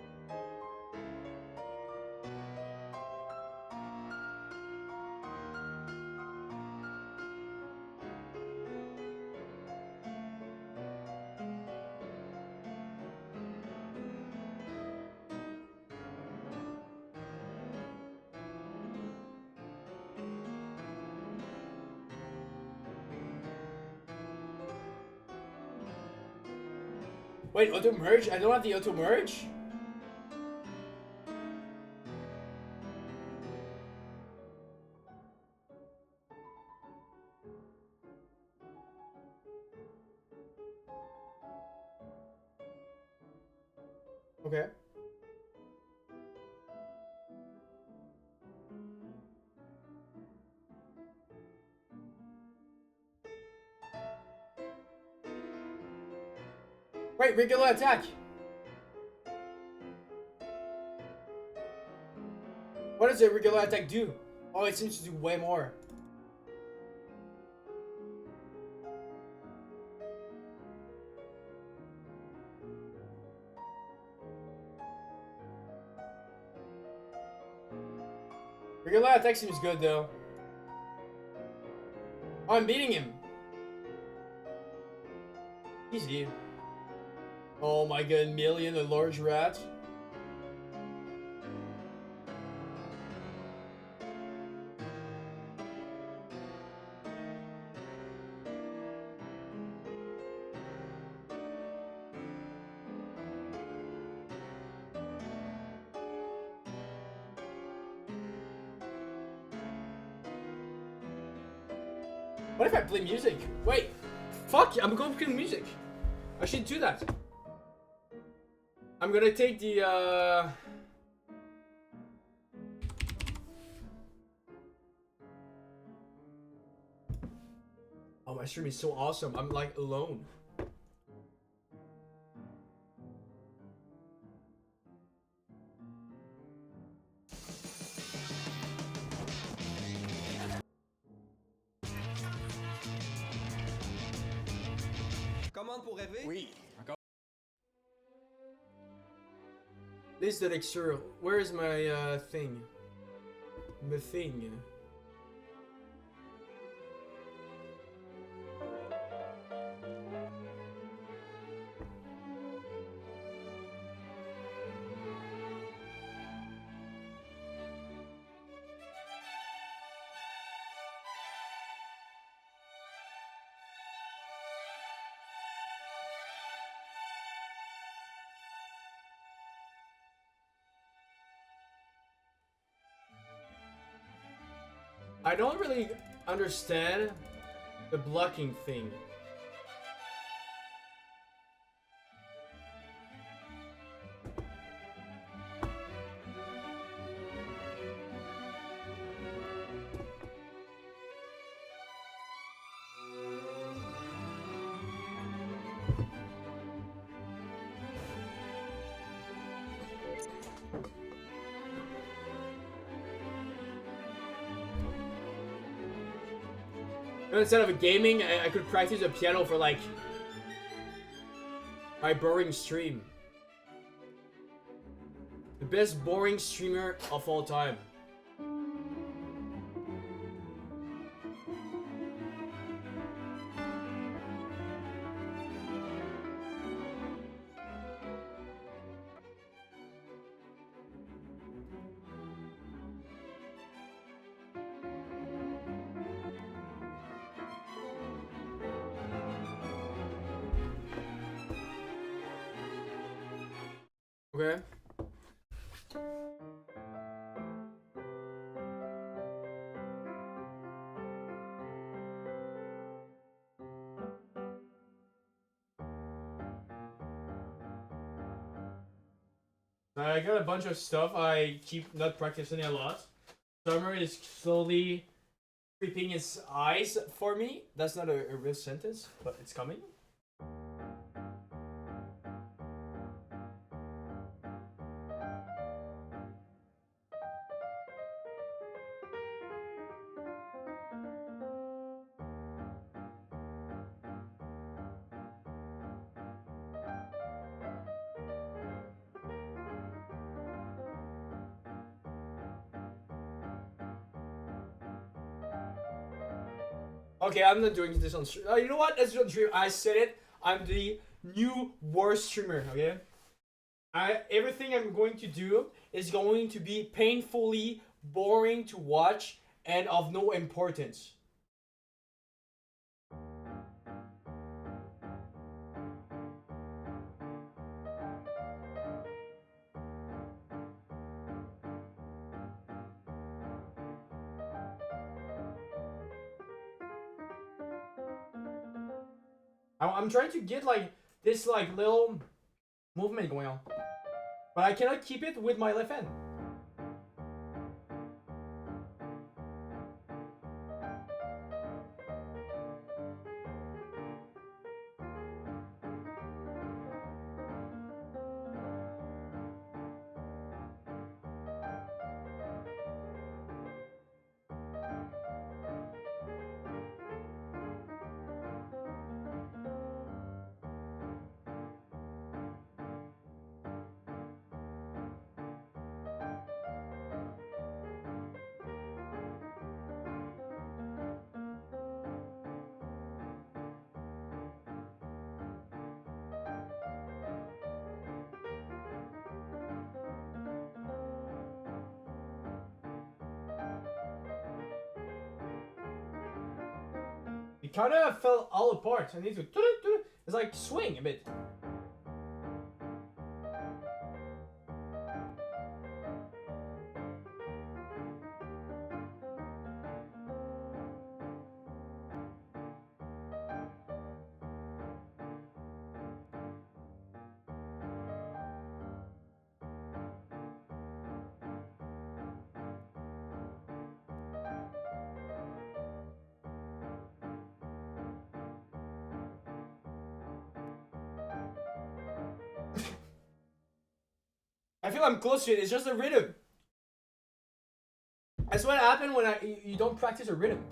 Wait, auto merge? I don't have the auto merge? Okay. Wait, regular attack. What does a regular attack do? Oh, it seems to do way more. Regular attack seems good though. Oh, I'm beating him. Easy. Oh my god, million, a large rat. What if I play music? Wait, fuck, I'm going to play music. I should do that. I'm gonna take the Oh, my stream is so awesome. I'm like alone. Commande pour rêver? Oui. This elixir. Where is my thing? The thing. I don't really understand the blocking thing. Instead of gaming, I could practice the piano for like my boring stream. The best boring streamer of all time. Okay. I got a bunch of stuff I keep not practicing a lot. Summer is slowly creeping its eyes for me. That's not a real sentence, but it's coming. Okay, I'm not doing this on stream. You know what? Let's do it on stream. I said it. I'm the new worst streamer. Okay. Everything I'm going to do is going to be painfully boring to watch and of no importance. I'm trying to get like this like little movement going on, but I cannot keep it with my left hand. It kind of fell all apart. I need to. It's like swing a bit. I feel I'm close to it. It's just a rhythm. That's what happened when you don't practice a rhythm.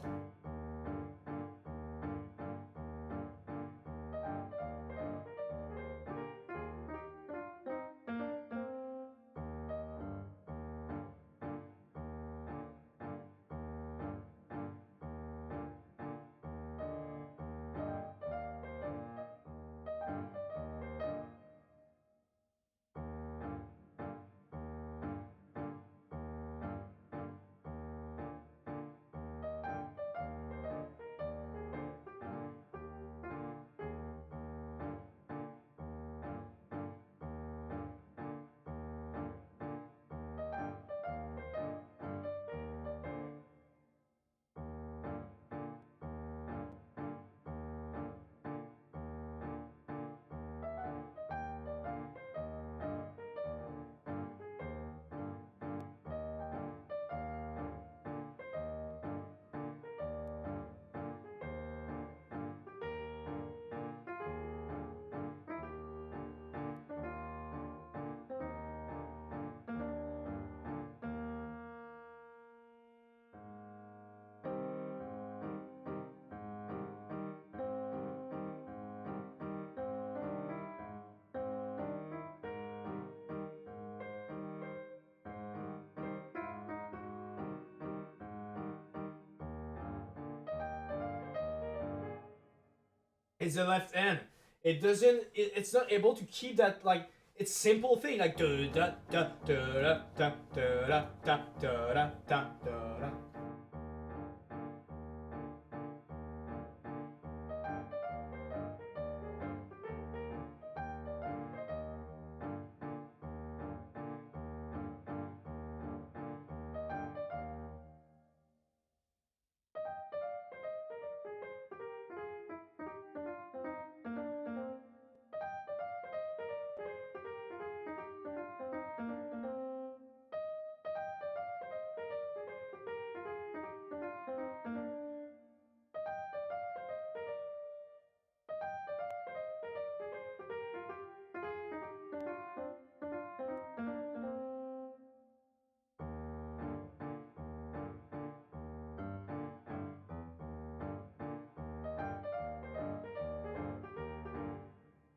It's the left hand. It doesn't. It's not able to keep that like it's simple thing like da da da da da da da da da da.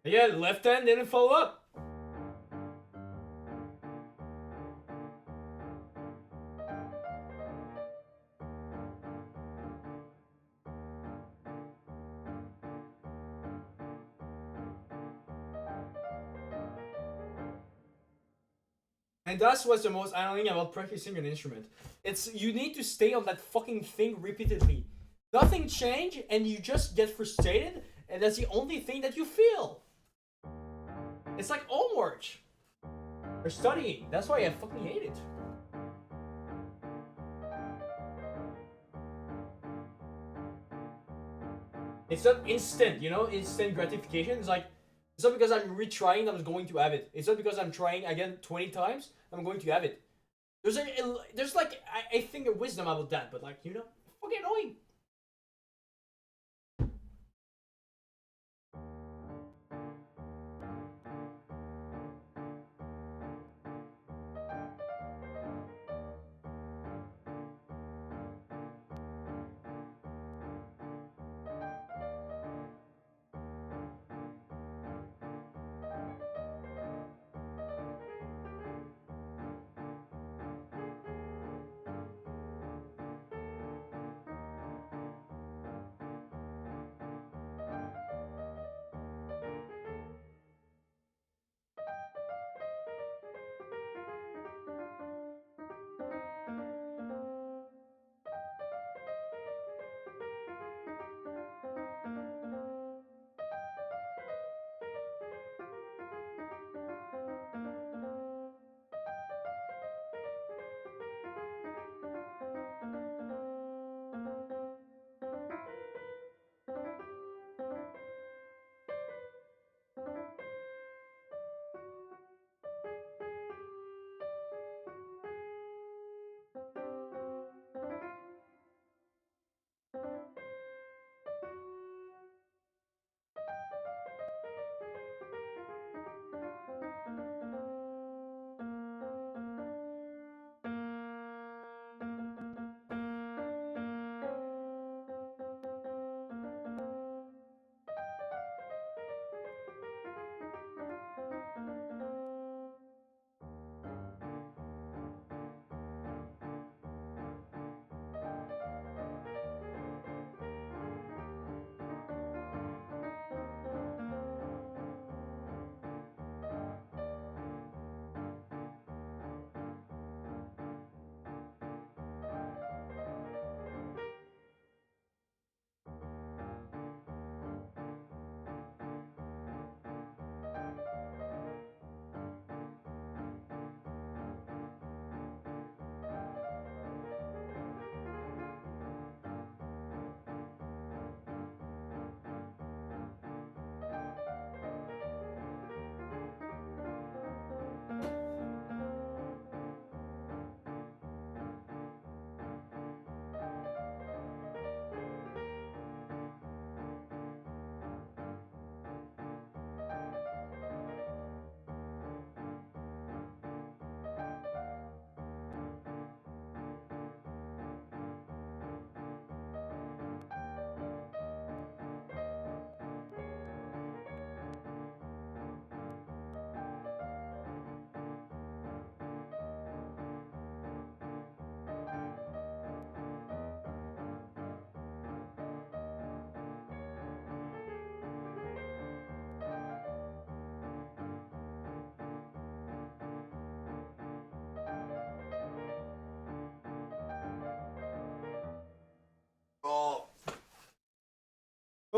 Yeah, the left hand didn't follow up. And that's what's the most annoying about practicing an instrument. It's you need to stay on that fucking thing repeatedly. Nothing change, and you just get frustrated, and that's the only thing that you feel. It's like homework. Or studying. That's why I fucking hate it. It's not instant, you know, instant gratification. It's like, it's not because I'm retrying that I'm going to have it. It's not because I'm trying again 20 times, I'm going to have it. There's like, I think a wisdom about that, but like, you know, fucking annoying.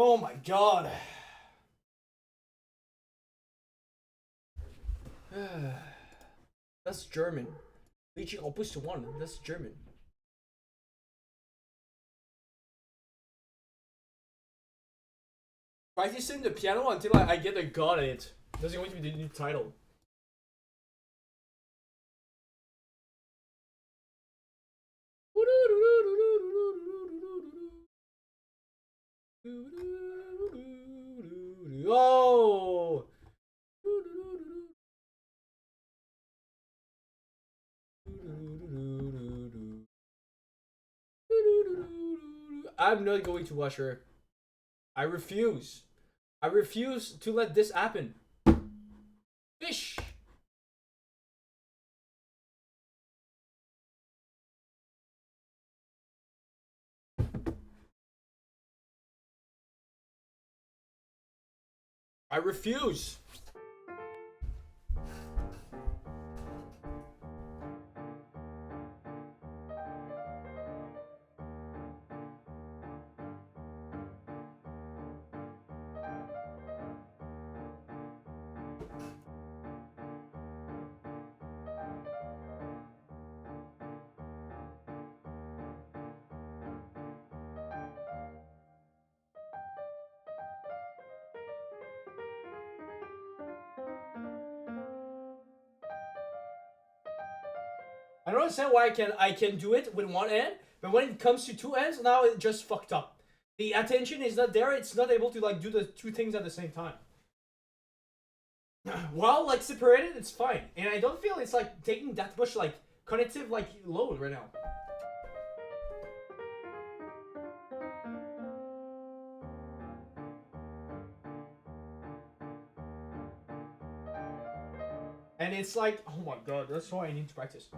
Oh my god. That's German. 一句我不喜欢 That's German. Practicing the piano until I get a god at it. That's going to be the new title. Oh! I'm not going to watch her. I refuse. I refuse to let this happen. Fish! I refuse. I don't understand why I can do it with one hand, but when it comes to two hands, now it just fucked up. The attention is not there. It's not able to like do the two things at the same time. While like separated, it's fine, and I don't feel it's like taking that much like cognitive like load right now. And it's like, oh my god, that's why I need to practice.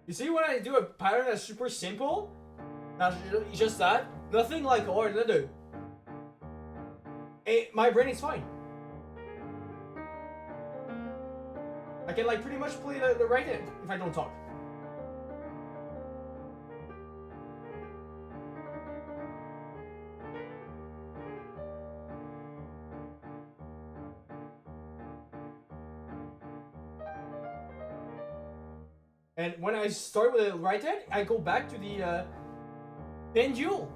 You see when I do a pattern that's super simple? That's just that. Nothing like or no. My brain is fine. I can like pretty much play the right hand if I don't talk. And when I start with the right hand, I go back to the pendule.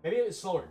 Maybe it's slower.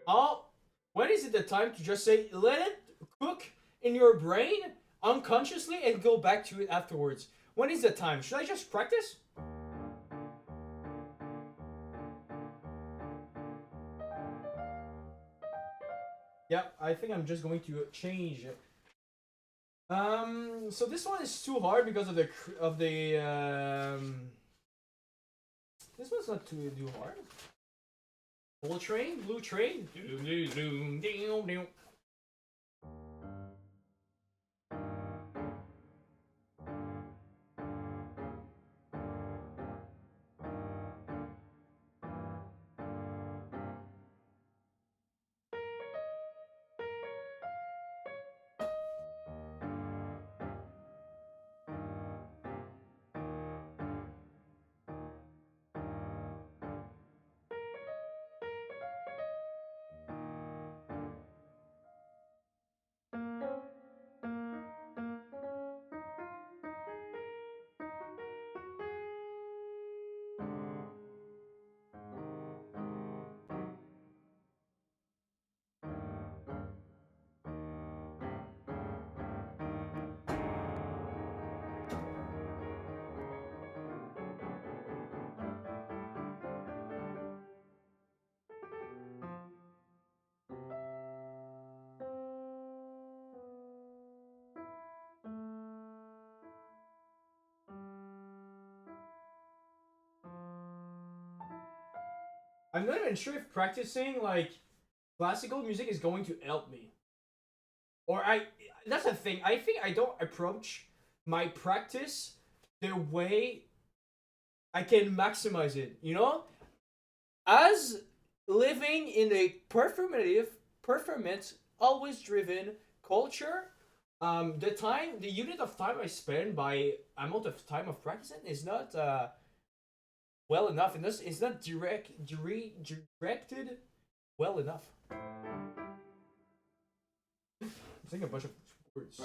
Oh, when is it the time to just say, let it cook in your brain unconsciously and go back to it afterwards? When is the time? Should I just practice? Yep, I think I'm just going to change it. So this one is too hard because of the. This one's not too hard. Blue train, blue train. I'm not even sure if practicing like classical music is going to help me. Or that's the thing. I think I don't approach my practice the way I can maximize it, you know? As living in a performance always driven culture, the unit of time I spend by amount of time of practicing is not well enough, and it's not directed well enough. I'm saying a bunch of words.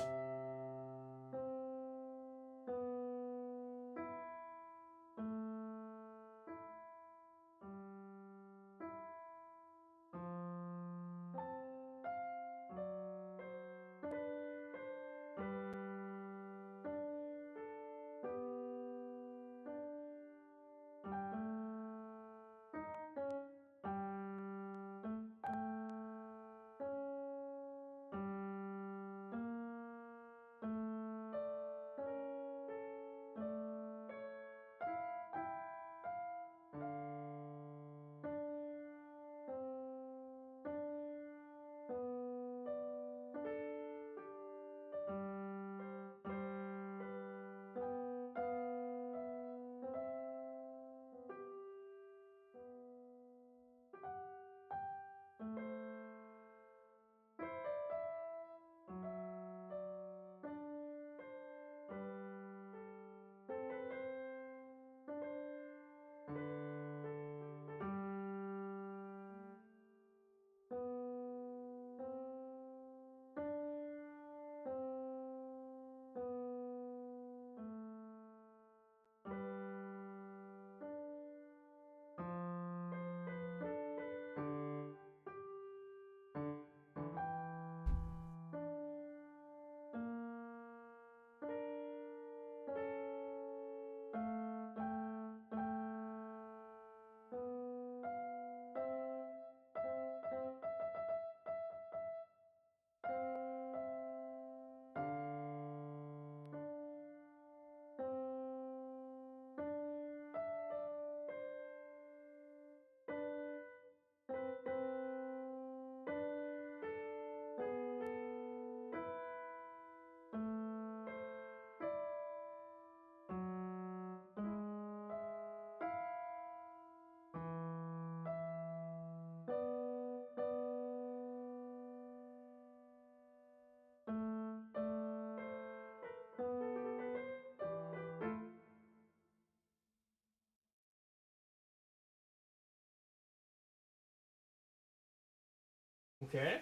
Okay.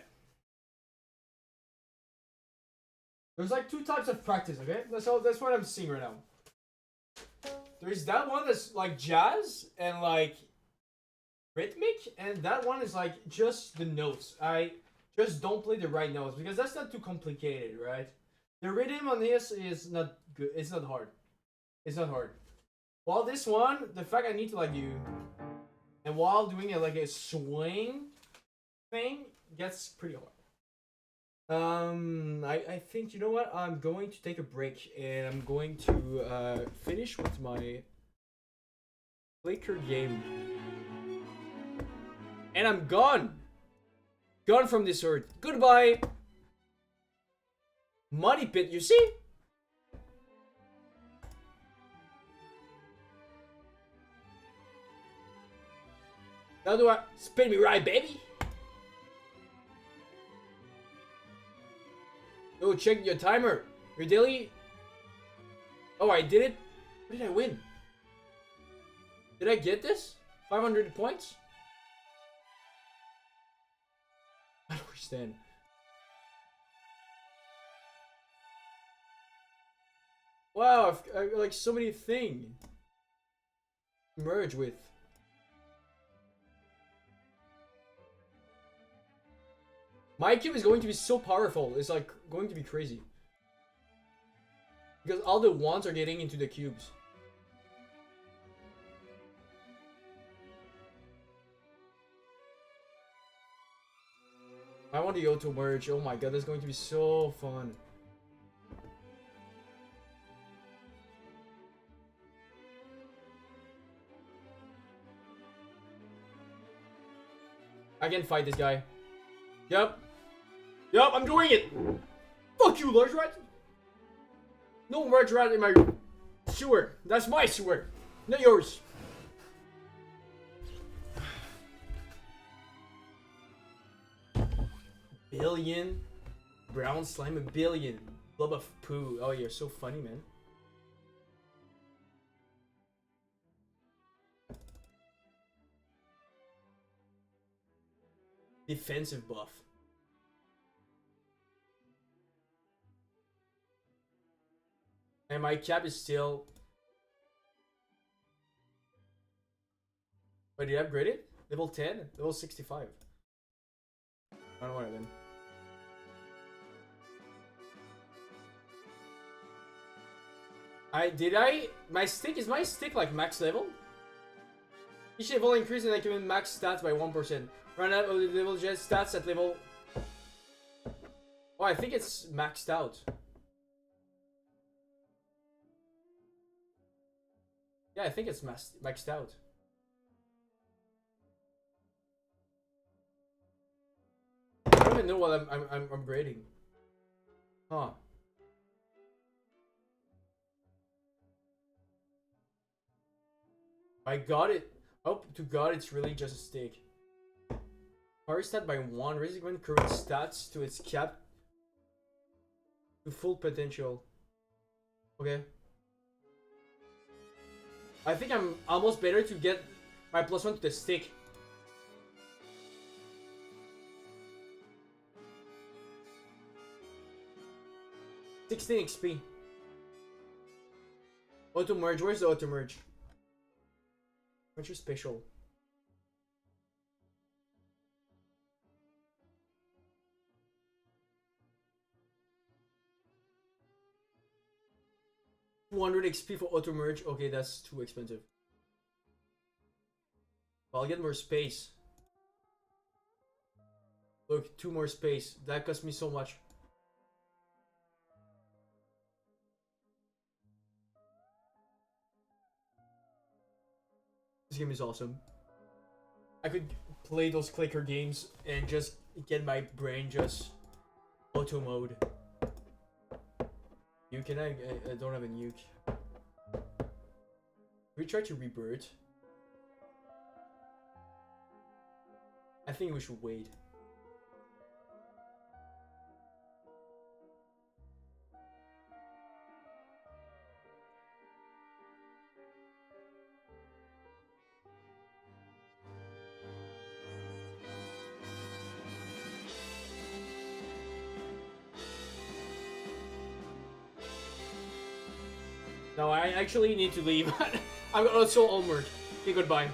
There's like two types of practice, okay? That's what I'm seeing right now. There's that one that's like jazz and like rhythmic, and that one is like just the notes. I just don't play the right notes because that's not too complicated, right? The rhythm on this is not good. It's not hard. It's not hard. While this one, the fact I need to like do, and while doing it like a swing thing gets pretty hard. I think, you know what? I'm going to take a break and I'm going to finish with my Laker game. And I'm gone! Gone from this earth. Goodbye! Money pit, you see? Now do I spin me right, baby? Oh, check your timer. Your daily. Oh, I did it. What did I win? Did I get this? 500 points? I don't understand. Wow, I've like so many things to merge with. My cube is going to be so powerful. It's like going to be crazy. Because all the wands are getting into the cubes. I want the auto merge. Oh my god, that's going to be so fun. I can fight this guy. Yep. Yep, I'm doing it! Fuck you, large rat! No large rat in my sewer. That's my sewer, not yours. Billion. Brown slime, a billion. Blob of poo. Oh, you're so funny, man. Defensive buff. And my cap is still... Wait, did I upgrade it? Level 10? Level 65. I don't know what I mean. Is my stick like max level? Each level increase and I can max stats by 1%. Run out of the level jet stats at level... Oh, I think it's maxed out. Yeah, I think it's maxed out. I don't even know what I'm upgrading. Huh. I got it. Oh, to God, it's really just a stick. Power stat by 1, raising when current stats to its cap to full potential. Okay. I think I'm almost better to get my +1 to the stick. $16 XP. Auto merge. Where's the auto merge? What's your special? $200 XP for auto merge. Okay, that's too expensive. Well, I'll get more space. Look, 2 more space. That cost me so much. This game is awesome. I could play those clicker games and just get my brain just auto mode. Nuke, and I don't have a nuke. We try to rebirth. I think we should wait. No, I actually need to leave. I'm also homework. Okay, goodbye.